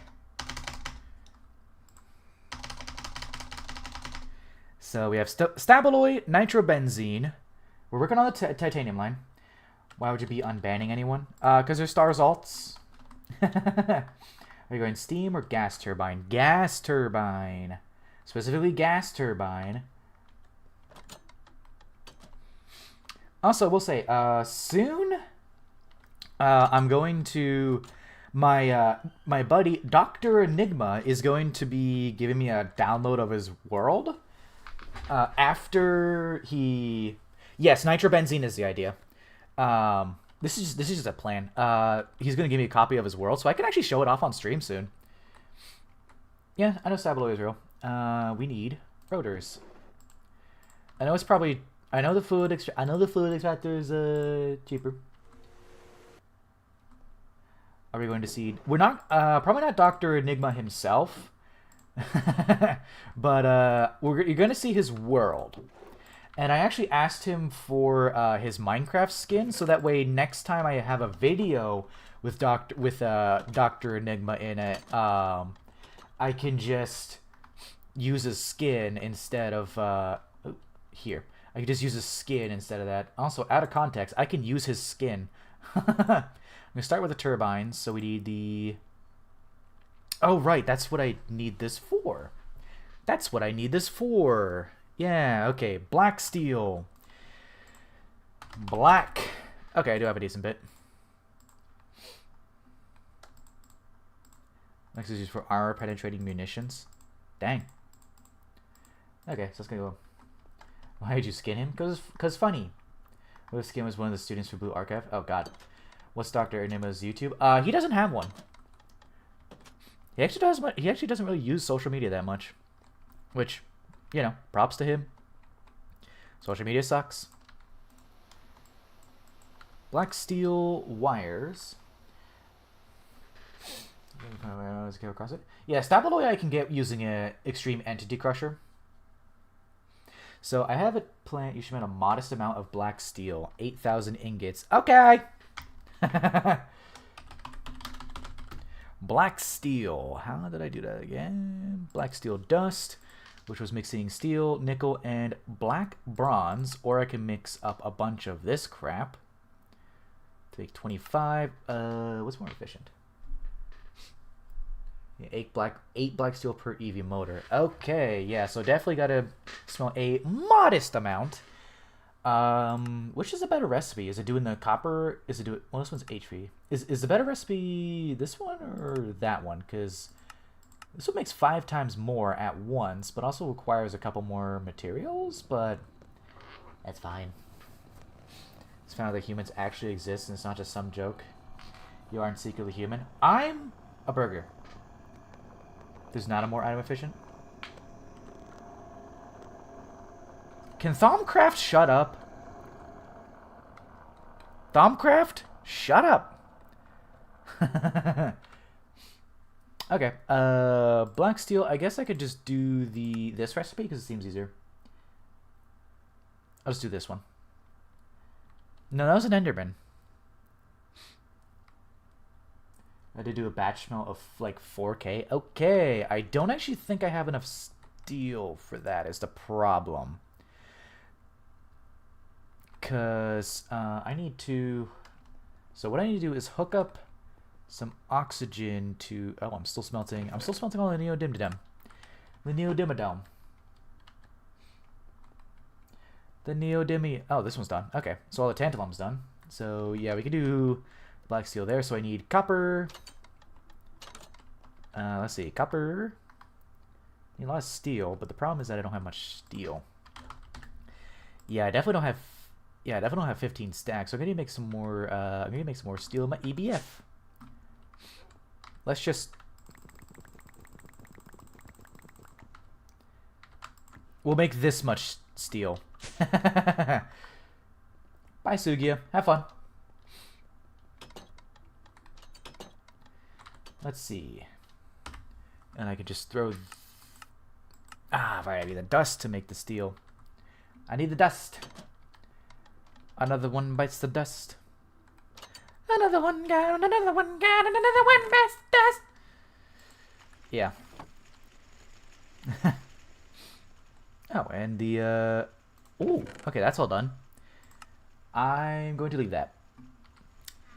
So we have stabaloy, nitrobenzene. We're working on the titanium line. Why would you be unbanning anyone? Because they're stars alts. Are you going steam or gas turbine? Gas turbine. Specifically gas turbine. Also, we'll say, soon, I'm going to, my buddy, Dr. Enigma, is going to be giving me a download of his world. After he, yes, nitrobenzene is the idea. This is just a plan. He's gonna give me a copy of his world, so I can actually show it off on stream soon. Yeah, I know Stabilo is real. We need rotors. I know it's probably. I know the fluid extractor is cheaper. Are we going to see? We're not. Probably not Dr. Enigma himself. But you're gonna see his world. And I actually asked him for his Minecraft skin, so that way next time I have a video with Dr. Enigma in it, I can just use his skin instead of here. I can just use his skin instead of that. Also, out of context, I can use his skin. I'm gonna start with the turbines, so we need the. Oh right, that's what I need this for. That's what I need this for. Yeah, okay. Black steel. Black Okay, I do have a decent bit. Next is used for armor penetrating munitions. Dang. Okay, so let's go. Why did you skin him? Cause funny. What if Skin was one of the students for Blue Archive? Oh god. What's Dr. Enigma's YouTube? He doesn't have one. He actually doesn't really use social media that much. Which, you know, props to him. Social media sucks. Black steel wires. Let's go across it. Yeah, Stabaloy I can get using a Extreme Entity Crusher. So I have a plant. You should spend a modest amount of black steel. 8,000 ingots. Okay! Black steel. How did I do that again? Black steel dust, which was mixing steel, nickel, and black bronze. Or I can mix up a bunch of this crap. To make 25. What's more efficient? Yeah, eight black steel per EV motor. Okay, yeah, so definitely gotta smell a modest amount. Which is a better recipe? Is it doing the copper? Is it doing? Well, this one's HV. Is the better recipe this one or that one? Because this one makes 5 times more at once, but also requires a couple more materials. But that's fine. It's found out that humans actually exist, and it's not just some joke. You aren't secretly human. I'm a burger. There's not a more item efficient. Can Thaumcraft shut up? Thaumcraft, shut up. Okay. Black steel. I guess I could just do this recipe because it seems easier. I'll just do this one. No, that was an Enderman. I did do a batch smelt of like 4K. Okay, I don't actually think I have enough steel for that is the problem. Because I need to... So what I need to do is hook up some oxygen to... Oh, I'm still smelting all the neodymium. The neodymium. The neodymium. Oh, this one's done. Okay, so all the tantalum's done. So yeah, we can do black steel there. So I need copper. Let's see, copper. I need a lot of steel, but the problem is that I don't have much steel. Yeah, I definitely don't have. Yeah, I definitely don't have 15 stacks. So I'm gonna make some more. I'm gonna make some more steel in my EBF. Let's just. We'll make this much steel. Bye, Sugia. Have fun. Let's see. And I could just throw... right, I need the dust to make the steel. I need the dust. Another one bites the dust. Another one down, another one down, and another one bites dust. Yeah. Oh, and the... Oh, okay, that's all done. I'm going to leave that.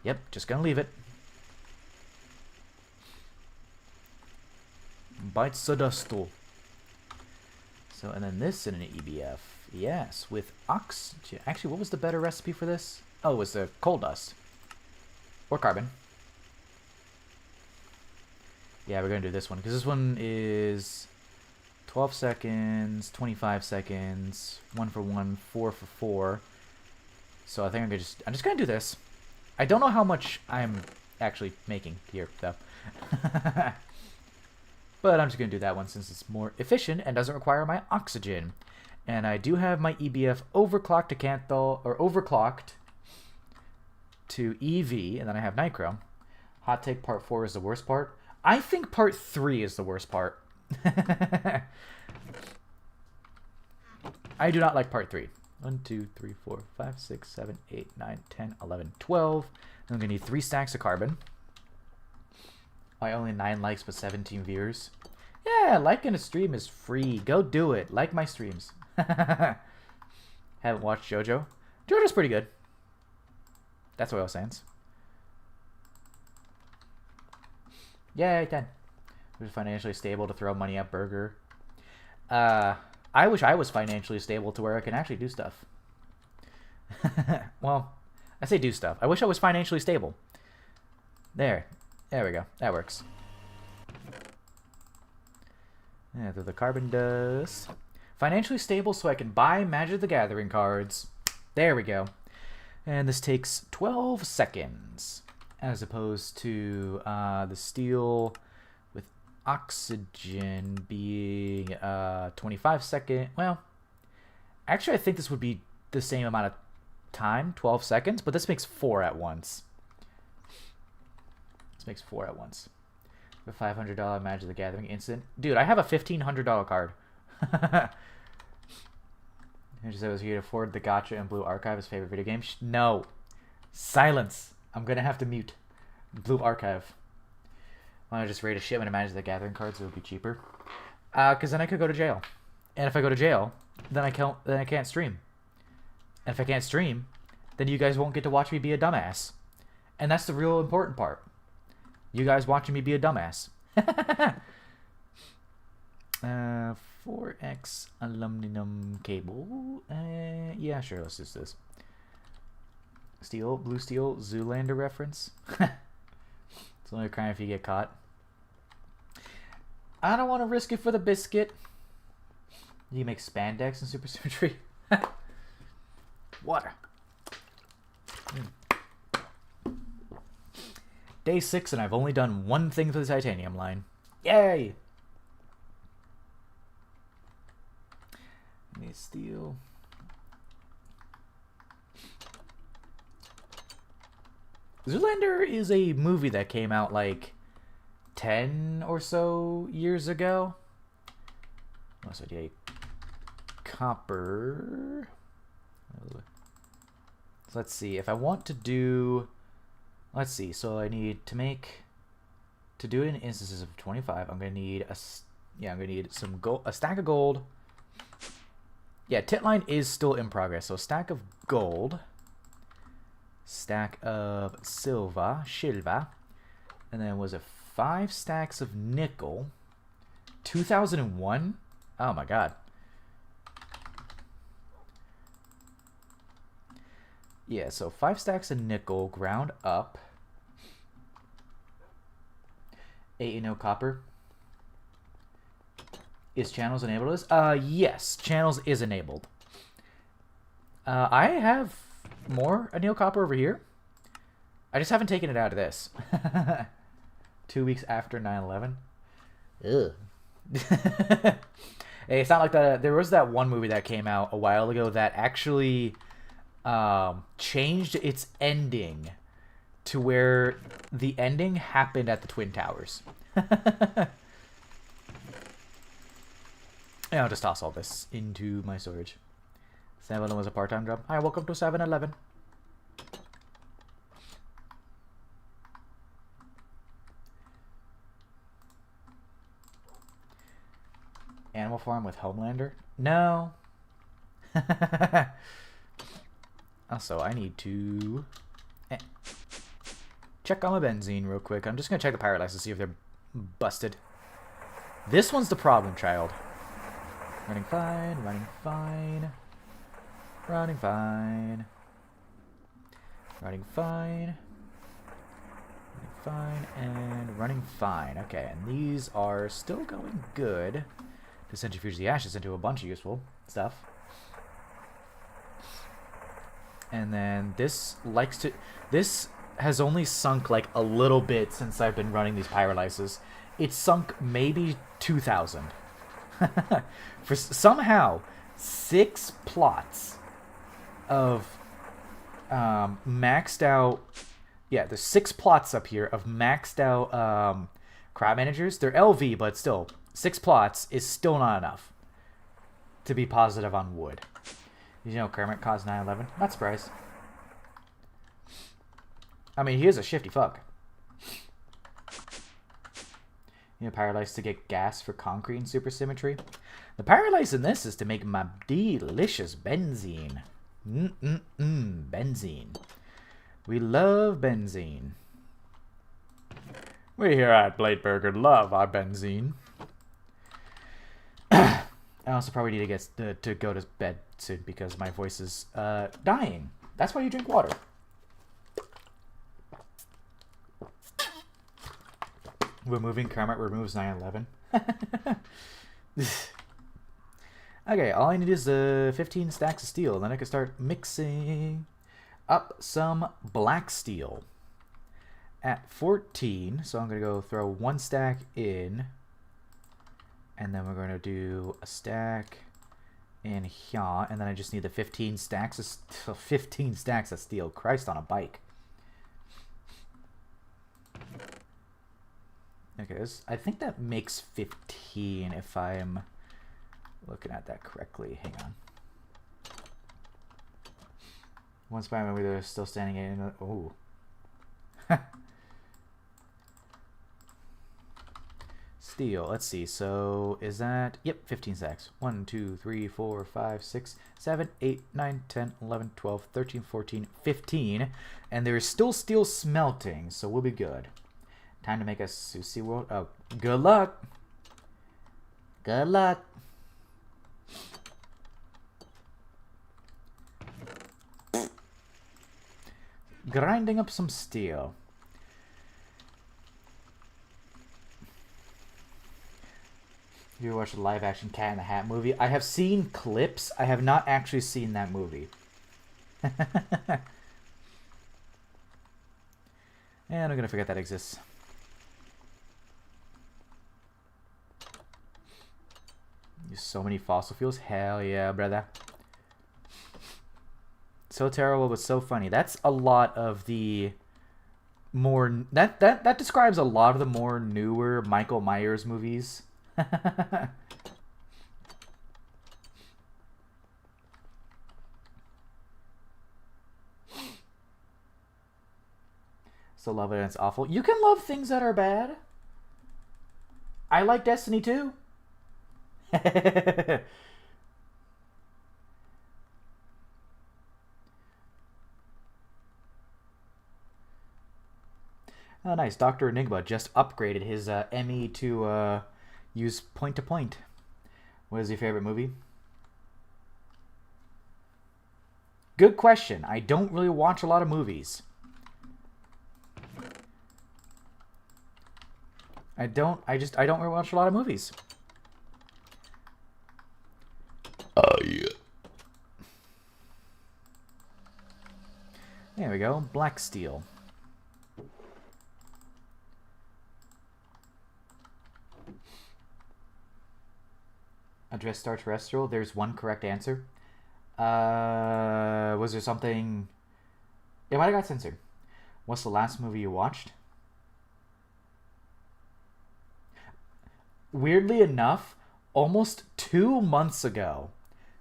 Yep, just gonna leave it. Bites the dust. So, and then this in an EBF. Yes, with oxygen. Actually, what was the better recipe for this? Oh, it was the coal dust. Or carbon. Yeah, we're going to do this one. Because this one is 12 seconds, 25 seconds, 1 for 1, 4 for 4. So I think I'm just going to do this. I don't know how much I'm actually making here, though. But I'm just going to do that one since it's more efficient and doesn't require my oxygen. And I do have my EBF overclocked to Canthal, or overclocked to EV, and then I have Nitro. Hot take part 4 is the worst part. I think part 3 is the worst part. I do not like part 3. 1, 2, 3, 4, 5, 6, 7, 8, 9, 10, 11, 12. I'm going to need 3 stacks of carbon. I only 9 likes but 17 viewers. Yeah, liking a stream is free. Go do it. Like my streams. Haven't watched JoJo. JoJo's pretty good. That's oil sands. Yay, 10. We're financially stable to throw money at Burger. I wish I was financially stable to where I can actually do stuff. Well, I say do stuff. I wish I was financially stable. There. There we go. That works. Yeah, the carbon dust. Financially stable so I can buy Magic the Gathering cards. There we go. And this takes 12 seconds. As opposed to the steel with oxygen being 25 second. Well, actually I think this would be the same amount of time, 12 seconds, but this makes 4 at once. This makes 4 at once. The $500 Magic the Gathering instant. Dude, I have a $1,500 card. I just said I was here to afford the Gotcha and Blue Archive his favorite video game. No. Silence. I'm going to have to mute Blue Archive. Why don't I just raid a shipment of Magic the Gathering cards? It would be cheaper. Because then I could go to jail. And if I go to jail, then I can't stream. And if I can't stream, then you guys won't get to watch me be a dumbass. And that's the real important part. You guys watching me be a dumbass. 4X aluminum cable. Yeah, sure, let's just this. Steel, blue steel, Zoolander reference. It's only a crime if you get caught. I don't want to risk it for the biscuit. You make spandex and super symmetry. Water. Day 6 and I've only done one thing for the titanium line. Yay! Need steel. Zoolander is a movie that came out like 10 or so years ago. Also, yeah, copper. So let's see if I want to do. Let's see. So I need to make to do it in instances of 25. I'm gonna need I'm gonna need some gold, a stack of gold. Yeah, tit line is still in progress. So stack of gold, stack of silver, and then was it 5 stacks of nickel. 2001. Oh my god. Yeah, so 5 stacks of nickel ground up. 8 copper. Is channels enabled this? Yes, channels is enabled. I have more anneal copper over here. I just haven't taken it out of this. 2 weeks after 9/11. Ugh. Hey, it's not like there was that one movie that came out a while ago that actually changed its ending to where the ending happened at the Twin Towers. Yeah, I'll just toss all this into my storage. 7-Eleven was a part-time job. Hi, welcome to 7-Eleven. Animal Farm with Homelander? No. Also, I need to check on my benzene real quick. I'm just going to check the power lights to see if they're busted. This one's the problem child. Running fine, running fine. Running fine. Running fine. Running fine, and running fine. Okay, and these are still going good. To centrifuge the ashes into a bunch of useful stuff. And then this has only sunk like a little bit since I've been running these pyrolyses. It's sunk maybe 2,000. For somehow 6 plots of maxed out. Yeah, there's 6 plots up here of maxed out crop managers. They're LV, but still 6 plots is still not enough to be positive on wood. You know Kermit caused 9/11? Not surprised. I mean, he is a shifty fuck. You know, pyrolyze to get gas for concrete and supersymmetry. The pyrolyze in this is to make my delicious benzene. Benzene. We love benzene. We here at Bladeburger love our benzene. I also probably need to get to go to bed soon because my voice is dying. That's why you drink water. Removing Carmart removes 9/11. Okay, all I need is 15 stacks of steel. Then I can start mixing up some black steel. At 14, so I'm going to go throw 1 stack in. And then we're going to do a stack in here. And then I just need the 15 stacks of steel. Christ on a bike. Okay, I think that makes 15 if I'm looking at that correctly. Hang on. One Spider-Man where they're still standing in. Oh. Steel. Let's see. So is that? Yep, 15 stacks. 1, 2, 3, 4, 5, 6, 7, 8, 9, 10, 11, 12, 13, 14, 15. And there is still steel smelting, so we'll be good. Time to make a sushi world. Oh, good luck. Good luck. Grinding up some steel. You watched the live action Cat in the Hat movie? I have seen clips. I have not actually seen that movie. And I'm gonna forget that exists. Use so many fossil fuels. Hell yeah, brother. So terrible, but so funny. That's a lot of the more that describes a lot of the more newer Michael Myers movies. So love it and it's awful. You can love things that are bad. I like Destiny too. Oh, nice. Dr. Enigma just upgraded his ME to use point-to-point. What is your favorite movie? Good question. I don't really watch a lot of movies. I don't really watch a lot of movies. Yeah. There we go. Black steel. Address Star Terrestrial. There's one correct answer. Was there something... It might have got censored. What's the last movie you watched? Weirdly enough, almost 2 months ago,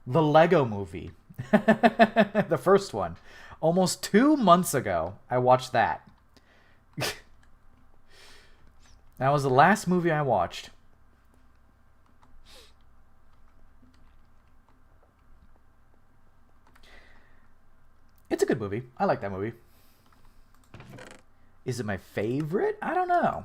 the Lego movie. The first one. Almost 2 months ago, I watched that. That was the last movie I watched. It's a good movie. I like that movie. Is it my favorite? I don't know.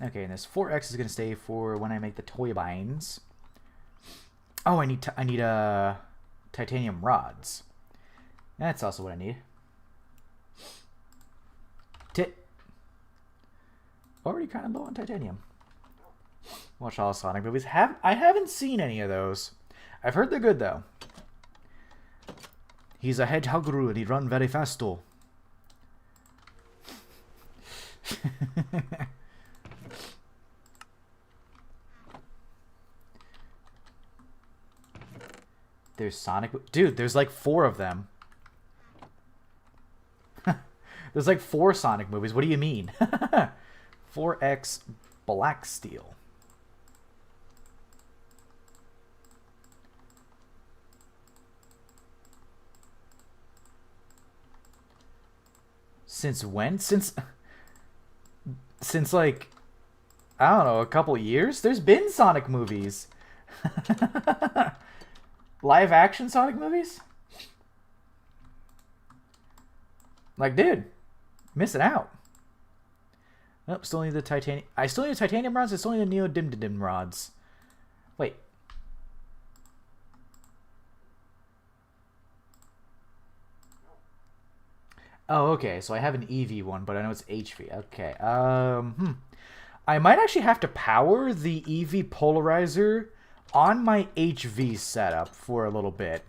Okay, and this 4X is gonna stay for when I make the toy binds. Oh, I need titanium rods. That's also what I need. Already kind of low on titanium. Watch all the Sonic movies. I haven't seen any of those. I've heard they're good though. He's a hedgehogger and he run very fast though. There's Sonic... Dude, there's like 4 of them. There's like 4 Sonic movies. What do you mean? 4X Black Steel. Since when? Since like, I don't know, a couple years? There's been Sonic movies. Live action Sonic movies? Like, dude, missing out. Oh, still need the titanium. I still need the titanium rods. I still need the neodymium rods. Wait. Oh, okay. So I have an EV one, but I know it's HV. Okay. I might actually have to power the EV polarizer on my HV setup for a little bit.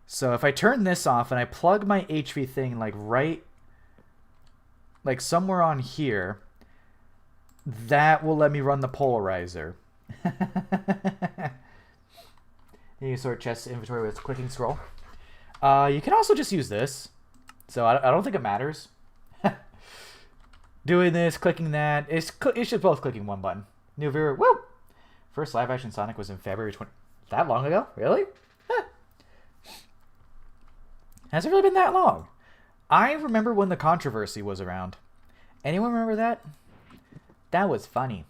So if I turn this off and I plug my HV thing like somewhere on here, that will let me run the polarizer. You can sort chest inventory with clicking scroll. You can also just use this. So I don't think it matters. Doing this, clicking that. It's just both clicking one button. New viewer, woo! First live action Sonic was in February 20... That long ago? Really? Huh. Has it really been that long? I remember when the controversy was around. Anyone remember that? That was funny.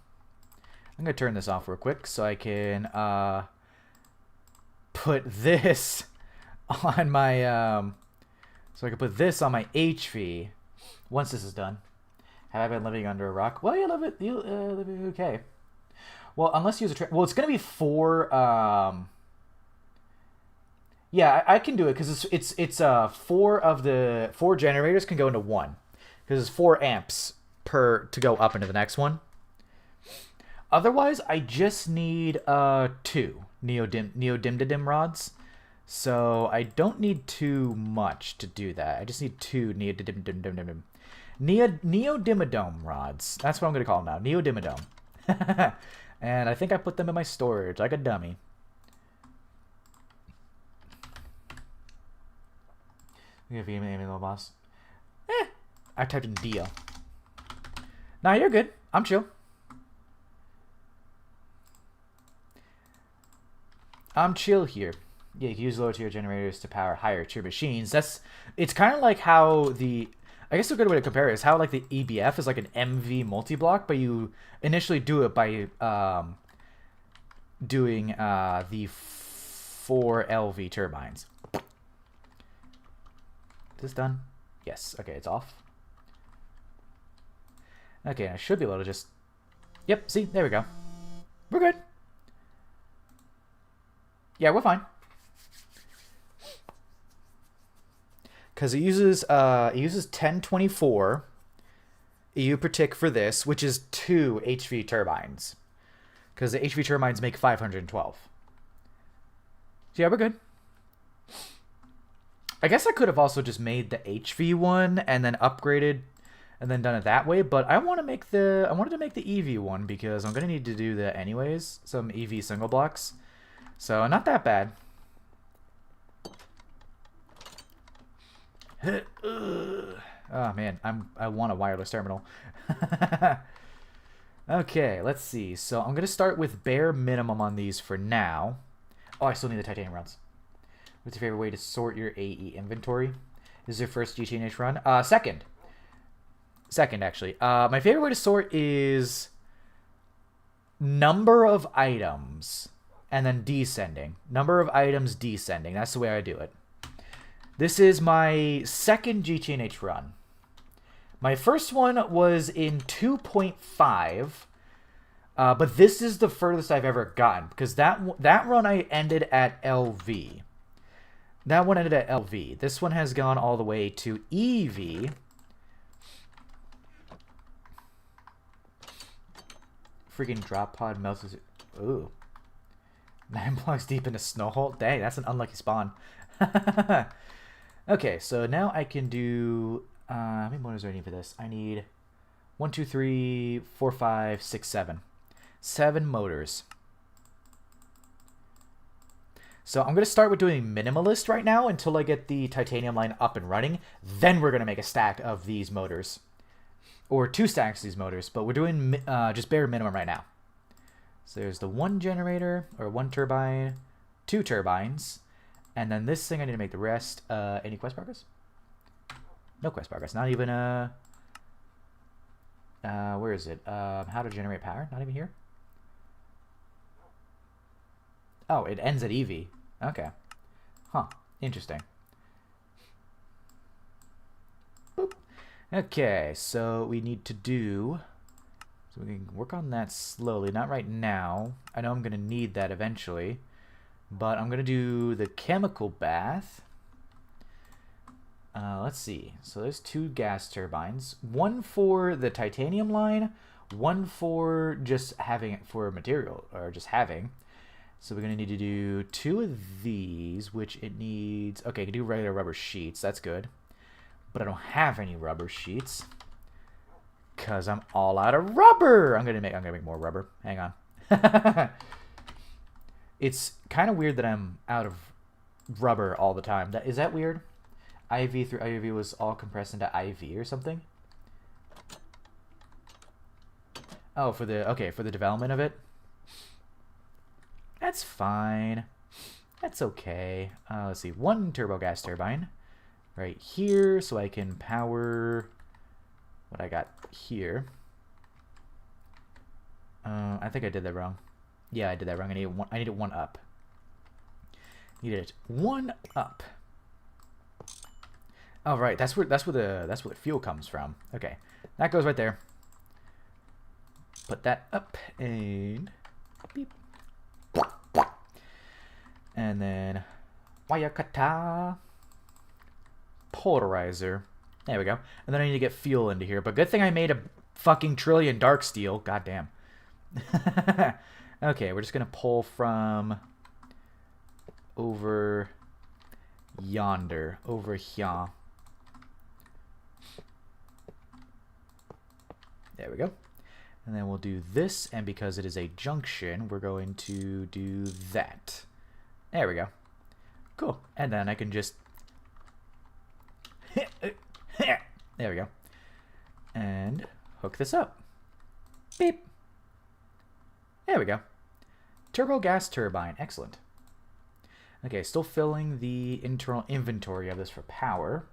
I'm going to turn this off real quick so I can put this on my... so I can put this on my HV once this is done. Have I been living under a rock? Well, you live it. You live okay. Well, unless you use a well, it's gonna be 4. Yeah, I can do it because it's 4 of the 4 generators can go into 1 because it's 4 amps per to go up into the next one. Otherwise, I just need 2 neodymium rods. So I don't need too much to do that. I just need 2 neodymium rods. That's what I'm going to call them now. Neodymium. And I think I put them in my storage like a dummy. We have a little boss. I typed in Dio. Nah, you're good. I'm chill. I'm chill here. Yeah, you can use lower tier generators to power higher tier machines. It's kind of like how I guess a good way to compare it is how like the EBF is like an MV multi-block, but you initially do it by doing the 4 LV turbines. Is this done? Yes. Okay, it's off. Okay, I should be able to just... Yep, see? There we go. We're good. Yeah, we're fine. Because it uses 1024 EU per tick for this, which is 2 HV turbines. Because the HV turbines make 512. So yeah, we're good. I guess I could have also just made the HV one and then upgraded and then done it that way, but I wanted to make the EV one because I'm gonna need to do that anyways. Some EV single blocks. So not that bad. Oh man, I want a wireless terminal. Okay, let's see. So I'm gonna start with bare minimum on these for now. Oh, I still need the titanium rods. What's your favorite way to sort your AE inventory? This is your first GTNH run? Second. Second, actually. My favorite way to sort is number of items and then descending. Number of items descending. That's the way I do it. This is my second GTNH run. My first one was in 2.5, but this is the furthest I've ever gotten because that run I ended at LV. That one ended at LV. This one has gone all the way to EV. Freaking drop pod melts. Ooh. 9 blocks deep in a snow hole. Dang, that's an unlucky spawn. Okay, so now I can do... how many motors do I need for this? I need 1, 2, 3, 4, 5, 6, 7. 7 motors. So I'm going to start with doing minimalist right now until I get the titanium line up and running. Then we're going to make a stack of these motors. Or 2 stacks of these motors. But we're doing just bare minimum right now. So there's the 1 generator, or 1 turbine, 2 turbines. And then this thing I need to make the rest. Any quest progress? No quest progress. Not even where is it? How to generate power? Not even here? Oh, it ends at EV. Okay. Huh. Interesting. Boop. Okay, so we need to do... So we can work on that slowly. Not right now. I know I'm going to need that eventually. But I'm going to do the chemical bath. Let's see. So there's 2 gas turbines. One for the titanium line. One for just having it for material. Or just having. So we're going to need to do 2 of these. Which it needs... Okay, I can do regular rubber sheets. That's good. But I don't have any rubber sheets. Because I'm all out of rubber. I'm gonna make more rubber. Hang on. It's kind of weird that I'm out of rubber all the time. Is that weird? IV through IV was all compressed into IV or something? Oh, for the development of it? That's fine. That's okay. Let's see. 1 turbo gas turbine right here, so I can power what I got here. I think I did that wrong. Yeah, I did that wrong. I needed 1 up. Needed it 1 up. Oh right, that's where the fuel comes from. Okay, that goes right there. Put that up and beep. And then Wayakata polarizer. There we go. And then I need to get fuel into here. But good thing I made a fucking trillion dark steel. God damn. Okay, we're just going to pull from over yonder. Over here. There we go. And then we'll do this. And because it is a junction, we're going to do that. There we go. Cool. And then I can just... There we go. And hook this up. Beep. There we go. Turbo gas turbine. Excellent. Okay, still filling the internal inventory of this for power.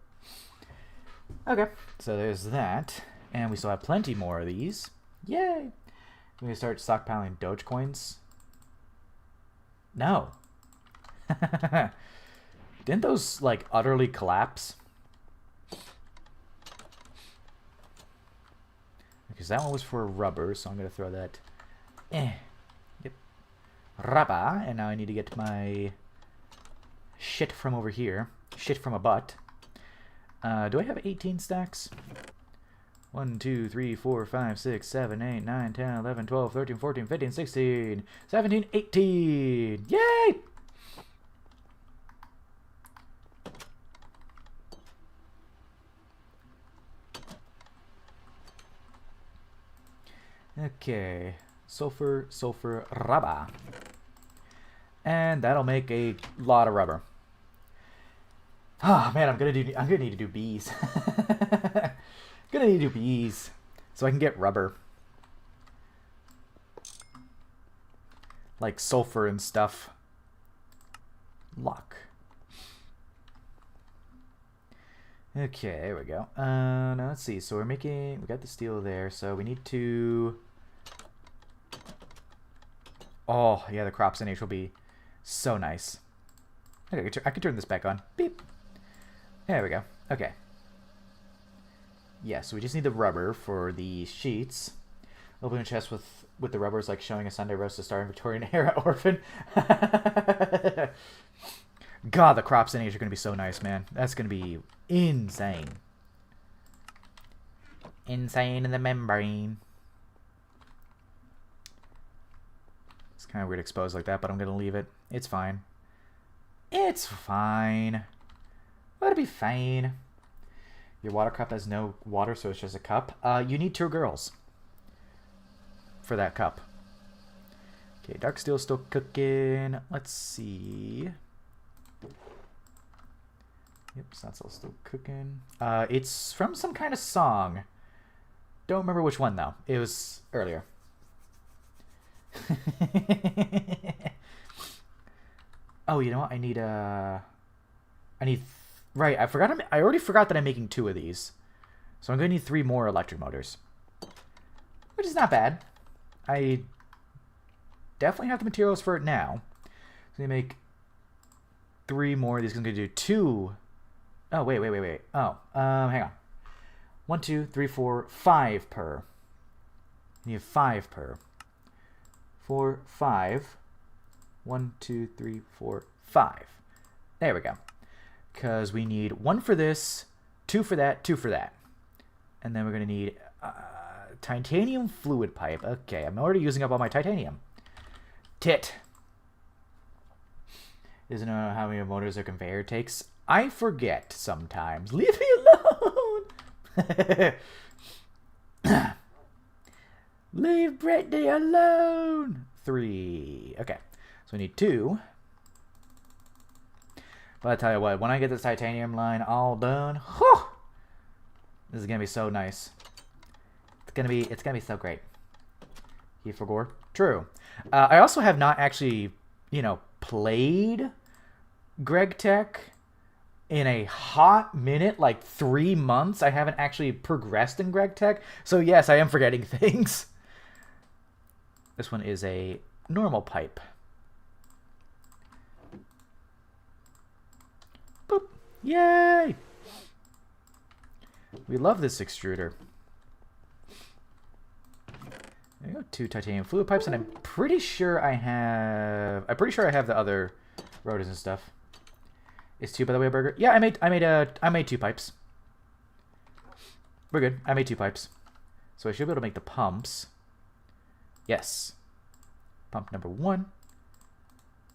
Okay, so there's that. And we still have plenty more of these. Yay! We're going to start stockpiling Dogecoins. No. Didn't those, like, utterly collapse? Because that one was for rubber, so I'm going to throw that. Yep. Rubber. And now I need to get my shit from over here. Shit from a butt. Do I have 18 stacks? 1, 2, 3, 4, 5, 6, 7, 8, 9, 10, 11, 12, 13, 14, 15, 16, 17, 18. Yay! Okay, sulfur, rubber. And that'll make a lot of rubber. Oh man, I'm gonna need to do bees. Gonna need to do bees so I can get rubber. Like sulfur and stuff. Lock. Okay, there we go. Now let's see. So we got the steel there, so we need to... Oh, yeah, the crops in H will be so nice. Okay, I can turn this back on. Beep. There we go. Okay. Yeah, so we just need the rubber for the sheets. Open a chest with the rubber is like showing a Sunday roast to star in Victorian era orphan. God, the crops in Asia are going to be so nice, man. That's going to be insane. Insane in the membrane. It's kind of weird exposed like that, but I'm going to leave it. It's fine. It's fine. It'll be fine. Your water cup has no water, so it's just a cup. You need 2 girls for that cup. Okay, dark steel's still cooking. Let's see. Yep, that's all still cooking. It's from some kind of song. Don't remember which one, though. It was earlier. Oh, you know what? I need... Right, I already forgot that I'm making 2 of these. So I'm going to need 3 more electric motors. Which is not bad. I definitely have the materials for it now. So I'm going to make 3 more. These are going to do 2... Oh, wait. Oh, hang on. 1, 2, 3, 4, 5 per. You have 5 per. 4, 5. 1, 2, 3, 4, 5. There we go. Because we need 1 for this, 2 for that, 2 for that. And then we're going to need titanium fluid pipe. Okay, I'm already using up all my titanium. Tit. Doesn't know how many motors a conveyor takes. I forget sometimes. Leave me alone! Leave Brittany alone! 3. Okay, so we need 2. But I tell you what, when I get this titanium line all done, whew, this is gonna be so nice. It's gonna be so great. E for gore. True. I also have not actually, played Gregtech in a hot minute, like 3 months. I haven't actually progressed in Gregtech, so yes, I am forgetting things. This one is a normal pipe. Boop. Yay! We love this extruder. There you go, 2 titanium fluid pipes, and I'm pretty sure I have the other rotors and stuff. Is 2, by the way, a burger? Yeah, I made 2 pipes. We're good. I made 2 pipes, so I should be able to make the pumps. Yes. Pump number 1.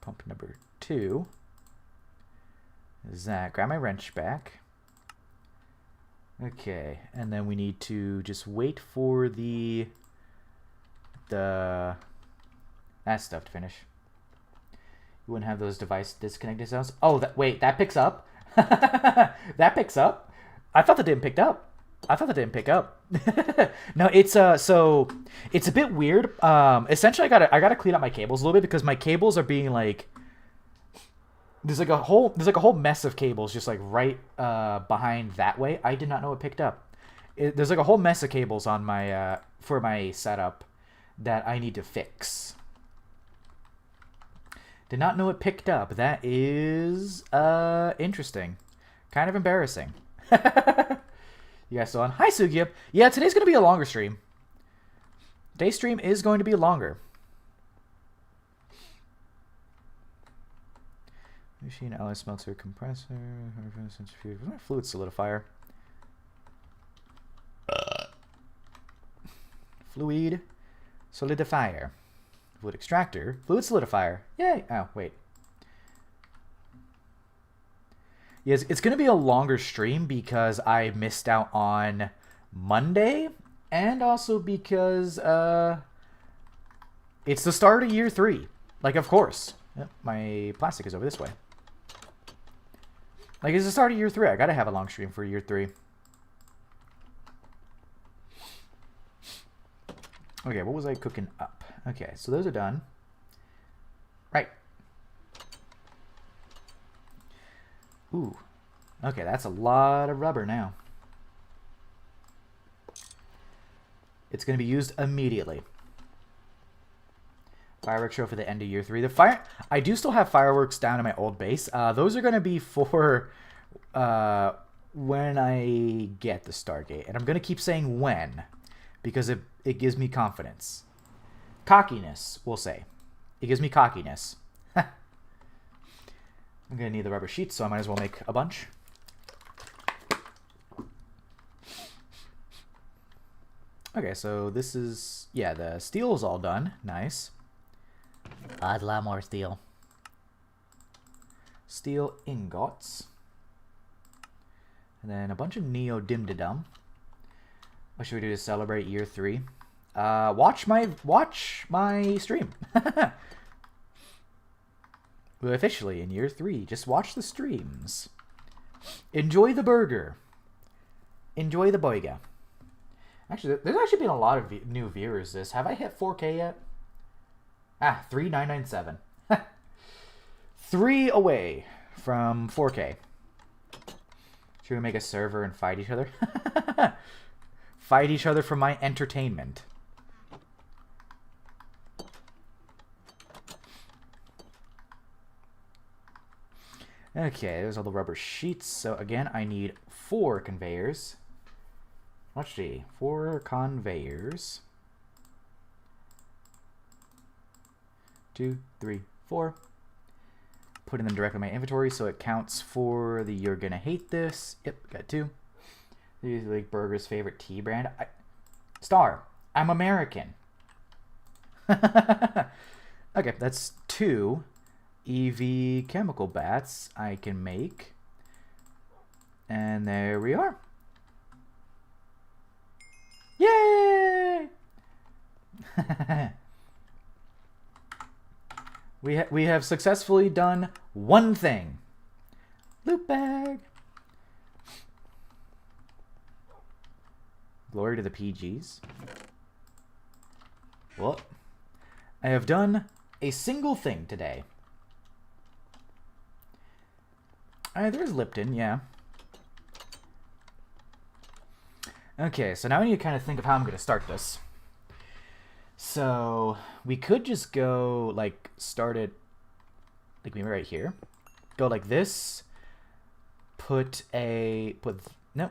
Pump number 2. Is that? Grab my wrench back. Okay, and then we need to just wait for that stuff to finish. You wouldn't have those device disconnected sounds. Oh, wait, that picks up? That picks up? I thought that didn't pick up. No, it's so it's a bit weird. Essentially, I gotta clean up my cables a little bit because my cables are being like there's like a whole mess of cables just like right behind that way. I did not know it picked up. There's like a whole mess of cables on my for my setup that I need to fix. Did not know it picked up. That is interesting. Kind of embarrassing. You guys still on? Hi, Sugya. Yeah, today's going to be a longer stream. Today's stream is going to be longer. Machine, alloy smelter, compressor, centrifuge, fluid solidifier. Fluid solidifier. Fluid extractor. Fluid solidifier. Yay! Oh, wait. Yes, it's going to be a longer stream because I missed out on Monday, and also because it's the start of year 3. Like, of course. Yep, my plastic is over this way. Like, it's the start of year 3. I gotta have a long stream for year 3. Okay, what was I cooking up? Okay, so those are done. Right. Ooh. Okay, that's a lot of rubber now. It's going to be used immediately. Fireworks show for the end of year 3. I do still have fireworks down in my old base. Those are going to be for when I get the Stargate. And I'm going to keep saying when, because it gives me confidence. Cockiness, we'll say. It gives me cockiness. I'm going to need the rubber sheets, so I might as well make a bunch. Okay, so this is... Yeah, the steel is all done. Nice. A lot more steel. Steel ingots. And then a bunch of neodymium. What should we do to celebrate year 3? Watch my stream. We're officially in year 3. Just watch the streams. Enjoy the burger. Enjoy the burger. Actually, there's actually been a lot of new viewers this. Have I hit 4K yet? 3997. 3 away from 4K. Should we make a server and fight each other? Fight each other for my entertainment. Okay, there's all the rubber sheets. So again, I need 4 conveyors. Let's see. 4 conveyors. 2, 3, 4. Putting them directly in my inventory so it counts for the you're gonna hate this. Yep, got 2. These are like Burger's favorite tea brand. Star, I'm American. Okay, that's 2 EV chemical bats I can make. And there we are. Yay! we have successfully done one thing. Loot bag. Glory to the PGs. Well, I have done a single thing today. There's Lipton, yeah. Okay, so now I need to kind of think of how I'm going to start this. So we could just go, like, start it, like, maybe right here. Go like this. No,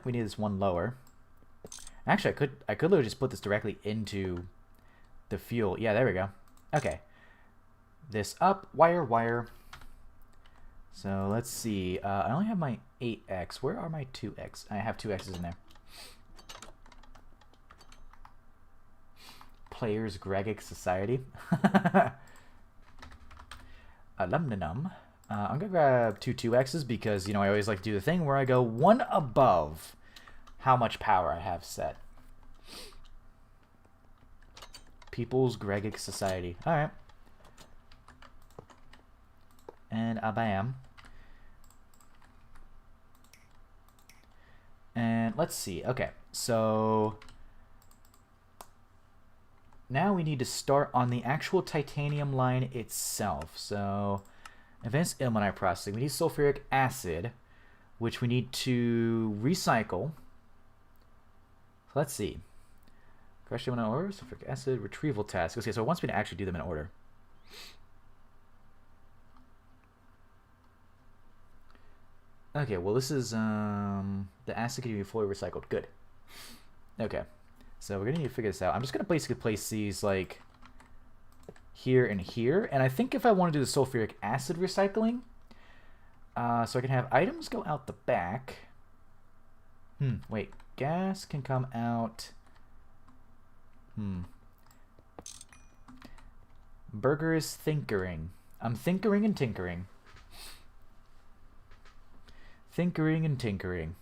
we need this one lower. Actually, I could literally just put this directly into the fuel. Yeah, there we go. Okay. This up, wire. So let's see. I only have my 8X. Where are my 2X? I have 2X's in there. Players Gregtech Society. Alumnum. I'm gonna grab 2X's because, you know, I always like to do the thing where I go one above how much power I have set. People's Gregtech Society. Alright. And a bam. And let's see. Okay, so now we need to start on the actual titanium line itself. So advanced ilmenite processing. We need sulfuric acid, which we need to recycle. So let's see. Question in order. Sulfuric acid retrieval task. Okay, so it wants me to actually do them in order. Okay, well this is the acid can be fully recycled. Good. Okay. So we're gonna need to figure this out. I'm just gonna basically place these like here and here, and I think if I want to do the sulfuric acid recycling, so I can have items go out the back. Wait, gas can come out. Burger is thinkering. I'm thinkering and tinkering. Thinkering and tinkering.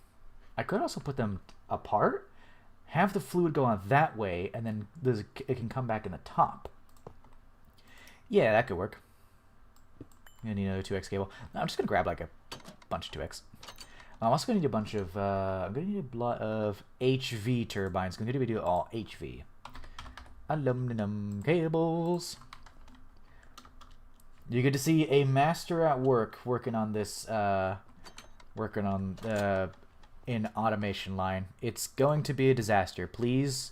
I could also put them apart. Have the fluid go out that way, and then it can come back in the top. Yeah, that could work. I need another 2X cable. I'm just going to grab like a bunch of 2X. I'm also going to need a bunch of... I'm going to need a lot of HV turbines. I'm going to do all HV. Aluminum cables. You get to see a master at work working on this... working on in automation line. It's going to be a disaster. Please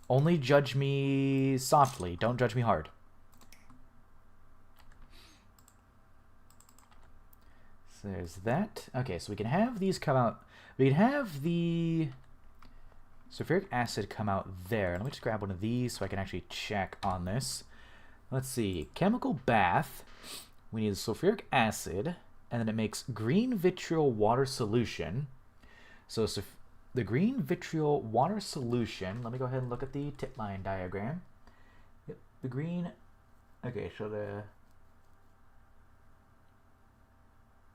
only judge me softly. Don't judge me hard. So there's that. Okay, so we can have these come out. We can have the sulfuric acid come out there. Let me just grab one of these so I can actually check on this. Let's see. Chemical bath. We need the sulfuric acid. And then it makes green vitriol water solution. So the green vitriol water solution, let me go ahead and look at the tip line diagram. Yep, the green, okay,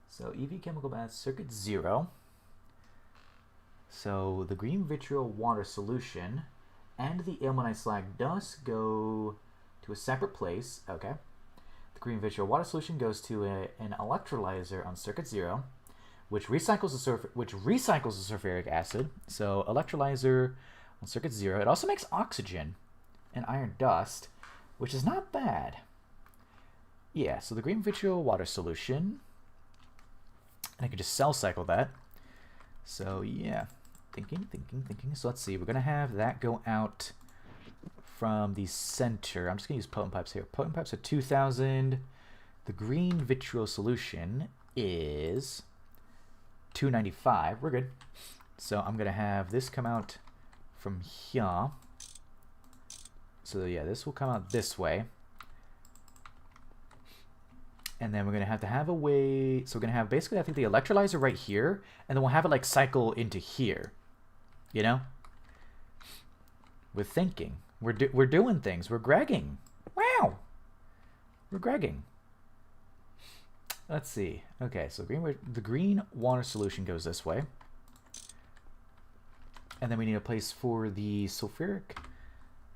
so EV chemical bath circuit 0. So the green vitriol water solution and the ilmenite slag does go to a separate place, okay. The green vitriol water solution goes to an electrolyzer on circuit 0, which recycles the sulfuric acid. So electrolyzer on circuit 0. It also makes oxygen and iron dust, which is not bad. Yeah, so the green vitriol water solution, and I could just cell cycle that. So yeah, thinking. So let's see, we're gonna have that go out from the center. I'm just gonna use potent pipes here. Potent pipes are 2,000. The green vitriol solution is 295. We're good. So I'm gonna have this come out from here. So yeah, this will come out this way. And then we're going to have a way... So we're going to have basically, I think, the electrolyzer right here. And then we'll have it, like, cycle into here. You know? We're thinking. We're doing things. We're Gregging. Wow! We're Gregging. Let's see. Okay, so the green water solution goes this way. And then we need a place for the sulfuric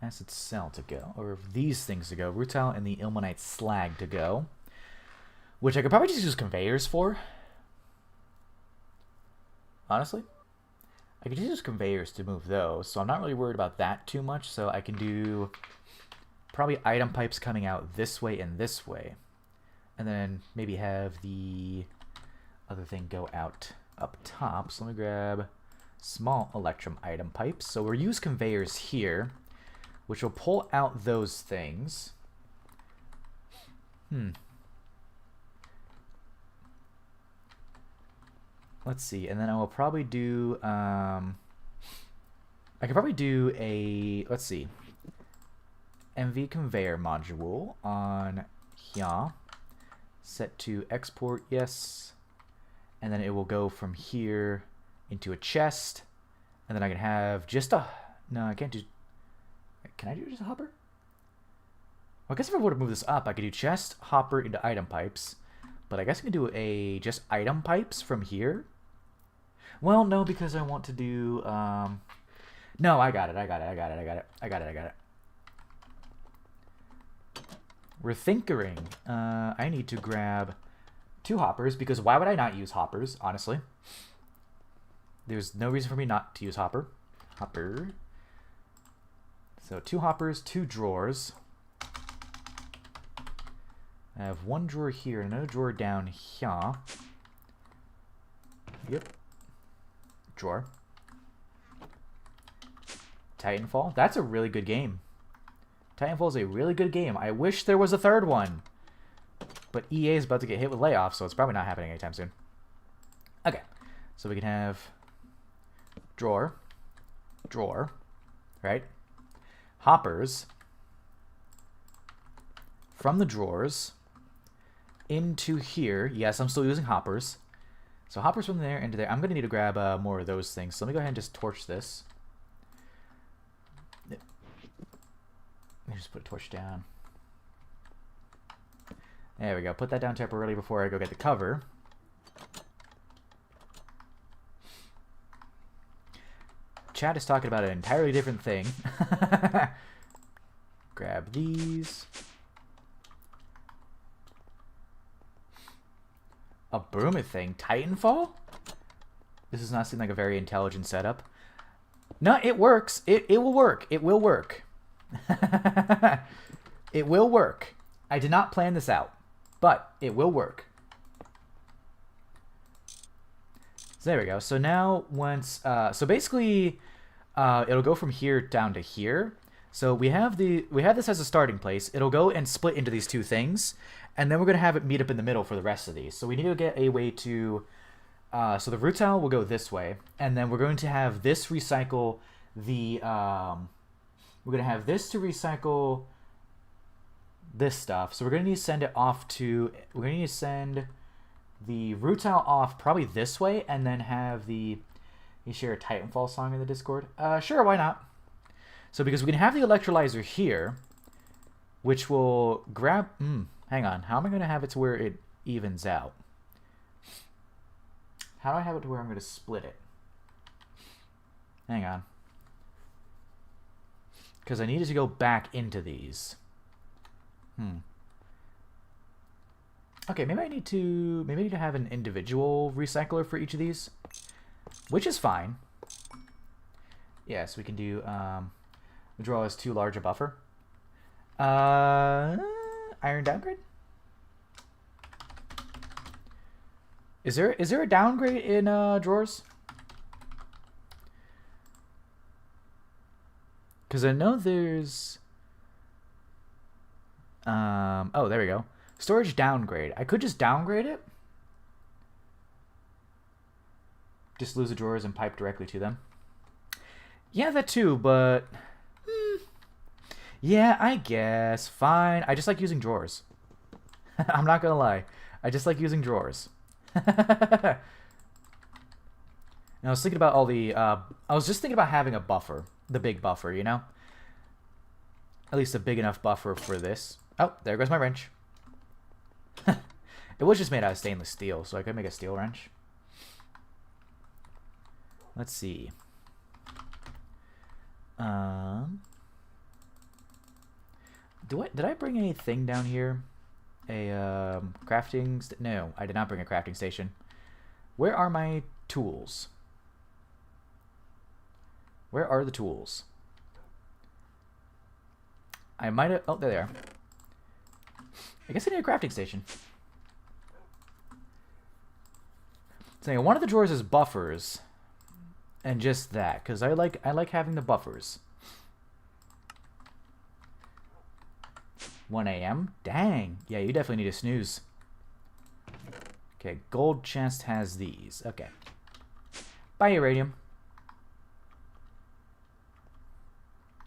acid cell to go. Or these things to go. Rutile and the ilmenite slag to go. Which I could probably just use conveyors for. Honestly. I could just use conveyors to move those. So I'm not really worried about that too much. So I can do probably item pipes coming out this way and this way. And then maybe have the other thing go out up top. So let me grab small electrum item pipes. So we'll use conveyors here, which will pull out those things. Let's see, and then I will probably do, I could probably do a, let's see, MV conveyor module on here, set to export, yes, and then it will go from here into a chest, and then I can have just a, no, I can't do, can I do just a hopper? Well, I guess if I were to move this up, I could do chest, hopper into item pipes, but I guess I can do a just item pipes from here. Well, no, because I want to do, no, I got it. We're thinkering. I need to grab 2 hoppers, because why would I not use hoppers, honestly? There's no reason for me not to use hopper. Hopper. So 2 hoppers, 2 drawers. I have 1 drawer here, another drawer down here. Yep. Drawer. Titanfall. That's a really good game. Titanfall is a really good game. I wish there was a 3rd one. But EA is about to get hit with layoffs, so it's probably not happening anytime soon. Okay. So we can have drawer. Drawer. Right? Hoppers. From the drawers into here. Yes, I'm still using hoppers. So hoppers from there into there. I'm going to need to grab more of those things. So let me go ahead and just torch this. Let me just put a torch down. There we go. Put that down temporarily before I go get the cover. Chat is talking about an entirely different thing. Grab these. A Broomith thing? Titanfall? This does not seem like a very intelligent setup. No, it works. It will work. It will work. It will work. I did not plan this out, but it will work. So there we go. So now once, so basically, it'll go from here down to here. So we have this as a starting place. It'll go and split into these 2 things. And then we're going to have it meet up in the middle for the rest of these. So we need to get a way to... so the rutile will go this way. And then we're going to have this recycle the... we're going to have this to recycle this stuff. So we're going to need to send it off to... We're going to need to send the rutile off probably this way. And then have the... You share a Titanfall song in the Discord? Sure, why not? So because we can have the electrolyzer here, which will grab... hang on. How am I going to have it to where it evens out? How do I have it to where I'm going to split it? Hang on. Because I needed to go back into these. Okay, maybe I need to have an individual recycler for each of these. Which is fine. Yes, we can do... Withdrawal is too large a buffer. Iron downgrade? Is there a downgrade in drawers? Because I know there's... oh, there we go. Storage downgrade. I could just downgrade it. Just lose the drawers and pipe directly to them. Yeah, that too, but... yeah, I guess. Fine. I just like using drawers. I'm not gonna lie. I just like using drawers. And I was thinking about all the... I was just thinking about having a buffer. The big buffer, you know? At least a big enough buffer for this. Oh, there goes my wrench. It was just made out of stainless steel, so I could make a steel wrench. Let's see. Did I bring anything down here? A crafting... no, I did not bring a crafting station. Where are my tools? Where are the tools? I might have... oh, there they are. I guess I need a crafting station. So one of the drawers is buffers. And just that, because I like having the buffers. 1 a.m.? Dang. Yeah, you definitely need a snooze. Okay, gold chest has these. Okay. Bye, uranium.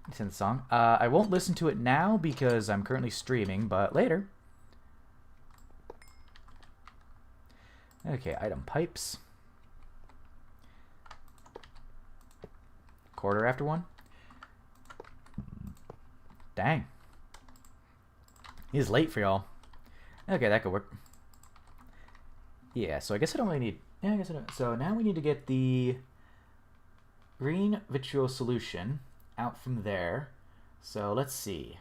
It's in the song. I won't listen to it now because I'm currently streaming, but later. Okay, item pipes. Quarter after 1. Dang. He's late for y'all. Okay, that could work. Yeah, so I guess I don't really need... yeah, I guess I don't... so now we need to get the green vitriol solution out from there. So let's see.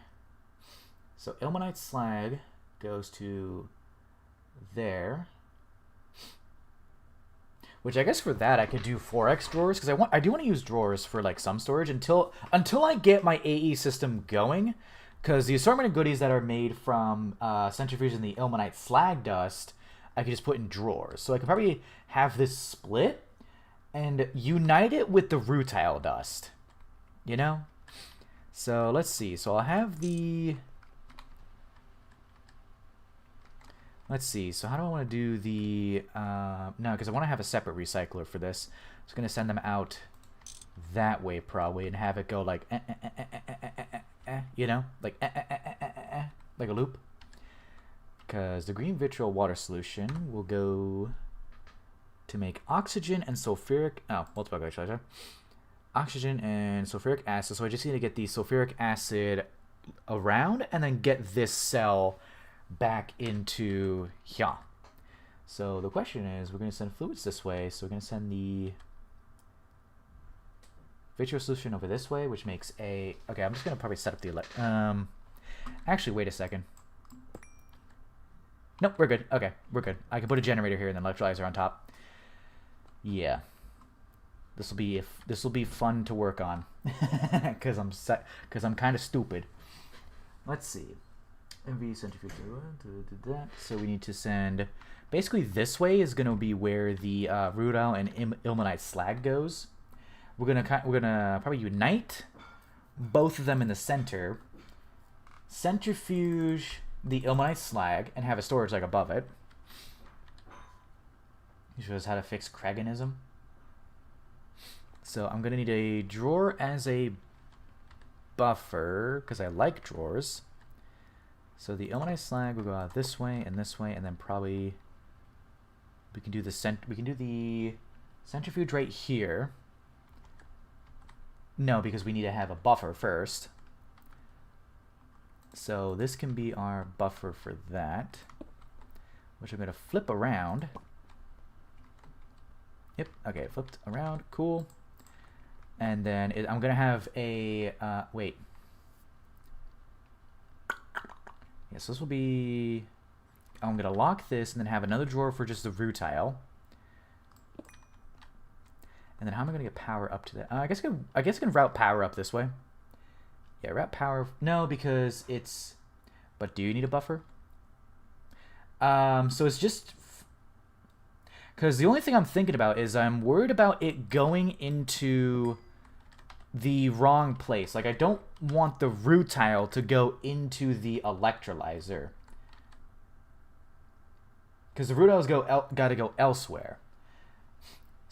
So ilmenite slag goes to there. Which I guess for that I could do 4x drawers, because I do want to use drawers for like some storage until I get my AE system going, because the assortment of goodies that are made from centrifuge and the ilmenite slag dust, I could just put in drawers. So I could probably have this split and unite it with the rutile dust, you know? So let's see. So I'll have the... let's see. So how do I want to do the... no, because I want to have a separate recycler for this. So I'm going to send them out that way probably and have it go like... you know? Like like a loop. Because the green vitriol water solution will go to make oxygen and sulfuric... oh, multiple electrolyzer. Oxygen and sulfuric acid. So I just need to get the sulfuric acid around and then get this cell back into here. So the question is, we're going to send fluids this way. So we're going to send the vitriol solution over this way, which makes a... okay, I'm just going to probably set up the... actually, wait a second. Nope, we're good. Okay, we're good. I can put a generator here and then electrolyzer on top. Yeah. This will be fun to work on, because I'm kind of stupid. Let's see. MV centrifuge. So we need to send. Basically, this way is going to be where the rutile and ilmenite slag goes. We're gonna probably unite both of them in the center. Centrifuge the ilmenite slag and have a storage like above it. He shows how to fix Kraganism. So I'm going to need a drawer as a buffer, because I like drawers. So the ilmenite slag will go out this way, and then probably we can do the centrifuge right here. No, because we need to have a buffer first. So this can be our buffer for that, which I'm going to flip around. Yep, okay, flipped around, cool. And then I'm going to have a, wait. Yeah, so this will be, I'm going to lock this and then have another drawer for just the rutile. And then how am I going to get power up to that? I guess I can route power up this way. Yeah, route power, no, because it's, but do you need a buffer? So it's just, because the only thing I'm thinking about is I'm worried about it going into the wrong place. Like, I don't want the rutile to go into the electrolyzer, because the rutile's got to go elsewhere.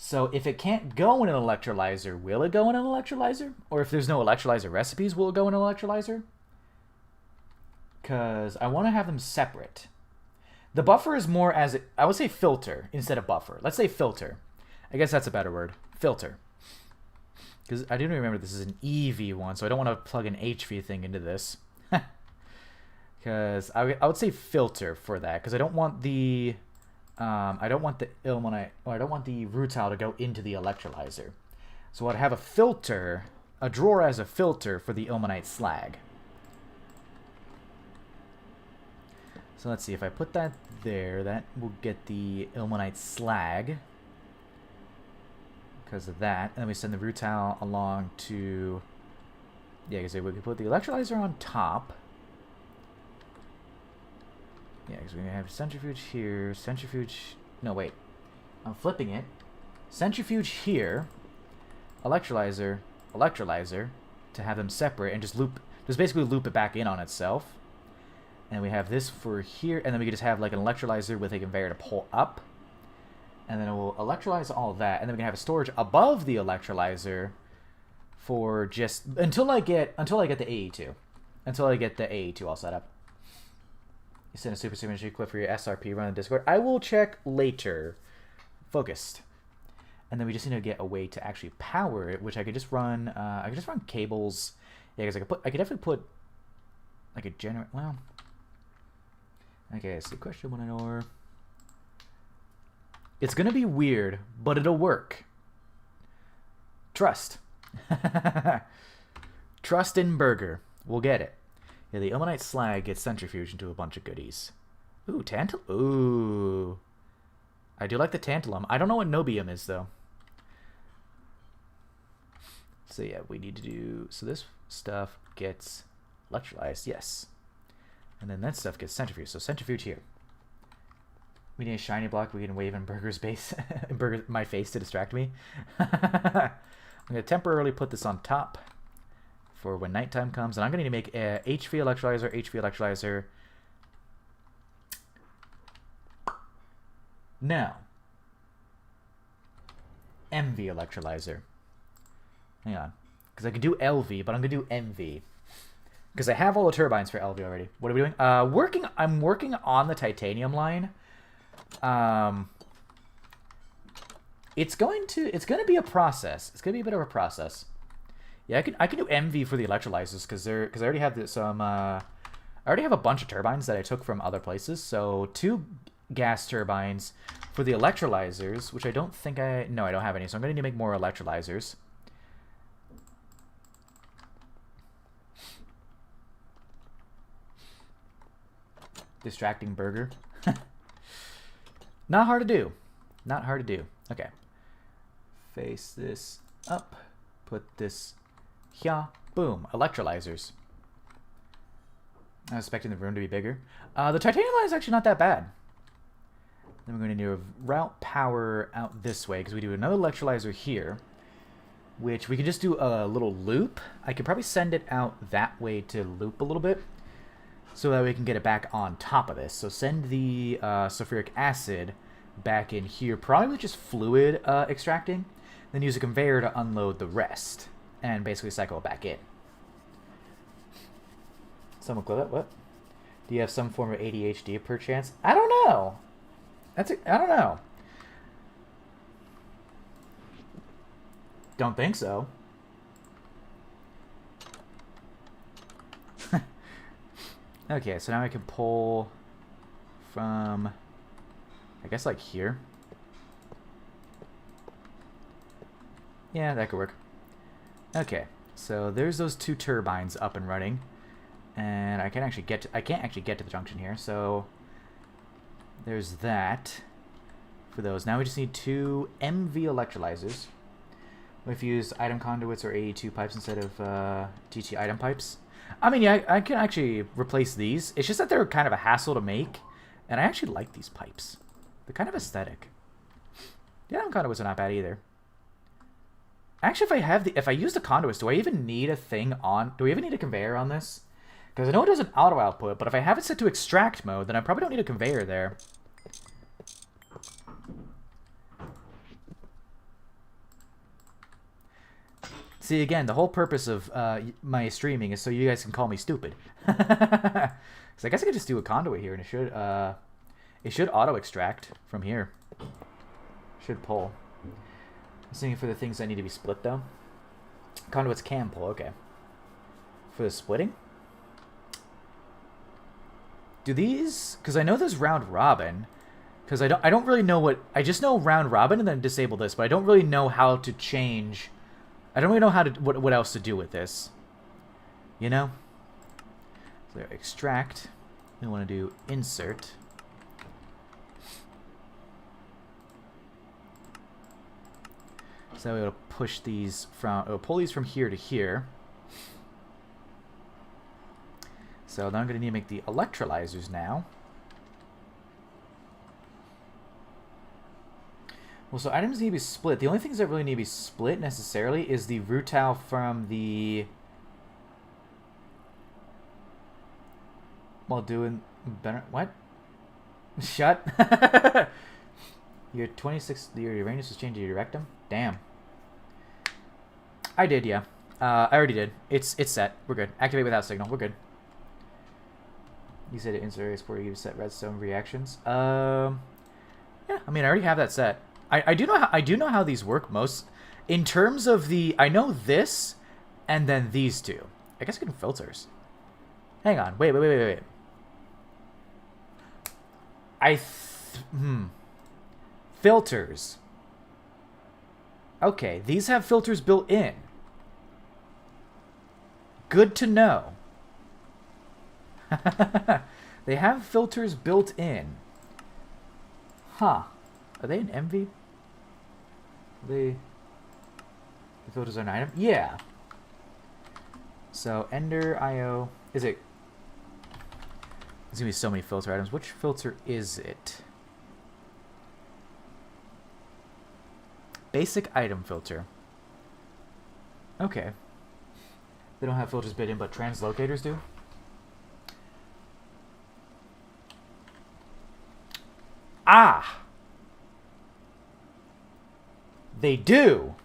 So if it can't go in an electrolyzer, will it go in an electrolyzer? Or if there's no electrolyzer recipes, will it go in an electrolyzer? Because I want to have them separate. The buffer is more as, I would say filter instead of buffer. Let's say filter. I guess that's a better word. Filter. Because I didn't remember this is an EV one, so I don't want to plug an HV thing into this. Because I would say filter for that, because I don't want the ilmenite, or I don't want the rutile to go into the electrolyzer. So I'd have a filter, a drawer as a filter for the ilmenite slag. So let's see, if I put that there, that will get the ilmenite slag. Because of that. And then we send the rutile along to... Yeah, because we could put the electrolyzer on top. Yeah, because we're going to have centrifuge here, centrifuge... No, wait. I'm flipping it. Centrifuge here, electrolyzer, electrolyzer, to have them separate and just basically loop it back in on itself. And we have this for here, and then we could just have like an electrolyzer with a conveyor to pull up. And then it will electrolyze all that, and then we can have a storage above the electrolyzer for just until I get the AE2. Until I get the AE2 all set up. You send a super signature clip for your SRP run in Discord. I will check later. Focused. And then we just need to get a way to actually power it, which I could just run. I could just run cables. Yeah, because I could definitely put like a generator. Well, okay. So question 1 or. It's gonna be weird, but it'll work. Trust. Trust in Burger. We'll get it. Yeah, the ilmenite slag gets centrifuged into a bunch of goodies. Ooh, tantalum. Ooh. I do like the tantalum. I don't know what nobium is, though. So, yeah, we need to do... So this stuff gets electrolyzed. Yes. And then that stuff gets centrifuged. So centrifuge here. We need a shiny block we can wave in Burger's base, my face to distract me. I'm going to temporarily put this on top for when nighttime comes. And I'm going to need to make a HV electrolyzer. Now, MV electrolyzer. Hang on. Because I could do LV, but I'm going to do MV. Because I have all the turbines for LV already. What are we doing? I'm working on the titanium line. It's going to be a process. It's going to be a bit of a process. Yeah, I can do MV for the electrolyzers because I already have I already have a bunch of turbines that I took from other places. So 2 gas turbines for the electrolyzers, which I don't think I don't have any. So I'm going to need to make more electrolyzers. Distracting Burger. Not hard to do. Not hard to do. Okay. Face this up. Put this here. Boom. Electrolyzers. I was expecting the room to be bigger. The titanium line is actually not that bad. Then we're going to do a route power out this way because we do another electrolyzer here, which we can just do a little loop. I could probably send it out that way to loop a little bit so that we can get it back on top of this. So send the sulfuric acid back in here, probably with just fluid extracting, then use a conveyor to unload the rest and basically cycle it back in. Someone clip it. What? Do you have some form of ADHD perchance? I don't know. I don't know. Don't think so. Okay, so now I can pull from, I guess, like here. Yeah, that could work. Okay, so there's those 2 turbines up and running, and I can't actually get to the junction here. So there's that for those. Now we just need 2 MV electrolyzers. We've used item conduits or AE2 pipes instead of GT item pipes. I mean, yeah, I can actually replace these. It's just that they're kind of a hassle to make, and I actually like these pipes. They're kind of aesthetic. The item conduits are not bad either. Actually, if I use the conduits, do I even need a conveyor on this? Because I know it does an auto output, but if I have it set to extract mode, then I probably don't need a conveyor there. See, again, the whole purpose of my streaming is so you guys can call me stupid. So I guess I could just do a conduit here, and it should auto extract from here. Should pull. I'm thinking for the things that need to be split though. Conduits can pull. Okay. For the splitting. Do these? Because I know there's round robin. Because I don't really know what. I just know round robin and then disable this, but I don't really know how to change. I don't really know how to what else to do with this. You know. So extract. We want to do insert. So it'll push these from. It'll pull these from here to here. So now I'm going to need to make the electrolyzers now. Well, so items need to be split. The only things that really need to be split necessarily is the rutile from the... While doing better... What? Shut. Your 26... Your Uranus was changed to your rectum? Damn. I did, yeah. I already did. It's set. We're good. Activate without signal. We're good. You said it insert export you to set redstone reactions. Yeah, I mean I already have that set. I do know how these work most in terms of the I know this and then these two. I guess I can filters. Hang on. Wait. Filters. Okay, these have filters built in. Good to know. They have filters built in. Huh. Are they an MV? The filters are an item? Yeah. So, Ender, IO. Is it... There's going to be so many filter items. Which filter is it? Basic item filter. Okay. They don't have filters built in, but translocators do? Ah! They do!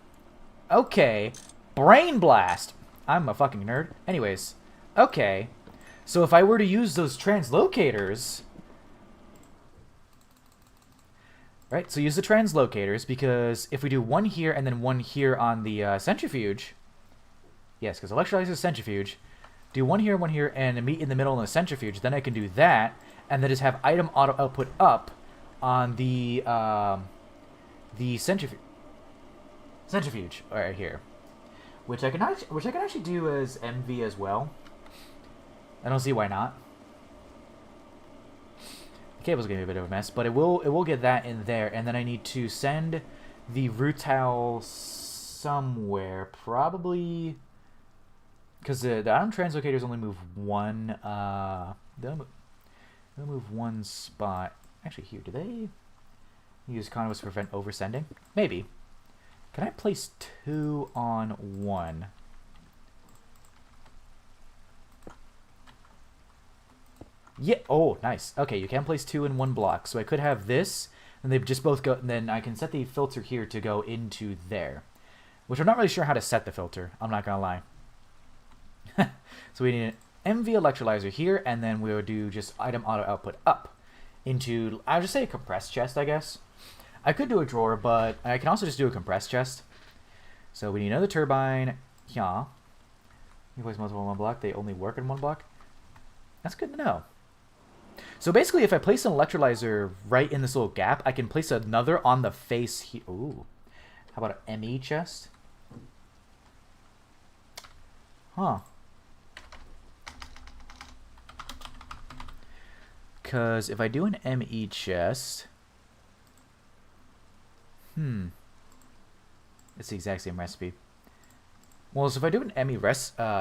Okay. Brain blast! I'm a fucking nerd. Anyways. Okay. So if I were to use those translocators... Right, so use the translocators, because if we do one here and then one here on the centrifuge... Yes, because electrolyzer is centrifuge. Do one here, and meet in the middle in the centrifuge. Then I can do that, and then just have item auto output up on the centrifuge right here, which I can actually do as MV as well. I don't see why not. The cable's gonna be a bit of a mess, but it will get that in there, and then I need to send the rutile somewhere, probably because the item translocators only move one. They'll move one spot. Actually, here, do they use conduits to prevent oversending? Maybe. Can I place two on one? Yeah. Oh, nice. Okay, you can place two in one block. So I could have this, and they just both go, and then I can set the filter here to go into there. Which I'm not really sure how to set the filter. I'm not gonna lie. So we need an MV electrolyzer here, and then we'll do just item auto output up into, I'll just say a compressed chest, I guess. I could do a drawer, but I can also just do a compressed chest. So we need another turbine. Yeah. You place multiple in one block. They only work in one block. That's good to know. So basically, if I place an electrolyzer right in this little gap, I can place another on the face here. Ooh. How about an ME chest? Huh. Because if I do an ME chest... It's the exact same recipe. Well, so if I do an ME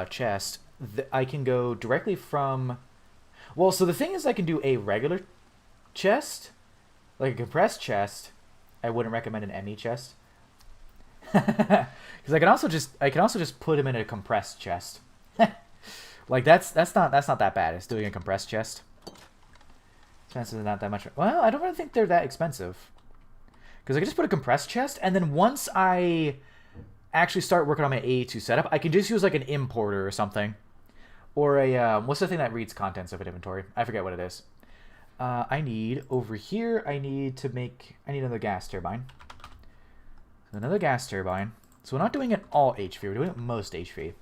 chest, I can go directly from... Well, so the thing is I can do a regular chest, like a compressed chest. I wouldn't recommend an ME chest. Because I can also just put him in a compressed chest. Like that's not that bad. It's doing a compressed chest. Expensive, not that much. Well, I don't really think they're that expensive. Because I can just put a compressed chest, and then once I actually start working on my A2 setup, I can just use like an importer or something. Or a, what's the thing that reads contents of an inventory? I forget what it is. I need, over here, I need another gas turbine. So another gas turbine. So we're not doing it all HV, we're doing it most HV.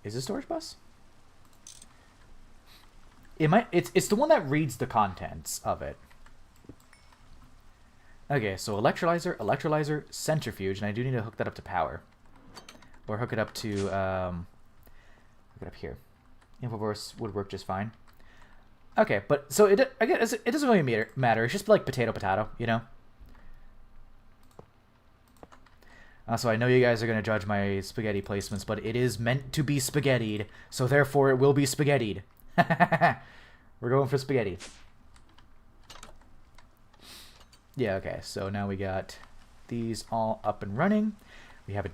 Is this storage bus? It's the one that reads the contents of it. Okay, so electrolyzer, centrifuge, and I do need to hook that up to power. Or hook it up to, hook it up here. Infoverse would work just fine. Okay, but, so I guess it doesn't really matter. It's just like potato, you know? So I know you guys are going to judge my spaghetti placements, but it is meant to be spaghettied, so therefore it will be spaghettied. We're going for spaghetti. Yeah, okay, so now we got these all up and running. We have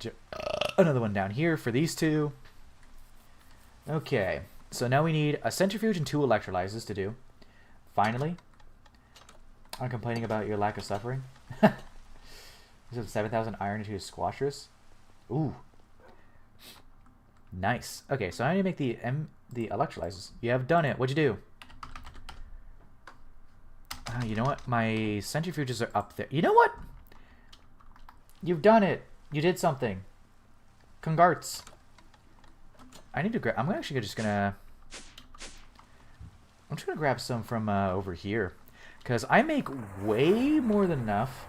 another one down here for these two. Okay, so now we need a centrifuge and 2 electrolyzers to do. Finally. I'm complaining about your lack of suffering. You have 7,000 iron into squashers. Ooh. Nice. Okay, so I need to make the electrolyzers. You have done it. What'd you do? You know what? My centrifuges are up there. You know what? You've done it. You did something. Congrats. I need to grab... I'm just gonna grab some from over here. Because I make way more than enough.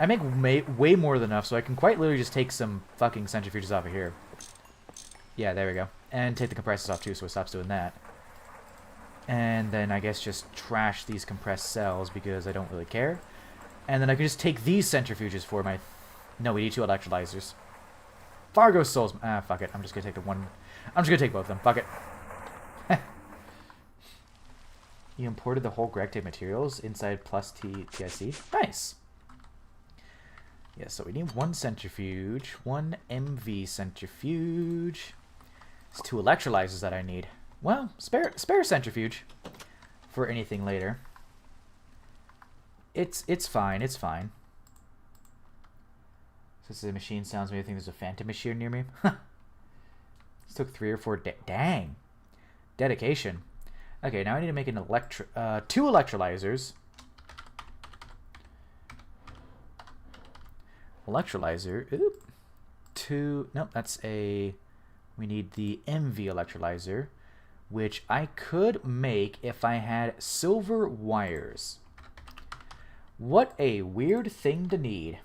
I make way more than enough, so I can quite literally just take some fucking centrifuges off of here. Yeah, there we go. And take the compressors off too, so it stops doing that. And then I guess just trash these compressed cells because I don't really care. And then I can just take these centrifuges for my... No, we need 2 electrolyzers. Fargo souls... Ah, fuck it. I'm just gonna take the one... I'm just gonna take both of them. Fuck it. You imported the whole Gregtech materials inside plus TIC. Nice. Yeah, so we need 1 centrifuge, 1 MV centrifuge. It's 2 electrolyzers that I need. Well, spare centrifuge for anything later. It's fine, it's fine. Since the machine sounds, maybe I think there's a phantom machine near me. This took 3 or 4 dang. Dedication. Okay, now I need to make an 2 electrolyzers. Electrolyzer. Oop. 2. Nope, that's a... We need the MV electrolyzer, which I could make if I had silver wires. What a weird thing to need.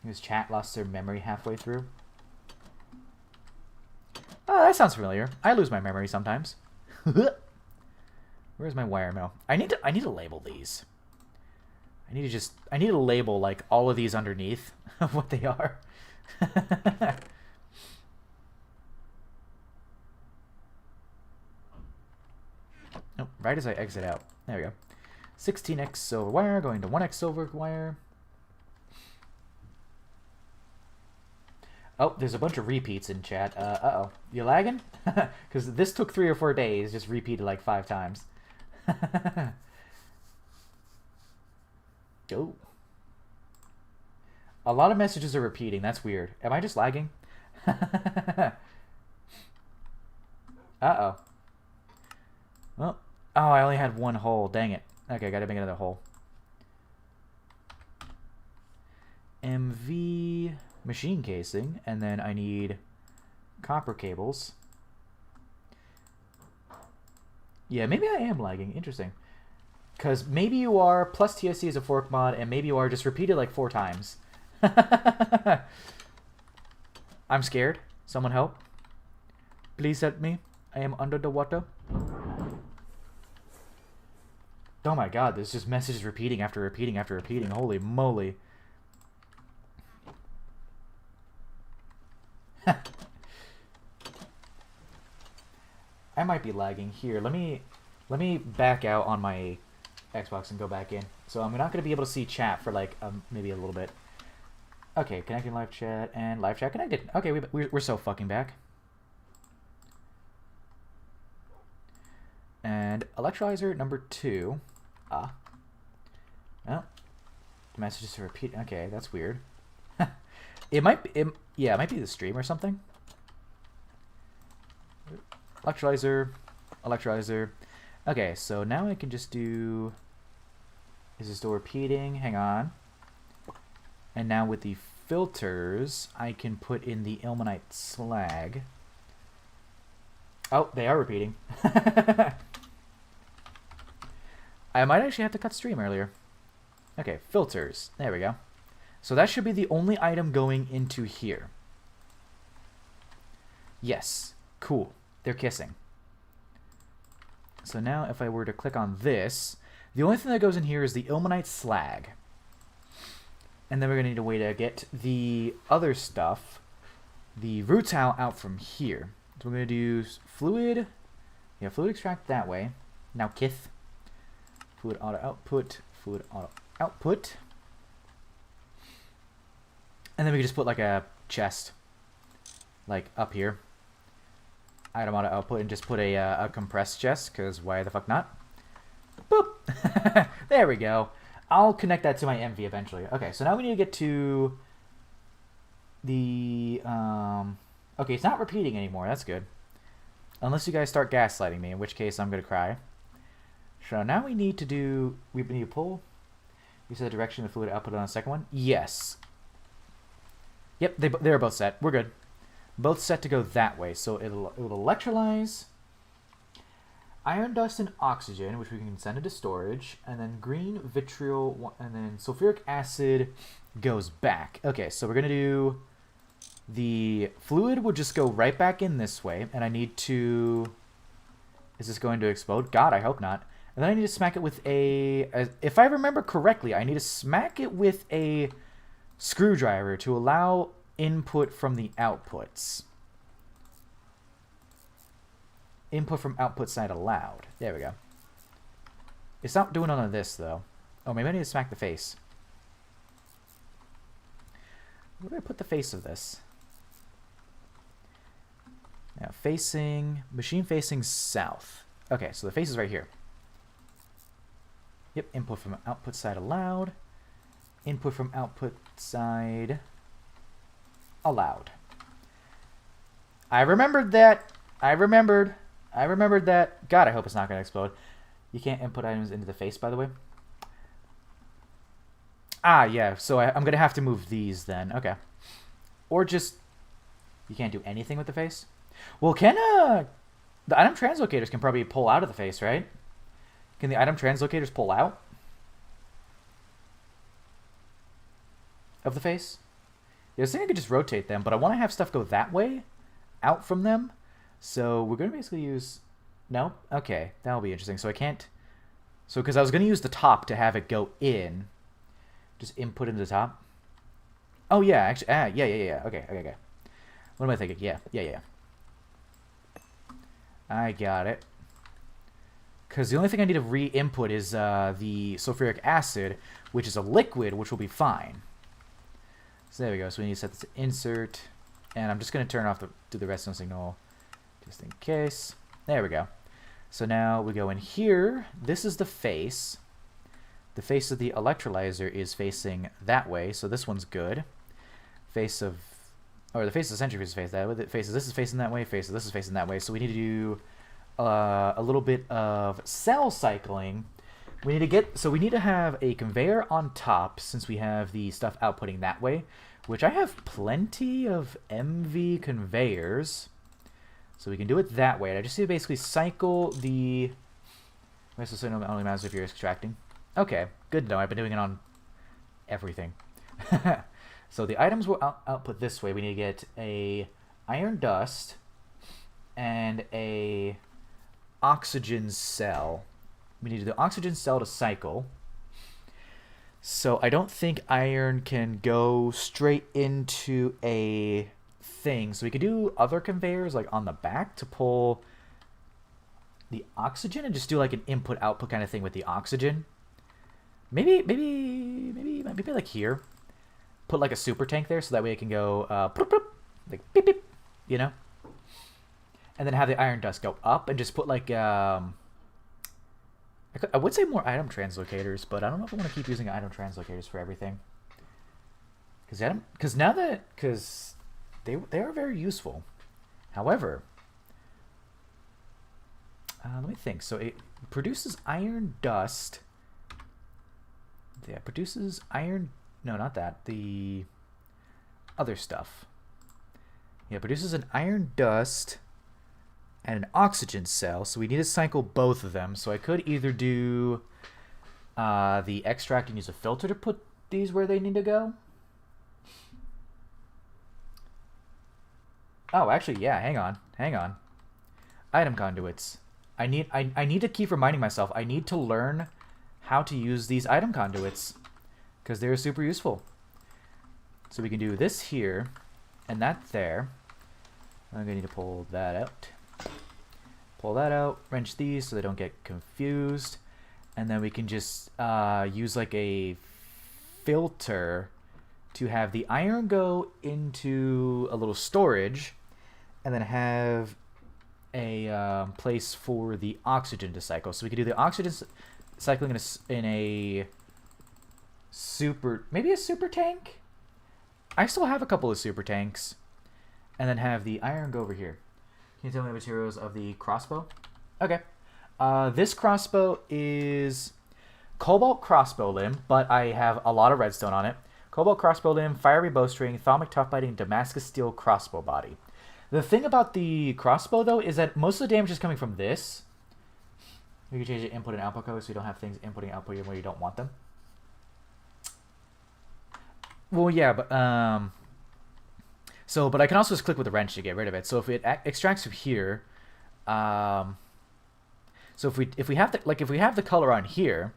This chat lost their memory halfway through. Oh, that sounds familiar. I lose my memory sometimes. Where's my wire mill? I need to label these. I need to label like all of these underneath of what they are. Nope, right as I exit out. There we go. 16x silver wire going to 1x silver wire. Oh, there's a bunch of repeats in chat. Uh-oh. You lagging? Because this took 3 or 4 days, just repeated like 5 times. Oh. A lot of messages are repeating. That's weird. Am I just lagging? Uh-oh. Well, oh, I only had 1 hole. Dang it. Okay, gotta make another hole. MV machine casing, and then I need copper cables. Yeah, maybe I am lagging. Interesting. Because maybe you are, plus TSC is a fork mod, and maybe you are just repeated like 4 times. I'm scared. Someone help. Please help me. I am under the water. Oh my god, there's just messages repeating after repeating after repeating. Holy moly. I might be lagging. Here, let me back out on my Xbox and go back in. So I'm not going to be able to see chat for like maybe a little bit. Okay, connecting live chat and live chat connected. Okay, we're so fucking back. And electrolyzer number 2. Oh, the message is to repeat. Okay, that's weird. It might be, yeah, it might be the stream or something. Electrolyzer, electrolyzer. Okay, so now I can just do... Is it still repeating? Hang on. And now with the filters, I can put in the ilmenite slag. Oh, they are repeating. I might actually have to cut stream earlier. Okay, filters. There we go. So that should be the only item going into here. Yes. Cool. They're kissing. So now if I were to click on this, the only thing that goes in here is the ilmenite slag. And then we're going to need a way to get the other stuff, the rutile, out from here. So we're going to do fluid. Yeah, fluid extract that way. Now kith. Fluid auto output. Fluid auto output. And then we can just put like a chest, like up here. Item auto output, and just put a compressed chest, because why the fuck not? Boop! There we go. I'll connect that to my MV eventually. Okay, so now we need to get to the... Okay, it's not repeating anymore. That's good. Unless you guys start gaslighting me, in which case I'm going to cry. So now we need to do... We need to pull... You said the direction of the fluid output on the second one? Yes. Yep, they're both set. We're good. Both set to go that way. So it'll electrolyze iron dust and oxygen, which we can send into storage, and then green vitriol, and then sulfuric acid goes back. Okay, so we're going to do... The fluid will just go right back in this way, and I need to... Is this going to explode? God, I hope not. And then I need to smack it with a... If I remember correctly, I need to smack it with a screwdriver to allow input from the outputs. Input from output side allowed. There we go. It's not doing none of this, though. Oh, maybe I need to smack the face. Where do I put the face of this? Now, facing... Machine facing south. Okay, so the face is right here. Yep, input from output side allowed. Input from output side allowed. I remembered that. I remembered that. God, I hope it's not going to explode. You can't input items into the face, by the way. Ah, yeah. So I'm going to have to move these then. Okay. Or just... You can't do anything with the face? Well, can... The item translocators can probably pull out of the face, right? Can the item translocators pull out of the face? Yeah, I was thinking I could just rotate them, but I want to have stuff go that way, out from them. So we're going to basically use... No? Okay, that'll be interesting. So I can't... So, because I was going to use the top to have it go in. Just input into the top. Oh, yeah, actually... yeah. Okay. What am I thinking? Yeah. I got it. Because the only thing I need to re-input is the sulfuric acid, which is a liquid, which will be fine. So there we go. So we need to set this to insert. And I'm just going to turn off the redstone signal just in case. There we go. So now we go in here. This is the face. The face of the electrolyzer is facing that way, so this one's good. Face of... Or the face of the centrifuge is facing that way. The face of this is facing that way. Face of this is facing that way. So we need to do a little bit of cell cycling. We need to get... So we need to have a conveyor on top, since we have the stuff outputting that way, which I have plenty of MV conveyors. So we can do it that way. And I just need to basically cycle the... So it only matters if you're extracting. Okay, good to know. I've been doing it on everything. So the items will output this way. We need to get a iron dust and a oxygen cell. We need the oxygen cell to cycle. So I don't think iron can go straight into a thing. So we could do other conveyors like on the back to pull the oxygen and just do like an input-output kind of thing with the oxygen. Maybe like here. Put like a super tank there so that way it can go like beep beep, you know? And then have the iron dust go up and just put like I would say more item translocators, but I don't know if I want to keep using item translocators for everything. Because they are very useful. However, let me think. So it produces iron dust. Yeah, it produces iron. No, not that. The other stuff. Yeah, it produces an iron dust and an oxygen cell. So we need to cycle both of them. So I could either do the extract and use a filter to put these where they need to go. Oh, actually, yeah. Hang on. Item conduits. I need to keep reminding myself. I need to learn how to use these item conduits because they're super useful. So we can do this here and that there. I'm gonna need to pull that out. Pull that out. Wrench these so they don't get confused, and then we can just use like a filter to have the iron go into a little storage, and then have a place for the oxygen to cycle. So we can do the oxygen cycling in a super, maybe a super tank. I still have a couple of super tanks, and then have the iron go over here. Can you tell me the materials of the crossbow? Okay. This crossbow is cobalt crossbow limb, but I have a lot of redstone on it. Cobalt crossbow limb, fiery bowstring, thaumic tough biting, Damascus steel crossbow body. The thing about the crossbow, though, is that most of the damage is coming from this. We can change the input and output code so you don't have things inputting and outputting where you don't want them. Well, yeah, but but I can also just click with the wrench to get rid of it. So if it extracts from here, so if we have the color on here,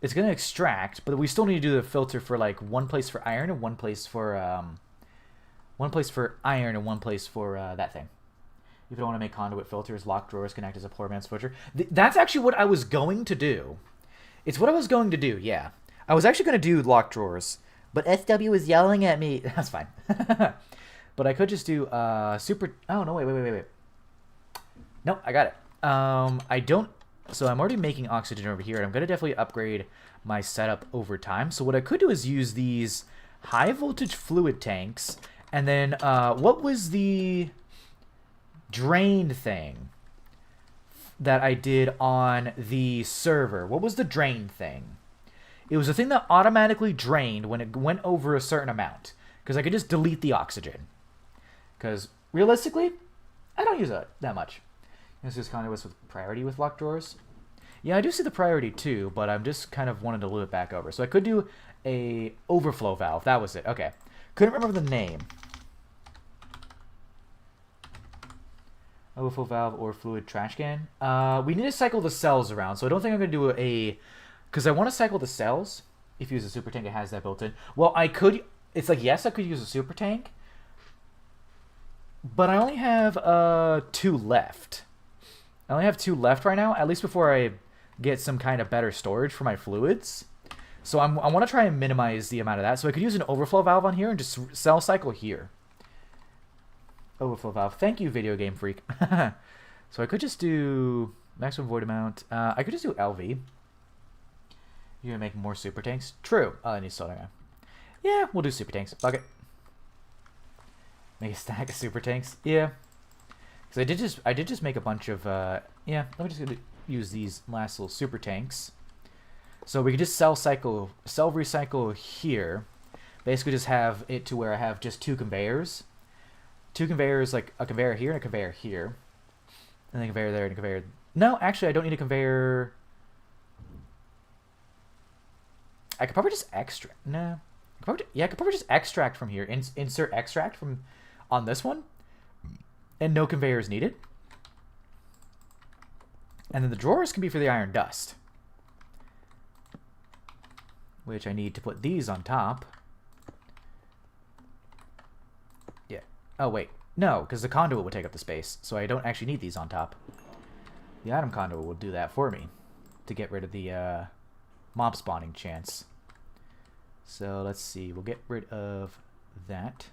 it's gonna extract, but we still need to do the filter for like one place for iron and one place for iron and one place for that thing. If you don't want to make conduit filters, locked drawers can act as a poor man's filter. That's actually what I was going to do. It's what I was going to do. Yeah, I was actually going to do locked drawers. But SW was yelling at me. That's fine. But I could just do super... Oh, no, wait. No, I got it. I don't... So I'm already making oxygen over here, and I'm going to definitely upgrade my setup over time. So what I could do is use these high-voltage fluid tanks, and then what was the drain thing that I did on the server? What was the drain thing? It was a thing that automatically drained when it went over a certain amount. Because I could just delete the oxygen. Because, realistically, I don't use it that much. This is kind of what's with priority with locked drawers. Yeah, I do see the priority too, but I'm just kind of wanting to loop it back over. So I could do a overflow valve. That was it. Okay. Couldn't remember the name. Overflow valve or fluid trash can. We need to cycle the cells around. So I don't think I'm going to do a... Because I want to cycle the cells. If you use a super tank, it has that built in. Well, I could... It's like, yes, I could use a super tank. But I only have 2 left. I only have 2 left right now, at least before I get some kind of better storage for my fluids. So I want to try and minimize the amount of that. So I could use an overflow valve on here and just cell cycle here. Overflow valve. Thank you, Video Game Freak. So I could just do maximum void amount. I could just do LV. You're going to make more super tanks? True. Oh, I need soda now. Yeah, we'll do super tanks. Fuck it. Make a stack of super tanks. Yeah. Because I did just make a bunch of, yeah, let me just use these last little super tanks. So we can just cell recycle here. Basically just have it to where I have just 2 conveyors. 2 conveyors, like a conveyor here and a conveyor here. And then a conveyor there and a conveyor... No, actually, I don't need a conveyor... I could probably just extract... No. I could probably just extract from here. Insert extract from on this one. And no conveyors needed. And then the drawers can be for the iron dust. Which I need to put these on top. Yeah. Oh, wait. No, because the conduit would take up the space. So I don't actually need these on top. The item conduit will do that for me. To get rid of the mob spawning chance. So let's see. We'll get rid of that.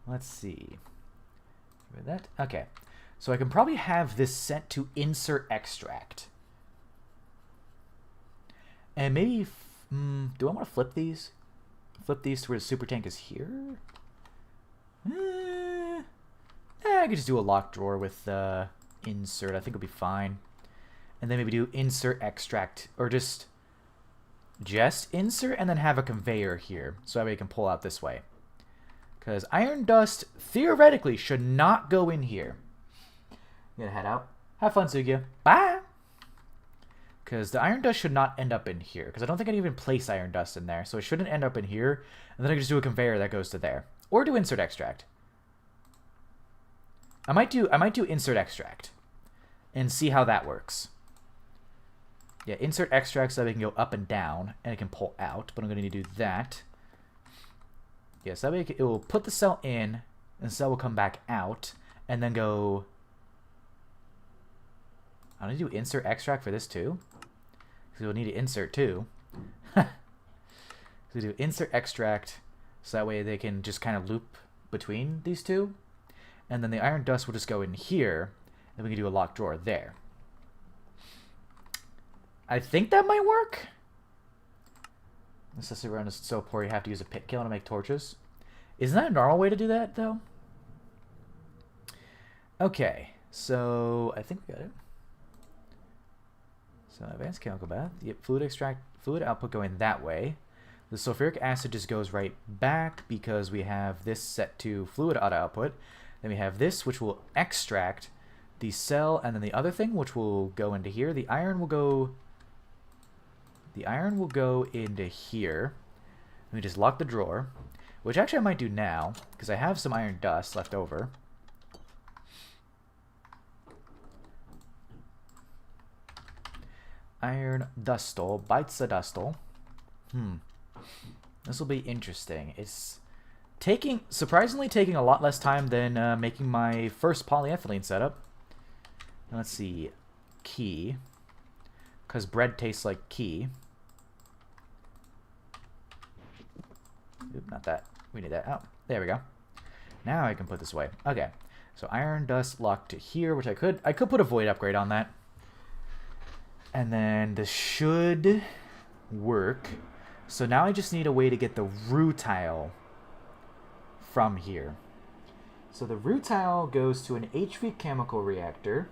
Let's see. That okay. So I can probably have this set to insert extract. And maybe, do I want to flip these? Flip these to where the super tank is here? I could just do a lock drawer with insert. I think it'll be fine. And then maybe do insert extract, or just insert and then have a conveyor here. So that way you can pull out this way. Because iron dust, theoretically, should not go in here. I'm gonna head out. Have fun, Sugya. Bye! Because the iron dust should not end up in here. Because I don't think I can even place iron dust in there. So it shouldn't end up in here. And then I can just do a conveyor that goes to there. Or do insert extract. I might do insert extract. And see how that works. Yeah, insert extract so that we can go up and down. And it can pull out. But I'm going to need to do that. Yes, that way it will put the cell in. And the cell will come back out. And then go... I need to do insert extract for this too. Because we'll need to insert too. So do insert extract. So that way they can just kind of loop between these two. And then the iron dust will just go in here. And we can do a lock drawer there. I think that might work. Especially around a so poor you have to use a pit kiln to make torches. Isn't that a normal way to do that, though? Okay, so I think we got it. So advanced chemical bath. Yep, fluid output going that way. The sulfuric acid just goes right back because we have this set to fluid auto output. Then we have this, which will extract the cell, and then the other thing, which will go into here. The iron will go into here. Let me just lock the drawer, which actually I might do now because I have some iron dust left over. Iron dustle bites the dustle. This will be interesting. It's surprisingly taking a lot less time than making my first polyethylene setup. Let's see, key, because bread tastes like key. Oop, not that. We need that. Oh, there we go. Now I can put this away. Okay, so iron dust locked to here, which I could put a void upgrade on that. And then this should work. So now I just need a way to get the rutile from here. So the rutile goes to an HV chemical reactor,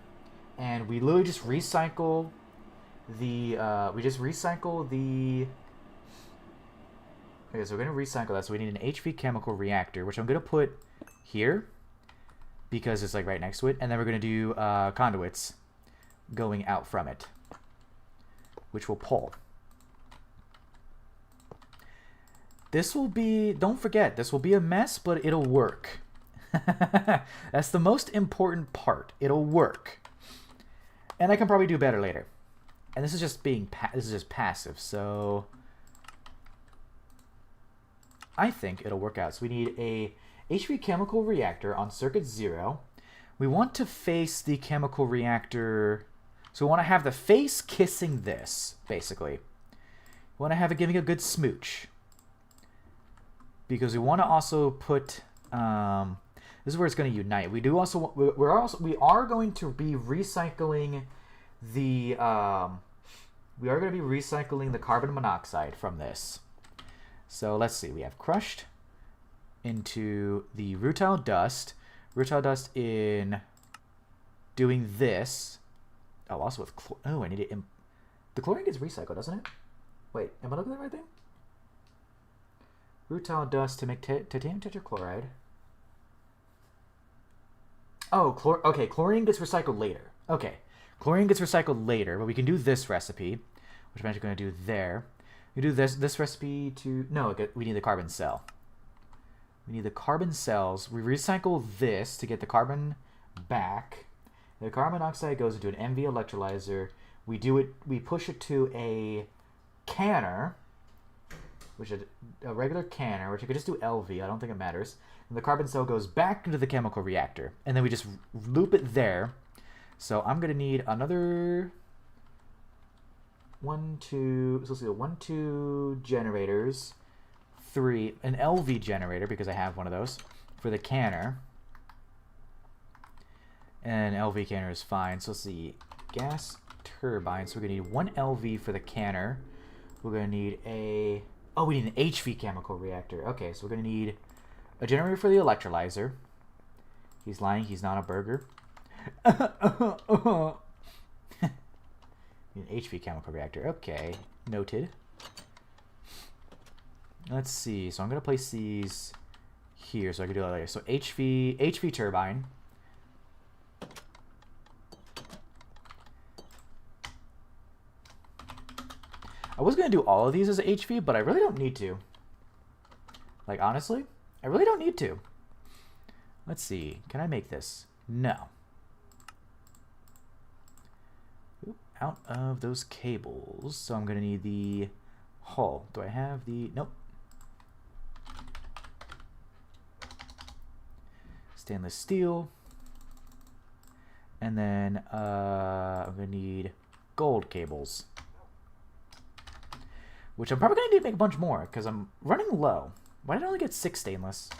and we literally just recycle the okay, so we're going to recycle that. So we need an HV chemical reactor, which I'm going to put here because it's like right next to it. And then we're going to do conduits going out from it, which will pull. This will be, don't forget, this will be a mess, but it'll work. That's the most important part. It'll work. And I can probably do better later. And this is just passive, so I think it'll work out. So we need a HV chemical reactor on circuit 0. We want to face the chemical reactor, so we want to have the face kissing this, basically. We want to have it giving a good smooch. Because we want to also put, this is where it's going to unite. We are going to be recycling the, carbon monoxide from this. So let's see, we have crushed into the rutile dust in doing this. Oh, also with, I need to, the chlorine gets recycled, doesn't it? Wait, am I looking at the right thing? Rutile dust to make titanium tetrachloride. Oh, okay, chlorine gets recycled later. Okay, chlorine gets recycled later, but we can do this recipe, which I'm actually going to do there. We do this recipe to... No, we need the carbon cell. We need the carbon cells. We recycle this to get the carbon back. The carbon monoxide goes into an MV electrolyzer. We push it to a canner, which is a regular canner, which you could just do LV. I don't think it matters. And the carbon cell goes back into the chemical reactor. And then we just loop it there. So I'm going to need another 1, 2... So let's see, 1, 2 generators. 3, an LV generator, because I have one of those, for the canner. And LV canner is fine. So let's see. Gas turbine. So we're going to need 1 LV for the canner. We're going to need a... Oh, we need an HV chemical reactor. Okay, so we're going to need a generator for the electrolyzer. He's lying. He's not a burger. Need an HV chemical reactor. Okay, noted. Let's see. So I'm going to place these here so I can do that later. So HV turbine. I was going to do all of these as HV, but I really don't need to. Like, honestly, I really don't need to. Let's see. Can I make this? No. Oop, out of those cables. So I'm going to need the hull. Do I have the... Nope. Stainless steel. And then I'm going to need gold cables. Which I'm probably going to need to make a bunch more, because I'm running low. Why did I only get 6 stainless?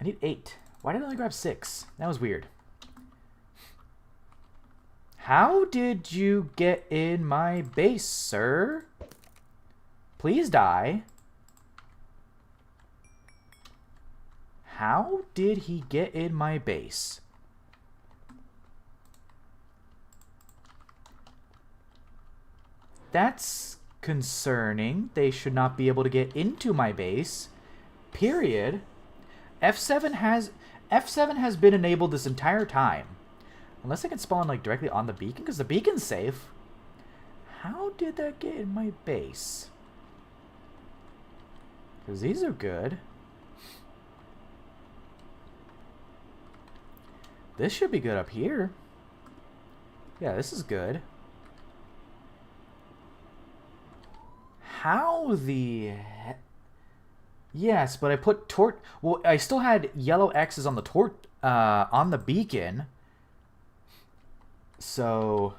I need 8. Why did I only grab 6? That was weird. How did you get in my base, sir? Please die. How did he get in my base? That's concerning. They should not be able to get into my base. Period. F7 has been enabled this entire time. Unless I can spawn like directly on the beacon, because the beacon's safe. How did that get in my base? Because these are good. This should be good up here. Yeah, this is good. How the heck? Yes, but I put torch. Well, I still had yellow X's on the on the beacon. So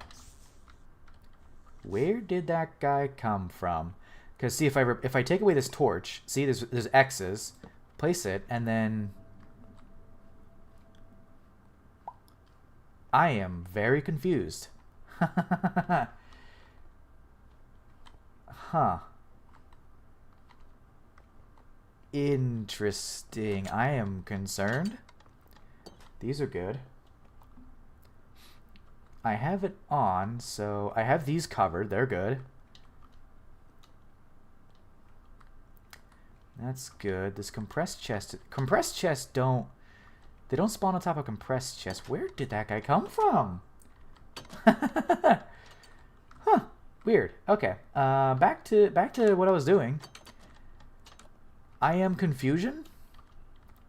where did that guy come from? Because see, if I take away this torch, see, there's X's. Place it, and then I am very confused. Huh. Interesting. I am concerned. These are good. I have it on, so I have these covered. They're good. That's good. This compressed chest don't... They don't spawn on top of compressed chest. Where did that guy come from? Huh. Weird. Okay. Back to what I was doing. I am confusion.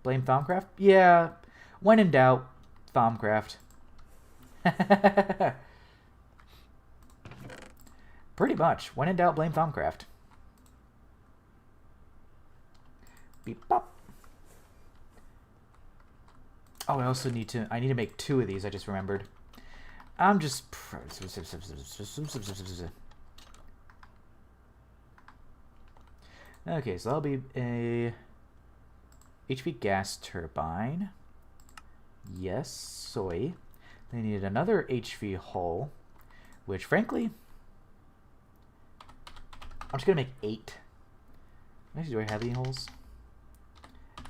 Blame Thaumcraft? Yeah. When in doubt, Thaumcraft. Pretty much. When in doubt, blame Thaumcraft. Beep bop. Oh, I also need to make 2 of these, I just remembered. I'm just... Okay, so that'll be a HV gas turbine. Yes, soy. They needed another HV hull, which frankly, I'm just gonna make 8. Actually, do I have any holes?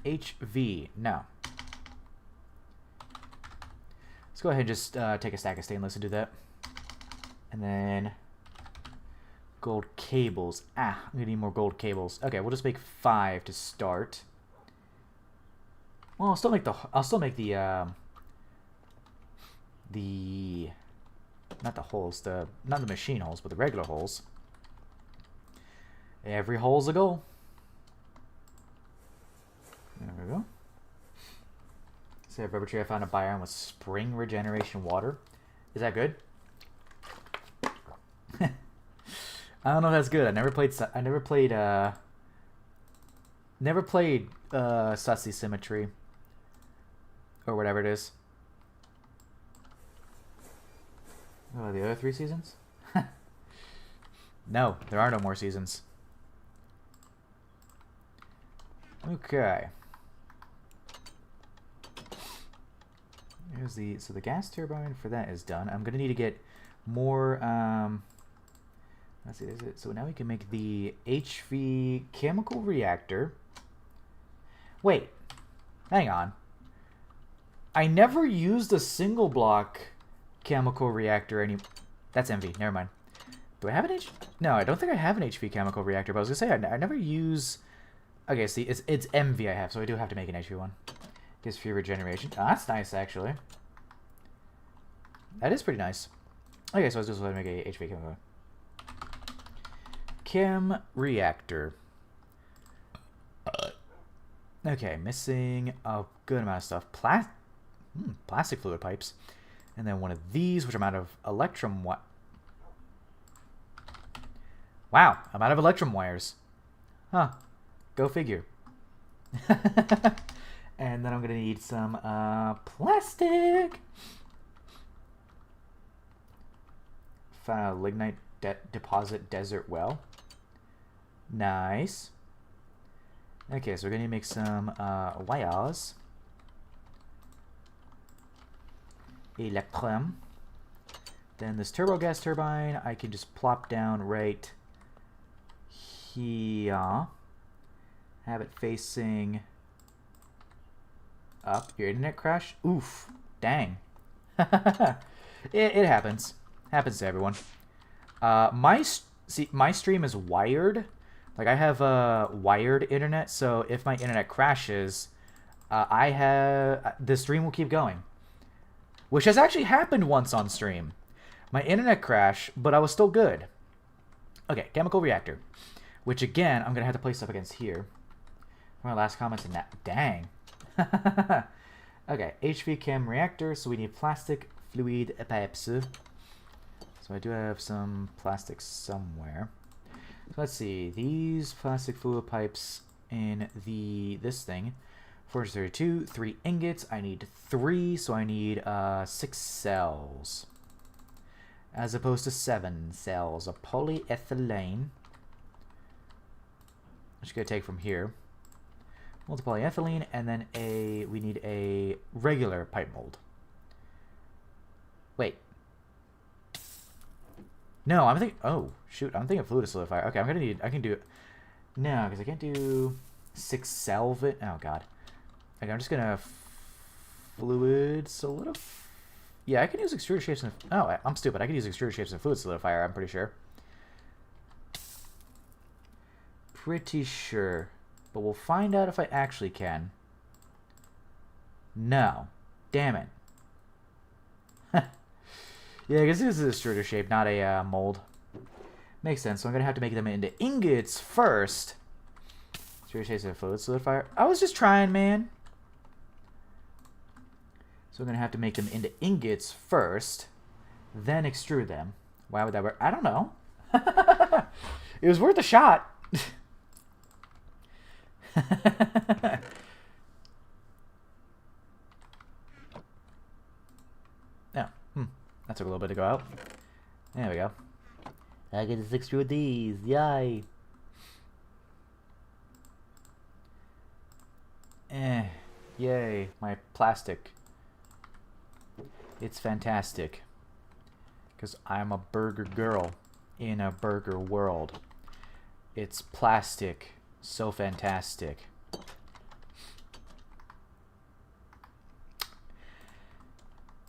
HV, no. Let's go ahead and just take a stack of stainless and do that. And then gold cables. I'm gonna need more gold cables. Okay, we'll just make 5 to start. Well, I'll still make the not the holes, not the machine holes, but the regular holes. Every hole's a goal. There we go. So rubber tree, I found a biome with spring regeneration water. Is that good? I don't know if that's good. I never played Sussy Symmetry or whatever it is. Oh, the other 3 seasons? No, there are no more seasons. Okay. Here's the, so the gas turbine for that is done. I'm gonna need to get more, let's see, is it, so now we can make the HV chemical reactor. Wait, hang on. I never used a single block chemical reactor that's MV, never mind. Do I have an H? No, I don't think I have an HV chemical reactor, but I was gonna say, I never use, okay, see, it's MV I have, so I do have to make an HV one. Gives free regeneration. Oh, that's nice, actually. That is pretty nice. Okay, so I was just going to make a HV chemical. Chem reactor. Okay, missing a good amount of stuff. Plastic fluid pipes. And then one of these, which I'm out of electrum Wow, I'm out of electrum wires. Huh. Go figure. And then I'm going to need some plastic. Lignite deposit desert well. Nice. Okay, so we're going to make some wires. Electrum. Then this turbo gas turbine, I can just plop down right here. Have it facing up. Your internet crash? Oof. Dang. It happens. Happens to everyone. My stream is wired. Like, I have wired internet, so if my internet crashes, the stream will keep going. Which has actually happened once on stream. My internet crashed, but I was still good. Okay, chemical reactor. Which, again, I'm going to have to place up against here. My last comments in that. Dang. Okay, HV chem reactor, so we need plastic fluid pipes. So I do have some plastic somewhere. So let's see, these plastic fluid pipes in this thing. 432, 3 ingots, I need 3, so I need 6 cells. As opposed to 7 cells of polyethylene. Which I'm going to take from here. Multipolyethylene, and then we need a regular pipe mold. Wait. No, I'm thinking, oh, shoot, I'm thinking fluid solidifier. Okay, I can do, no, because I can't do 6 solvent. Oh, God. Okay, I'm just going to fluid solidify. Yeah, I can use extruded shapes and, oh, I'm stupid. I can use extruded shapes and fluid solidifier, I'm pretty sure. Pretty sure. But we'll find out if I actually can. No. Damn it. Yeah, I guess this is a extruder shape, not a mold. Makes sense. So I'm going to have to make them into ingots first. Extruder shapes and fluid solidifier. I was just trying, man. So I'm going to have to make them into ingots first. Then extrude them. Why would that work? I don't know. It was worth a shot. Oh, that took a little bit to go out. There we go. I get to extrude these. Yay. Yay. My plastic. It's fantastic. Because I'm a burger girl in a burger world. It's plastic. So fantastic.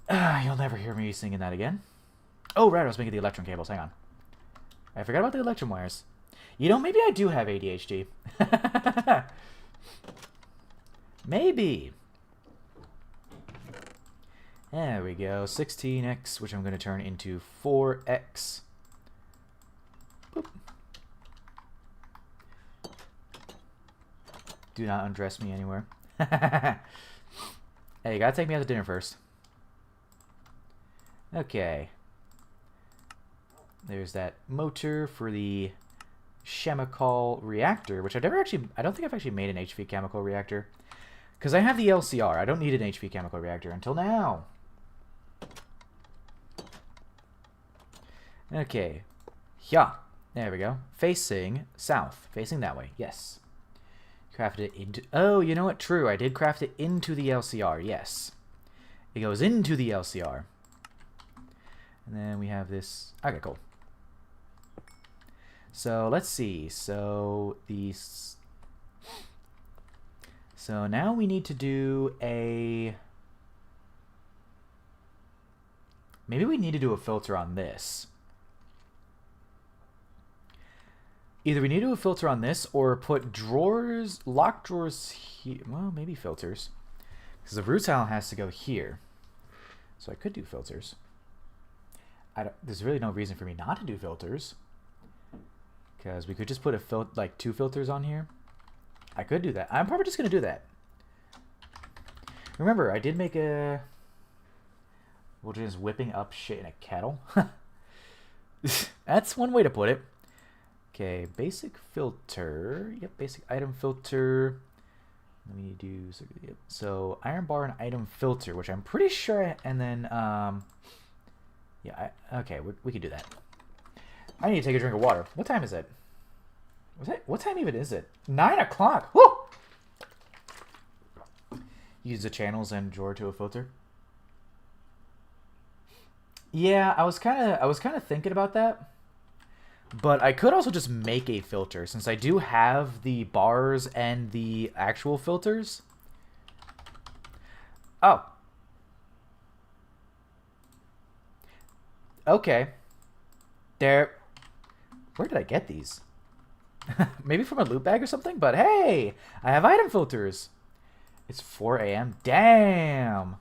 You'll never hear me singing that again. Oh, right, I was making the electron cables. Hang on. I forgot about the electron wires. You know, maybe I do have ADHD. Maybe. There we go. 16x, which I'm going to turn into 4x. Boop. Do not undress me anywhere. Hey, you gotta take me out to dinner first. Okay. There's that motor for the chemical reactor, which I don't think I've actually made an HV chemical reactor. Because I have the LCR. I don't need an HV chemical reactor until now. Okay. Yeah. There we go. Facing south. Facing that way. Yes. Crafted it into... Oh, you know what? True. I did craft it into the LCR. Yes. It goes into the LCR. And then we have this. Okay, cool. So let's see. So now we need to do a. Maybe we need to do a filter on this. Either we need to do a filter on this or put drawers, lock drawers here. Well, maybe filters. Because the root tile has to go here. So I could do filters. There's really no reason for me not to do filters. Because we could just put like 2 filters on here. I could do that. I'm probably just going to do that. Remember, I did make a... We're just whipping up shit in a kettle. That's one way to put it. Okay, basic filter. Yep, basic item filter. Let me do... So, iron bar and item filter, which I'm pretty sure... And then, yeah, okay, we can do that. I need to take a drink of water. What time is it? What time even is it? 9 o'clock! Woo! Use the channels and drawer to a filter. Yeah, I was kind of thinking about that. But I could also just make a filter, since I do have the bars and the actual filters. Oh. Okay. Where did I get these? Maybe from a loot bag or something? But hey, I have item filters. It's 4 a.m. Damn.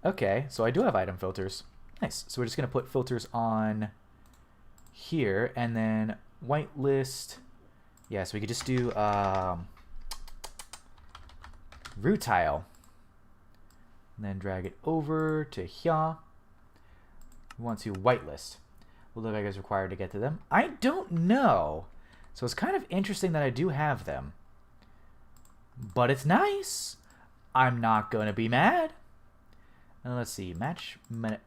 Okay, so I do have item filters. Nice. So we're just going to put filters on here, and then whitelist. Yeah, so we could just do root tile. And then drag it over to here. We want to whitelist. Will the is required to get to them? I don't know. So it's kind of interesting that I do have them. But it's nice. I'm not going to be mad. Let's see, match metadata,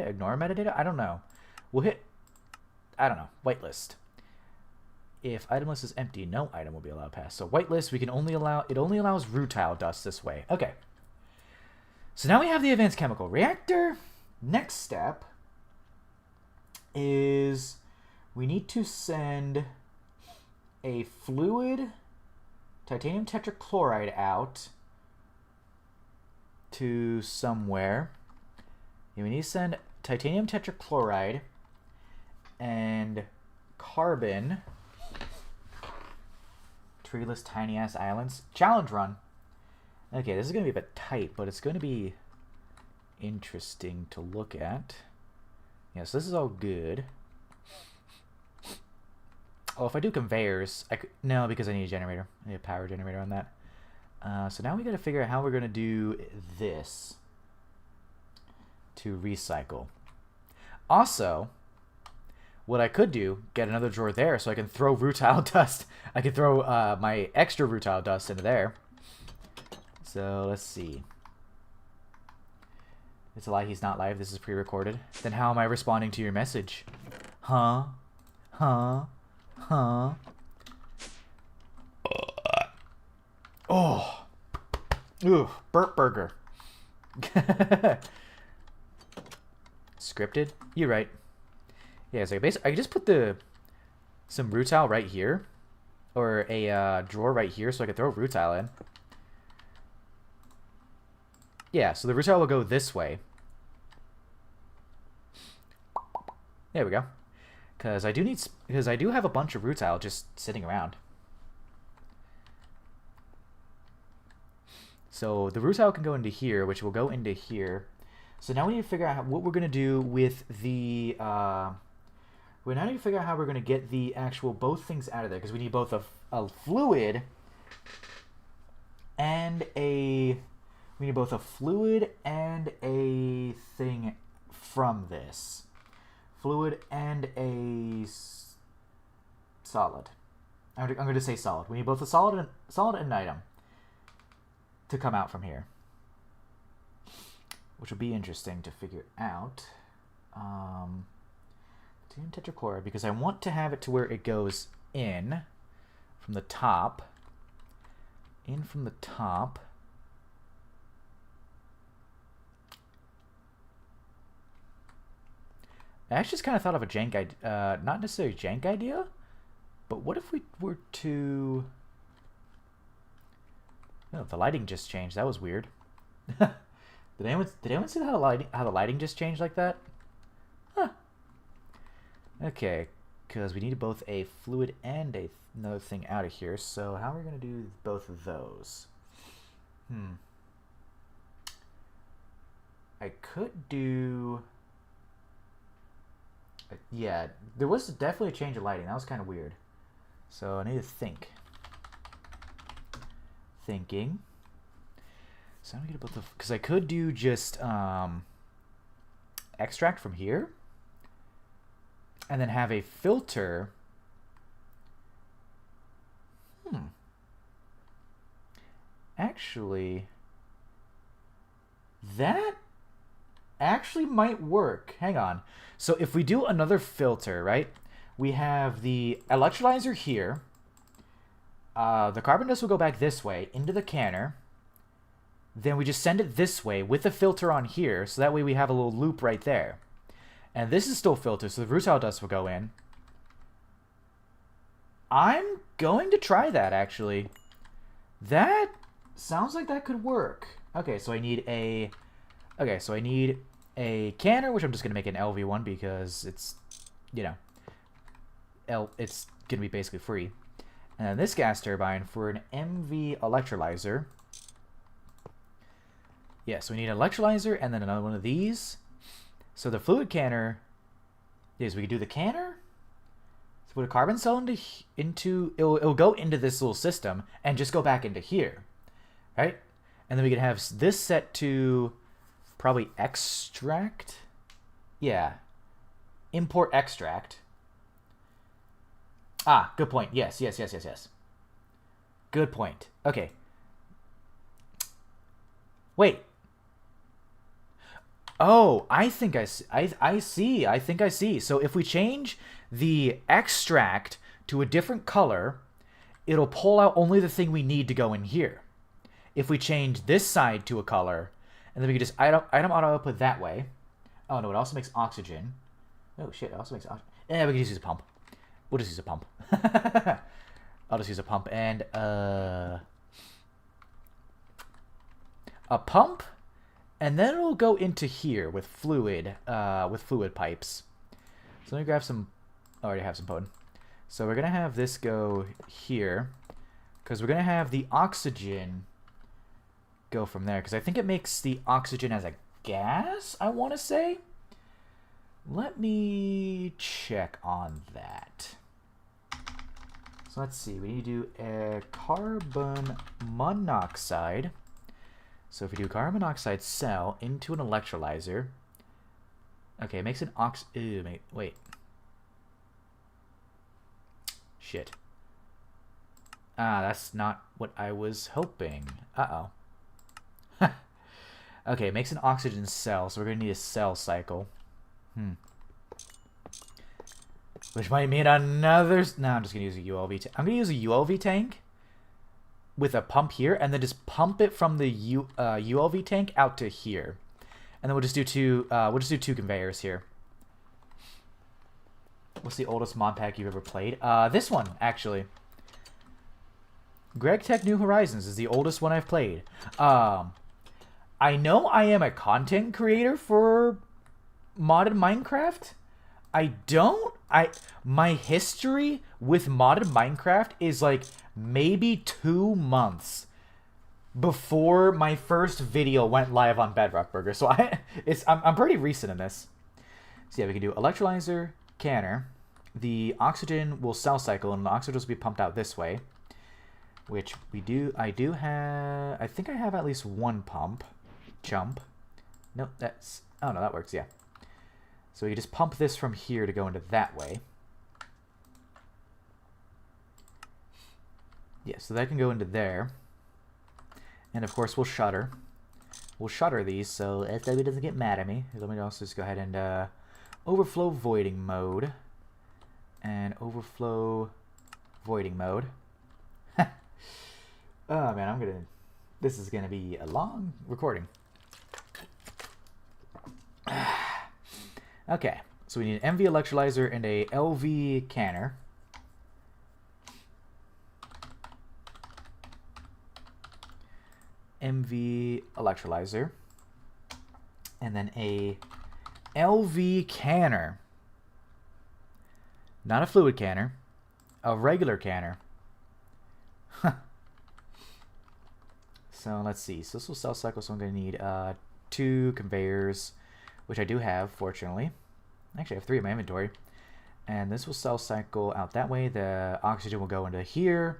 ignore metadata. I don't know. We'll hit. I don't know. Whitelist. If item list is empty, no item will be allowed past. So whitelist, we can only allow. It only allows rutile dust this way. Okay. So now we have the advanced chemical reactor. Next step is we need to send a fluid titanium tetrachloride out to somewhere. And we need to send titanium tetrachloride and carbon. Treeless tiny ass islands. Challenge run. Okay, this is going to be a bit tight, but it's going to be interesting to look at. Yes, this is all good. Oh, if I do conveyors, no, because I need a generator. I need a power generator on that. So now we got to figure out how we're going to do this to recycle. Also, what I could do, get another drawer there so I can throw rutile dust. I can throw my extra rutile dust into there. So let's see. It's a lie, he's not live. This is pre-recorded. Then how am I responding to your message? Huh? Huh? Huh? Oh. Ooh, burp burger. Scripted? You're right. Yeah, so basically I just put some rutile right here. Or a drawer right here so I can throw rutile in. Yeah, so the rutile will go this way. There we go. Because I do have a bunch of rutile just sitting around. So the rutile can go into here, which will go into here. So now we need to figure out what we're going to do with the... we now need to figure out how we're going to get the actual both things out of there. Because we need both a fluid and a... We need both a fluid and a thing from this. Fluid and a solid. I'm going to say solid. We need both a solid and an item to come out from here, which will be interesting to figure out. Tetrachloride, because I want to have it to where it goes in from the top. in from the top. I actually just kind of thought of a jank idea, not necessarily jank idea, but what if we were to... Oh, the lighting just changed. That was weird. Did anyone see how the lighting just changed like that? Huh. Okay, because we need both a fluid and another thing out of here. So how are we going to do both of those? I could do... Yeah, there was definitely a change of lighting. That was kind of weird. So I need to think. Thinking. So I'm gonna get both of, because I could do just extract from here, and then have a filter. Actually, that actually might work. Hang on. So if we do another filter, right? We have the electrolyzer here. The carbon dust will go back this way into the canner. Then we just send it this way with the filter on here. So that way we have a little loop right there. And this is still filtered, so the rutile dust will go in. I'm going to try that, actually. That sounds like that could work. Okay, so I need a... Okay, so I need a canner, which I'm just going to make an LV one because it's, you know, it's going to be basically free. And then this gas turbine for an MV electrolyzer. Yeah, so we need an electrolyzer and then another one of these. So the fluid canner is we could do the canner. So put a carbon cell into it'll go into this little system and just go back into here, right? And then we could have this set to probably extract. Yeah, import extract. Ah, good point. Yes. Good point. Okay. Wait. Oh, I think I see. I think I see. So if we change the extract to a different color, it'll pull out only the thing we need to go in here. If we change this side to a color, and then we can just item auto output that way. Oh no, it also makes oxygen. Oh shit, it also makes oxygen. Yeah, we can just use a pump. We'll just use a pump. I'll just use a pump and a pump, and then it'll go into here with fluid pipes. So let me grab some. I already have some potent. So we're gonna have this go here, because we're gonna have the oxygen go from there, because I think it makes the oxygen as a gas. I want to say. Let me check on that. So let's see. We need to do a carbon monoxide. So if we do carbon monoxide cell into an electrolyzer. Okay, it makes an wait. Shit. Ah, that's not what I was hoping. Uh-oh. Okay, it makes an oxygen cell, so we're going to need a cell cycle. Which might mean another... No, I'm just going to use a ULV tank. I'm going to use a ULV tank with a pump here, and then just pump it from the ULV tank out to here. And then we'll just do two conveyors here. What's the oldest mod pack you've ever played? This one, actually. Gregtech New Horizons is the oldest one I've played. I know I am a content creator for modded Minecraft. My history with modded Minecraft is like maybe 2 months before my first video went live on Bedrock Burger. So I'm pretty recent in this. So yeah, we can do electrolyzer, canner. The oxygen will cell cycle, and the oxygen will be pumped out this way. Which we do. I think I have at least one pump. Jump. No, that's... Oh no, that works. Yeah. So we just pump this from here to go into that way. Yeah, so that can go into there. And of course we'll shutter. We'll shutter these so SW doesn't get mad at me. Let me also just go ahead and overflow voiding mode. And overflow voiding mode. Oh man, this is gonna be a long recording. Okay, so we need an MV electrolyzer and a LV canner. MV electrolyzer. And then a LV canner. Not a fluid canner. A regular canner. So let's see. So this will cell cycle, so I'm going to need 2 conveyors, which I do have, fortunately. Actually, I have 3 in my inventory. And this will cell cycle out that way. The oxygen will go into here.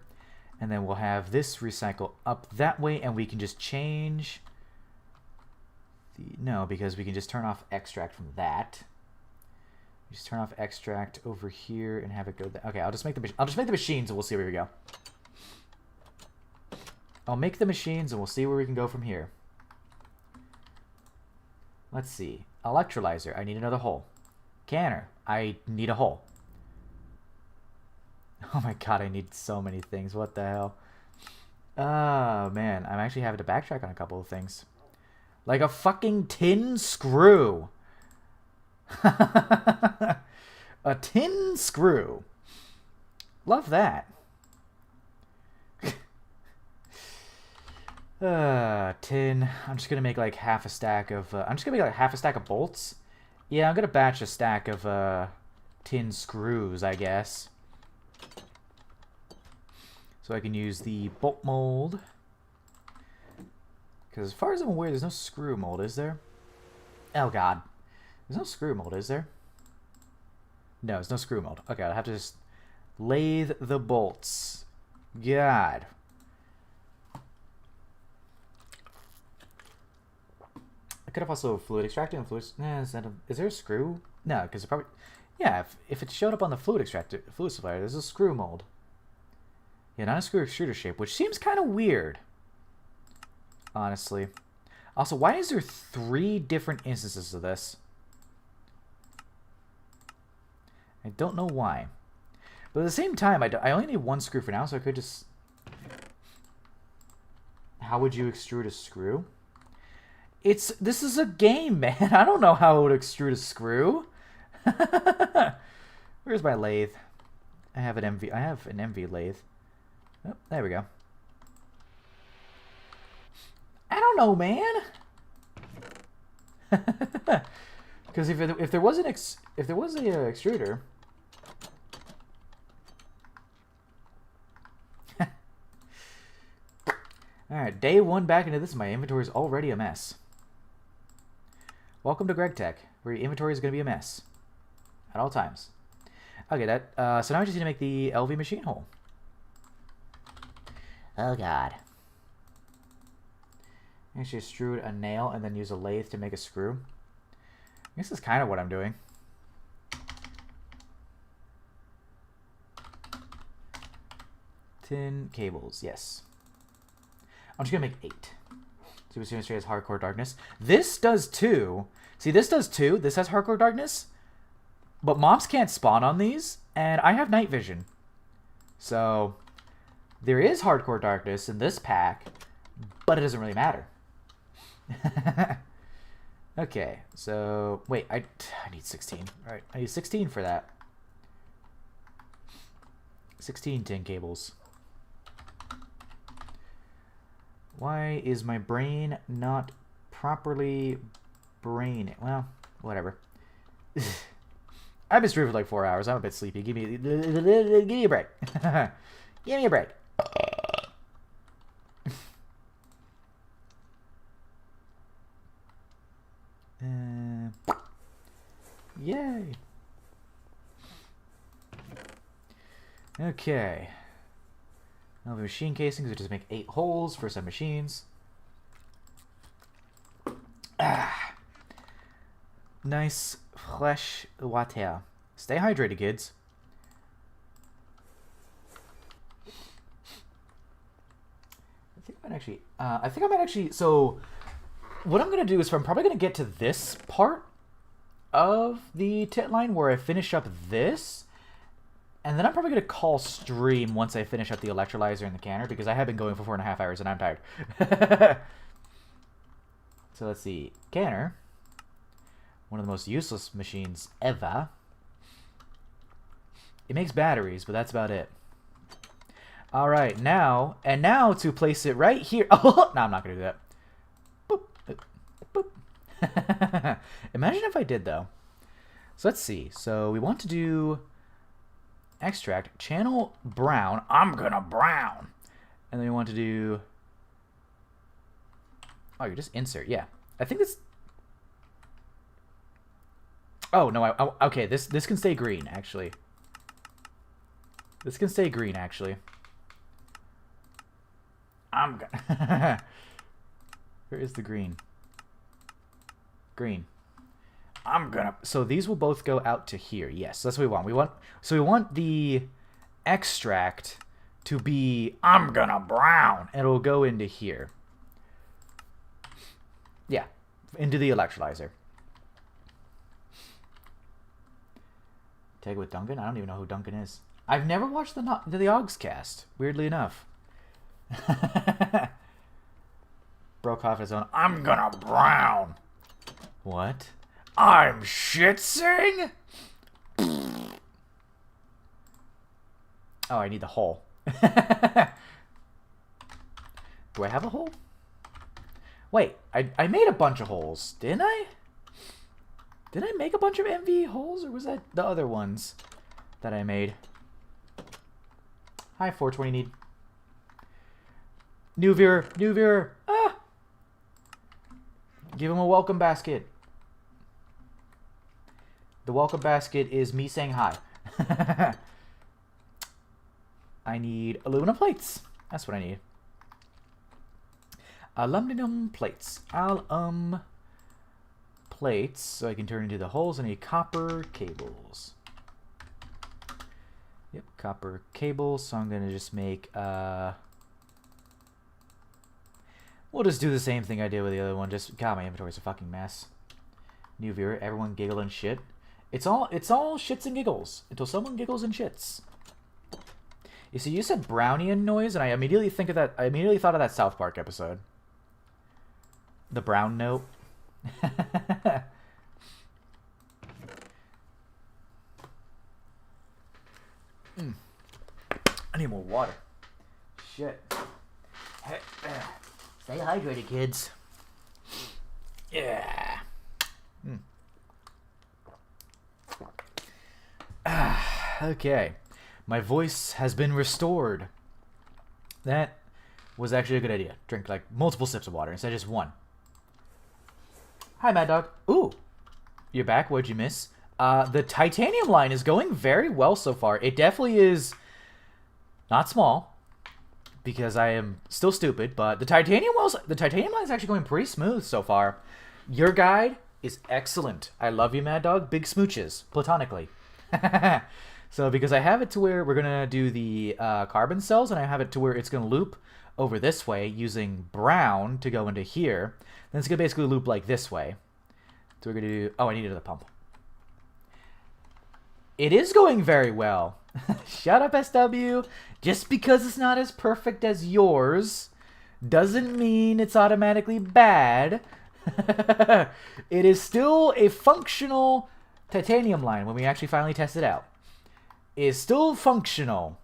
And then we'll have this recycle up that way, and we can just change... No, because we can just turn off extract from that. Just turn off extract over here and have it go there. Okay, I'll just make the machines and we'll see where we go. I'll make the machines and we'll see where we can go from here. Let's see. Electrolyzer, I need another hole. Canner, I need a hole. Oh my god, I need so many things. What the hell? Oh man, I'm actually having to backtrack on a couple of things. Like a fucking tin screw. A tin screw. Love that. Tin. I'm just gonna make like half a stack of... I'm just gonna make like half a stack of bolts. Yeah, I'm gonna batch a stack of tin screws, I guess. So I can use the bolt mold. Because as far as I'm aware, there's no screw mold, is there? Oh god. There's no screw mold, is there? No, there's no screw mold. Okay, I'll have to just lathe the bolts. God. I could have also fluid extractor and fluid... Nah, is there a screw? No, because it probably... Yeah, if it showed up on the fluid extractor, fluid supplier, there's a screw mold. Yeah, not a screw extruder shape, which seems kind of weird. Honestly. Also, why is there 3 different instances of this? I don't know why. But at the same time, I only need 1 screw for now, so I could just... How would you extrude a screw? This is a game, man. I don't know how I would extrude a screw. Where's my lathe? I have an MV lathe. Oh, there we go. I don't know, man. Because if there was a extruder, all right, day 1 back into this. My inventory is already a mess. Welcome to Gregtech, where your inventory is going to be a mess at all times. Okay, so now I just need to make the LV machine hole. Oh god. Actually extrude a nail and then use a lathe to make a screw. This is kind of what I'm doing. Tin cables, yes. I'm just gonna make 8. So as soon as it has hardcore darkness. This does too. See, this does too. This has hardcore darkness. But mobs can't spawn on these, and I have night vision. So there is hardcore darkness in this pack, but it doesn't really matter. Okay, so wait, I need 16. All right, I need 16 for that. 16 tin cables. Why is my brain not properly braining? Well, whatever. I've been streaming for like 4 hours. I'm a bit sleepy. Give me a break. Give me a break. Yay. Okay. Now the machine casings, we just make 8 holes for some machines. Ah. Nice fresh water. Stay hydrated, kids. I think I might actually, so what I'm going to do is I'm probably going to get to this part of the tit line where I finish up this, And then I'm probably going to call stream once I finish up the electrolyzer and the canner, because I have been going for 4.5 hours and I'm tired. So let's see. Canner. One of the most useless machines ever. It makes batteries, but that's about it. Alright, now to place it right here. Oh, no, I'm not going to do that. Boop, boop, boop. Imagine if I did, though. So let's see. So we want to do extract, channel brown. I'm gonna brown. And then we want to do... Oh, you just insert. Yeah. I think this... Oh, no. Okay, this can stay green, actually. This can stay green, actually. I'm gonna... Where is the green? Green. I'm gonna... So these will both go out to here. Yes, that's what we want. So we want the extract to be... I'm gonna brown. And it'll go into here. Yeah. Into the electrolyzer. Tag with Duncan? I don't even know who Duncan is. I've never watched the Ogscast, weirdly enough. Broke off his own. I'm gonna brown. What? I'm shitsing? Oh, I need the hole. Do I have a hole? Wait, I made a bunch of holes, didn't I? Did I make a bunch of MV holes, or was that the other ones that I made? Hi, 420 need. New viewer. Ah! Give him a welcome basket. The welcome basket is me saying hi. I need aluminum plates. That's what I need. Aluminum plates. Plates, so I can turn into the holes. I need copper cables. Yep, copper cables. So I'm gonna just make we'll just do the same thing I did with the other one. Just God, my inventory's a fucking mess. New viewer, everyone giggle and shit. It's all shits and giggles until someone giggles and shits. You see, you said Brownian noise, and I immediately think of that. I immediately thought of that South Park episode. The brown note. I need more water. Shit. Stay hydrated, kids. Yeah. Okay. My voice has been restored. That was actually a good idea. Drink like multiple sips of water instead of just one. Hi, Mad Dog. Ooh. You're back. What'd you miss? The titanium line is going very well so far. It definitely is not small because I am still stupid, but the titanium line is actually going pretty smooth so far. Your guide is excellent. I love you, Mad Dog. Big smooches, platonically. So because I have it to where we're gonna do the carbon cells, and I have it to where it's gonna loop over this way using brown to go into here. Then it's gonna basically loop like this way. So we're gonna do. Oh, I needed the pump. It is going very well. Shut up, SW. Just because it's not as perfect as yours doesn't mean it's automatically bad. It is still a functional titanium line when we actually finally test it out. It is still functional.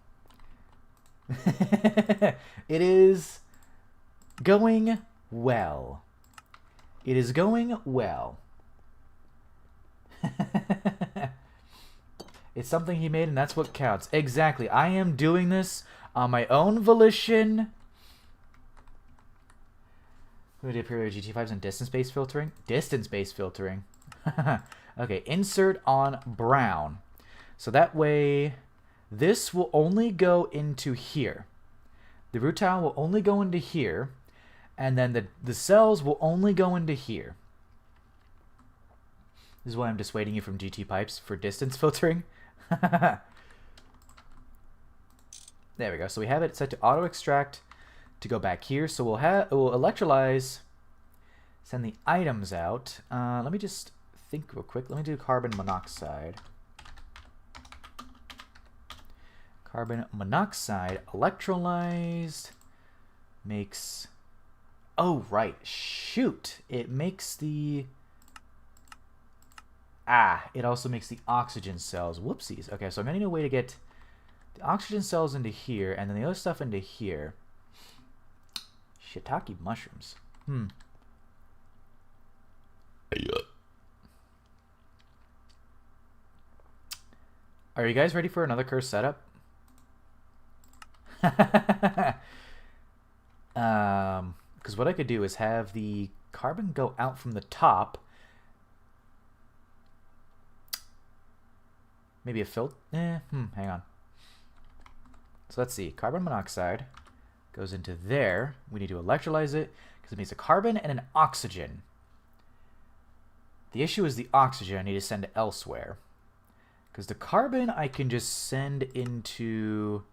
It is going well. It is going well. It's something he made, and that's what counts. Exactly. I am doing this on my own volition. We did period GT5s and distance-based filtering. Distance-based filtering. Okay, insert on brown. So that way, this will only go into here. The rutile will only go into here. And then the cells will only go into here. This is why I'm dissuading you from GT pipes for distance filtering. There we go. So we have it set to auto extract to go back here. So we'll electrolyze, send the items out. Let me just think real quick. Let me do carbon monoxide. Carbon monoxide electrolyzed makes... Oh, right. Shoot. It makes the... it also makes the oxygen cells. Whoopsies. Okay, so I'm going to need a way to get the oxygen cells into here and then the other stuff into here. Shiitake mushrooms. Are you guys ready for another cursed setup? Because what I could do is have the carbon go out from the top. Maybe a filter. Hang on. So let's see. Carbon monoxide goes into there. We need to electrolyze it because it needs a carbon and an oxygen. The issue is the oxygen I need to send elsewhere. Because the carbon I can just send into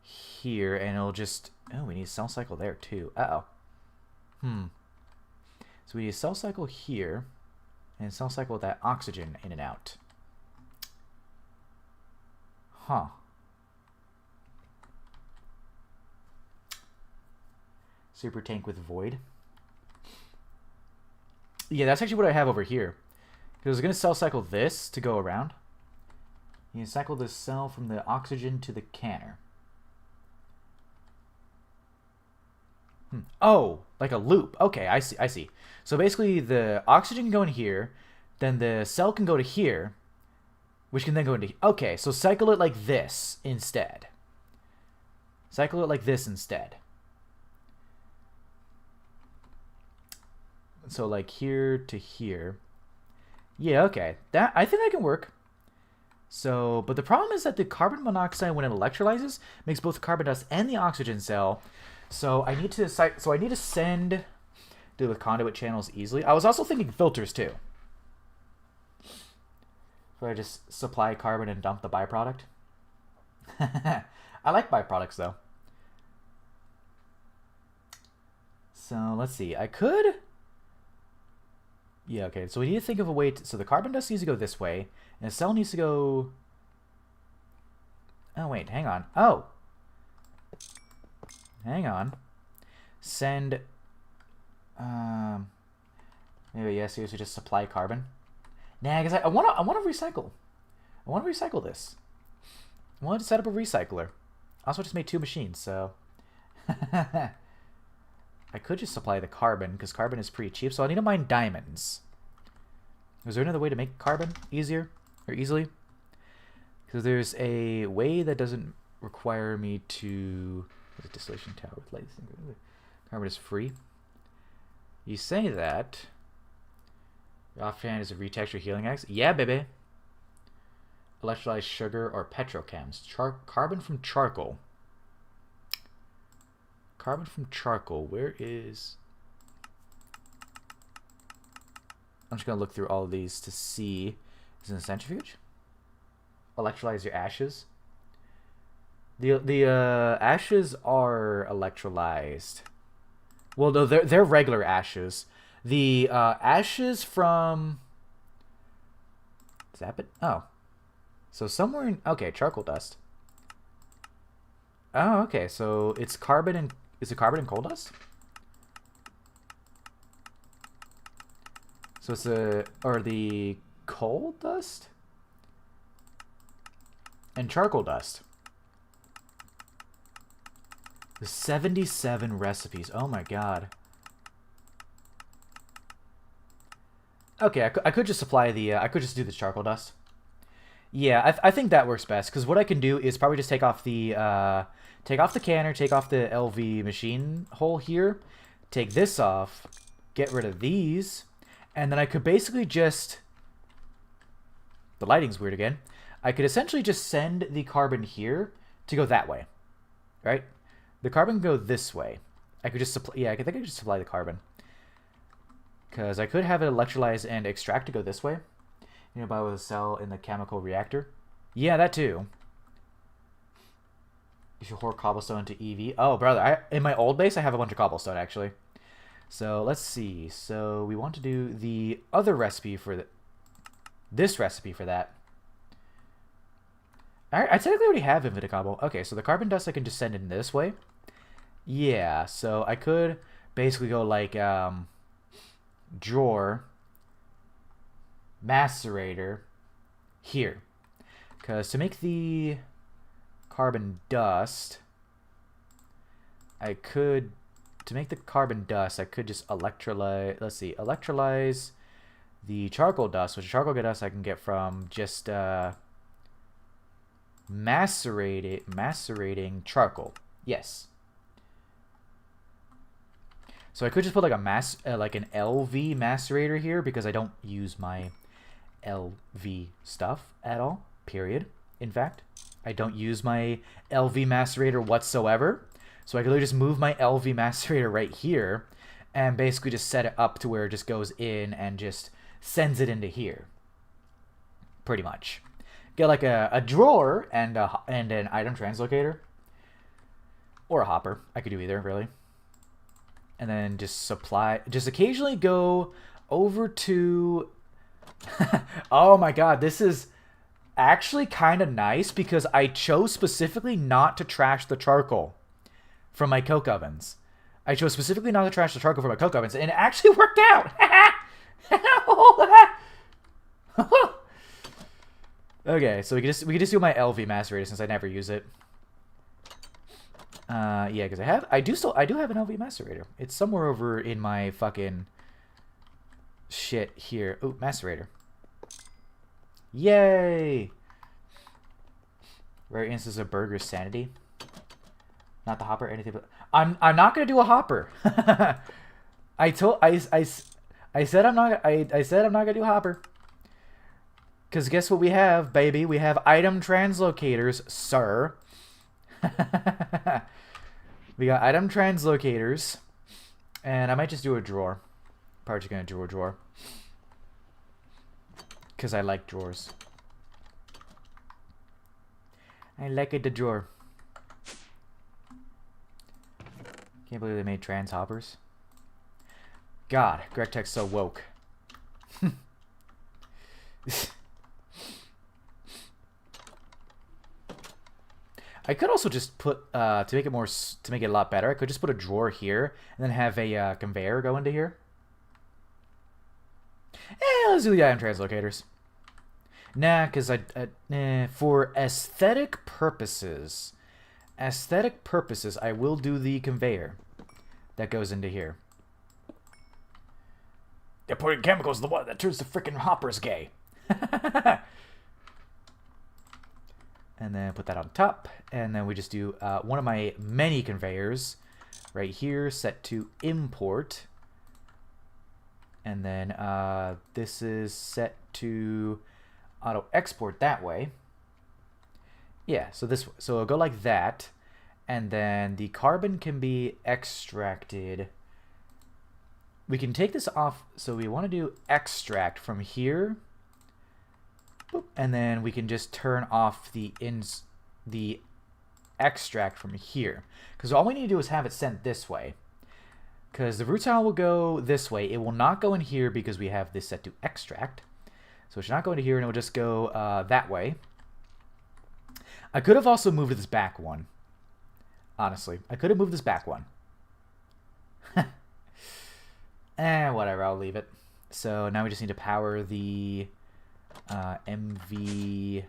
here and it'll just... Oh, we need a cell cycle there too. Uh-oh. So we need a cell cycle here and a cell cycle with that oxygen in and out. Huh. Super tank with void. Yeah, that's actually what I have over here. Because I was going to cell cycle this to go around. You can cycle this cell from the oxygen to the canner. Oh, like a loop. Okay, I see. So basically the oxygen can go in here, then the cell can go to here, which can then go into... Okay, so cycle it like this instead. Cycle it like this instead. So like here to here. Yeah, okay. That, I think that can work. So, but the problem is that the carbon monoxide, when it electrolyzes, makes both carbon dust and the oxygen cell. So I need to send... Do it with conduit channels easily. I was also thinking filters too. So I just supply carbon and dump the byproduct. I like byproducts though. So let's see. I could... Yeah, okay. So we need to think of a way to... So the carbon dust needs to go this way. And the cell needs to go... Oh, wait. Hang on. Oh! Hang on. Send... Maybe, yeah, seriously, just supply carbon. Nah, because I want to recycle. I want to recycle this. I wanted to set up a recycler. I also just made 2 machines, so... I could just supply the carbon, because carbon is pretty cheap, so I need to mine diamonds. Is there another way to make carbon easier, or easily? Because there's a way that doesn't require me to... What's a distillation tower with lights? Carbon is free. You say that... Offhand is a retexture healing axe. Yeah, baby. Electrolyzed sugar or petrochems. Carbon from charcoal. Carbon from charcoal. Where is... I'm just going to look through all of these to see. Is it in a centrifuge? Electrolyze your ashes. The ashes are electrolyzed. Well, no, they're regular ashes. The ashes from... Zap it? Oh. So somewhere in... Okay, charcoal dust. Oh, okay. So it's carbon and... Is it carbon and coal dust? So it's a... Or the coal dust? And charcoal dust. The 77 recipes. Oh my god. Okay, I could just supply the... I could just do the charcoal dust. Yeah, I think that works best, because what I can do is probably just take off the canner, take off the LV machine hole here, take this off, get rid of these, and then I could basically just... The lighting's weird again. I could essentially just send the carbon here to go that way, right? The carbon can go this way. I could just supply... Yeah, I think I could just supply the carbon. Because I could have it electrolyze and extract to go this way. You know, by with a cell in the chemical reactor. Yeah, that too. You should hoard cobblestone into EV. Oh, brother, in my old base, I have a bunch of cobblestone, actually. So, let's see. So, we want to do the other recipe for this recipe for that. I technically already have infinite cobble. Okay, so the carbon dust I can just send in this way. Yeah, so I could basically go like drawer, macerator, here. Because to make the carbon dust, I could just electrolyze, let's see, electrolyze the charcoal dust, which charcoal dust I can get from just macerating charcoal. Yes. So I could just put like a like an LV macerator here because I don't use my LV stuff at all. Period. In fact, I don't use my LV macerator whatsoever. So I could just move my LV macerator right here and basically just set it up to where it just goes in and just sends it into here. Pretty much. Get like a drawer and an item translocator. Or a hopper. I could do either, really. And then just occasionally go over to... Oh my god, this is actually kind of nice because I chose specifically not to trash the charcoal from my coke ovens. I chose specifically not to trash the charcoal from my coke ovens, and it actually worked out! Okay, so we can just do my LV macerator since I never use it. Yeah, because I do have an LV macerator. It's somewhere over in my fucking shit here. Ooh, macerator. Yay! Rare instance of burger sanity. Not the hopper, anything but I'm not gonna do a hopper. I said I'm not gonna do a hopper. Cause guess what we have, baby? We have item translocators, sir. We got item translocators. And I might just do a drawer. Probably just gonna do a drawer. Cause I like drawers. I like it, the drawer. Can't believe they made trans hoppers. God, Gregtech's so woke. I could also just put to make it a lot better. I could just put a drawer here and then have a conveyor go into here. Let's do the item translocators. Nah, because for aesthetic purposes, I will do the conveyor that goes into here. They're putting chemicals in the water that turns the freaking hoppers gay. And then put that on top. And then we just do one of my many conveyors right here, set to import. And then this is set to auto export that way. Yeah, so it'll go like that. And then the carbon can be extracted. We can take this off. So we want to do extract from here. Boop, and then we can just turn off the extract from here. Because all we need to do is have it sent this way. Because the rutile will go this way. It will not go in here because we have this set to extract. So it should not go into here, and it will just go that way. I could have also moved this back one. Honestly, I could have moved this back one. Whatever, I'll leave it. So now we just need to power the MV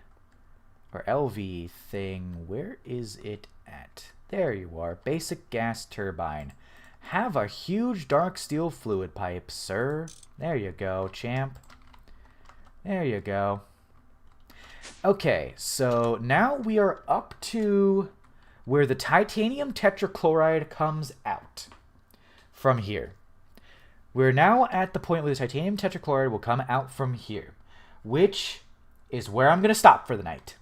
or LV thing. Where is it at? There you are. Basic gas turbine. Have a huge dark steel fluid pipe, sir. There you go, champ. There you go. Okay, so now we are up to where the titanium tetrachloride comes out from here. We're now at the point where the titanium tetrachloride will come out from here, which is where I'm going to stop for the night.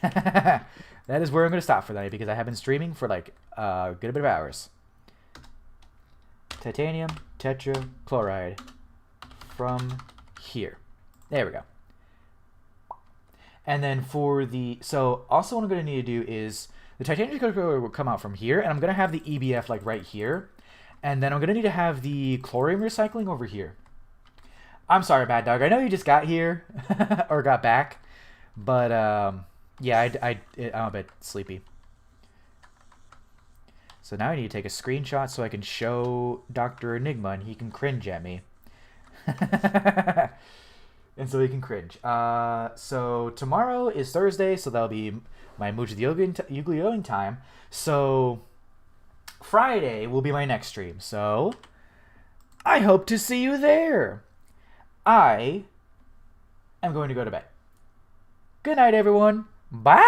That is where I'm going to stop for the night because I have been streaming for like a good bit of hours. Titanium tetrachloride from here. There we go. And then for the... So also what I'm going to need to do is... The titanium tetrachloride will come out from here, and I'm going to have the EBF like right here. And then I'm going to need to have the chlorine recycling over here. I'm sorry, Bad Dog. I know you just got here, or got back. But Yeah, I'm a bit sleepy. So now I need to take a screenshot so I can show Dr. Enigma and he can cringe at me. And so he can cringe. So tomorrow is Thursday, so that'll be my Mujiyoing time. So Friday will be my next stream. So I hope to see you there. I am going to go to bed. Good night, everyone. Bye.